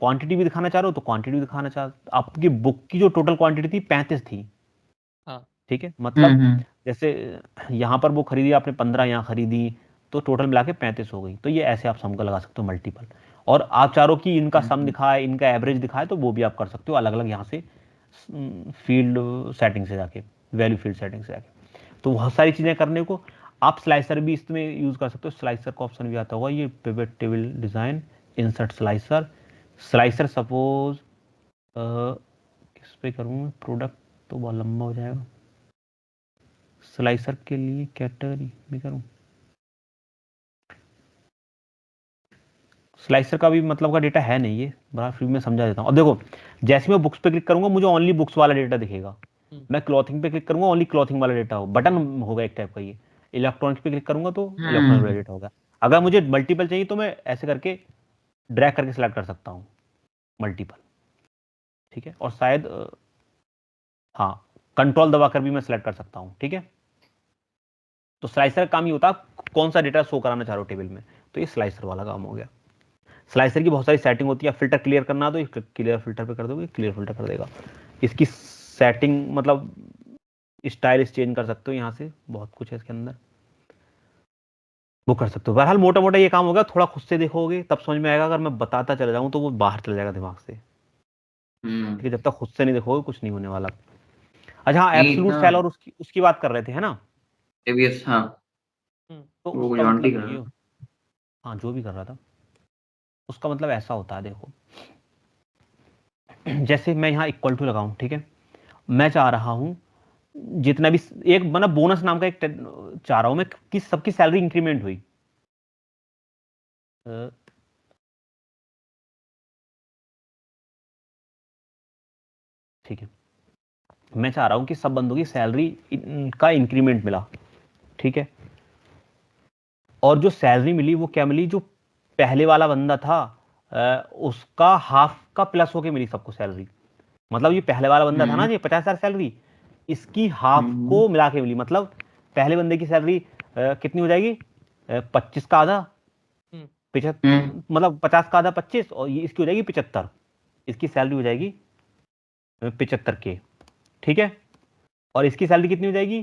[SPEAKER 1] क्वांटिटी भी दिखाना चाह रहे हो तो क्वांटिटी भी दिखाना चाह, आपकी बुक की जो टोटल क्वांटिटी थी 35 थी।
[SPEAKER 3] हाँ।
[SPEAKER 1] ठीक है, मतलब जैसे यहाँ पर वो खरीदी आपने 15, यहाँ खरीदी, तो टोटल मिला के 35 हो गई। तो ये ऐसे आप सम का लगा सकते हो मल्टीपल, और आप चारों की इनका सम दिखाए, इनका एवरेज दिखाए, तो वो भी आप कर सकते हो अलग अलग यहाँ से फील्ड सेटिंग से जाके, वैल्यू फील्ड सेटिंग से जाके। तो बहुत सारी चीज़ें करने को आप स्लाइसर भी इसमें यूज़ कर सकते हो। स्लाइसर का ऑप्शन भी आता होगा, ये pivot table design, insert slicer. Slicer suppose किस पे करूँ मैं, प्रोडक्ट तो बहुत लंबा हो जाएगा। स्लाइसर के लिए कैटेगरी में करूँ, स्लाइसर का भी मतलब का डेटा है नहीं, ये बड़ा फ्री में समझा देता हूँ। अब देखो, जैसे मैं बुक्स पे क्लिक करूंगा मुझे ओनली बुक्स वाला डेटा दिखेगा, मैं क्लॉथिंग पे क्लिक करूंगा ओनली क्लॉथिंग वाला डेटा हो, बटन होगा एक टाइप का। ये इलेक्ट्रॉनिक्स पे क्लिक करूंगा तो इलेक्ट्रॉनिक वाला डेटा होगा। अगर मुझे मल्टीपल चाहिए तो मैं ऐसे करके ड्रैग करके सिलेक्ट कर सकता हूँ मल्टीपल। ठीक है, और शायद हाँ, कंट्रोल दबाकर भी मैं सिलेक्ट कर सकता हूँ। ठीक है, तो स्लाइसर का काम ही होता है कौन सा डेटा शो कराना चाह रहे हो टेबल में, तो ये स्लाइसर वाला काम हो गया। स्लाइसर की बहुत सारी सेटिंग होती है, फिल्टर क्लियर करना तो क्लियर फिल्टर पे कर दोगे, क्लियर फिल्टर कर देगा। इसकी सेटिंग मतलब स्टाइल चेंज कर सकते हो यहाँ से, बहुत कुछ है इसके अंदर, वो कर सकते हो। बहरहाल मोटा मोटा ये काम होगा, थोड़ा खुद से देखोगे तब समझ में आएगा, अगर मैं बताता चला जाऊँ तो वो बाहर चला जाएगा दिमाग से। ठीक है, जब तक खुद से नहीं देखोगे कुछ नहीं होने वाला। अच्छा हाँ, एब्सोल्यूट सेल और उसकी बात कर रहे थे, है ना?
[SPEAKER 2] एबीएस हाँ,
[SPEAKER 1] तो
[SPEAKER 2] वो
[SPEAKER 1] उसका
[SPEAKER 2] जानती
[SPEAKER 1] मतलब
[SPEAKER 2] कर
[SPEAKER 1] ये, हाँ जो भी कर रहा था उसका मतलब ऐसा होता है, देखो जैसे मैं यहाँ इक्वल टू लगाऊं, ठीक है, मैं चाह रहा हूं जितना भी एक मतलब बोनस नाम का एक चाह रहा हूं मैं कि सबकी सैलरी इंक्रीमेंट हुई। ठीक है, मैं चाह रहा हूं कि सब बंदों की सैलरी का इंक्रीमेंट मिला। ठीक है, और जो सैलरी मिली वो क्या मिली, जो पहले वाला बंदा था उसका हाफ का प्लस होके मिली सबको सैलरी। मतलब ये पहले वाला बंदा था ना, ये 50,000 सैलरी, इसकी हाफ को मिला के मिली। मतलब पहले बंदे की सैलरी कितनी हो जाएगी, 25 का आधा 75, मतलब 50 का आधा 25, और ये इसकी हो जाएगी 75, इसकी सैलरी हो जाएगी 75 के। ठीक है, और इसकी सैलरी कितनी हो जाएगी,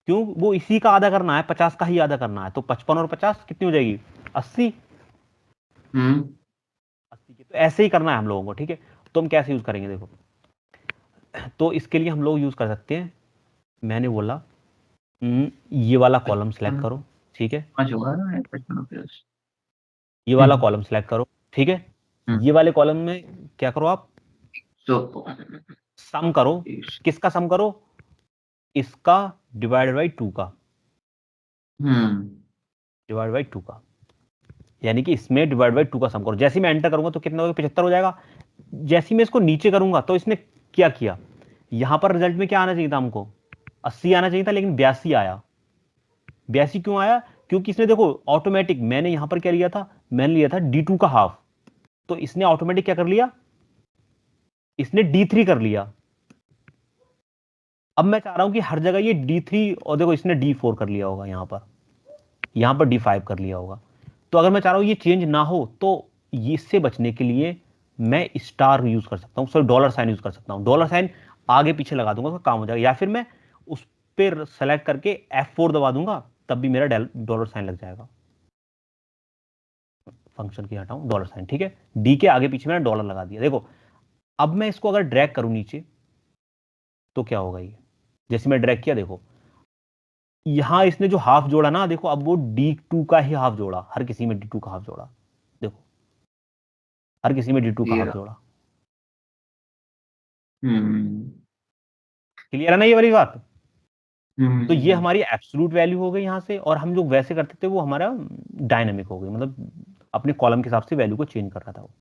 [SPEAKER 1] क्यों वो इसी का आधा करना है, 50 का ही आधा करना है, तो 55 और 50 कितनी हो जाएगी, 80। 80 की, तो ऐसे ही करना है हम लोगों को। ठीक है, तो हम कैसे यूज करेंगे, देखो तो इसके लिए हम लोग यूज कर सकते हैं, मैंने बोला ये वाला कॉलम सेलेक्ट करो। ठीक है, ये वाला कॉलम सेलेक्ट करो। ठीक है, ये वाले कॉलम में क्या करो आप, सम करो। किसका सम करो, इसका डिवाइडेड बाई 2 का, डिवाइड बाई 2 का, यानी कि इसमें डिवाइड बाई 2 का सम करो। जैसे ही मैं एंटर करूंगा तो कितना होगा, 75 हो जाएगा। जैसे ही मैं इसको नीचे करूंगा तो इसने क्या किया, यहां पर रिजल्ट में क्या आना चाहिए था, हमको 80 आना चाहिए था, लेकिन 82 आया। 82 क्यों आया, क्योंकि इसने देखो ऑटोमेटिक, मैंने यहां पर क्या लिया था, मैंने लिया था D2 का हाफ, तो इसने ऑटोमेटिक क्या कर लिया, इसने D3 कर लिया। अब मैं चाह रहा हूं कि हर जगह ये D3, और देखो इसने D4 कर लिया होगा, यहां पर D5 कर लिया होगा। तो अगर मैं चाह रहा हूं ये चेंज ना हो, तो इससे बचने के लिए मैं स्टार यूज कर सकता हूं, सॉरी डॉलर साइन यूज कर सकता हूं। डॉलर साइन आगे पीछे लगा दूंगा तो काम हो जाएगा, या फिर मैं उस पर सेलेक्ट करके F4 दबा दूंगा, तब भी मेरा डॉलर साइन लग जाएगा। फंक्शन की हटाऊं डॉलर साइन, ठीक है, डी के आगे पीछे मैंने डॉलर लगा दिया। देखो अब मैं इसको अगर ड्रैग करूं नीचे तो क्या होगा, ये जैसे मैं ड्रैग किया, देखो यहां इसने जो हाफ जोड़ा ना, देखो अब वो D2 का ही हाफ जोड़ा, हर किसी में D2 का हाफ जोड़ा, देखो हर किसी में D2 का हाफ जोड़ा। क्लियर है ना ये वाली बात? तो ये हमारी एब्सोल्यूट वैल्यू हो गई यहां से, और हम जो वैसे करते थे वो हमारा डायनामिक हो गई, मतलब अपने कॉलम के हिसाब से वैल्यू को चेंज कर रहा था वो।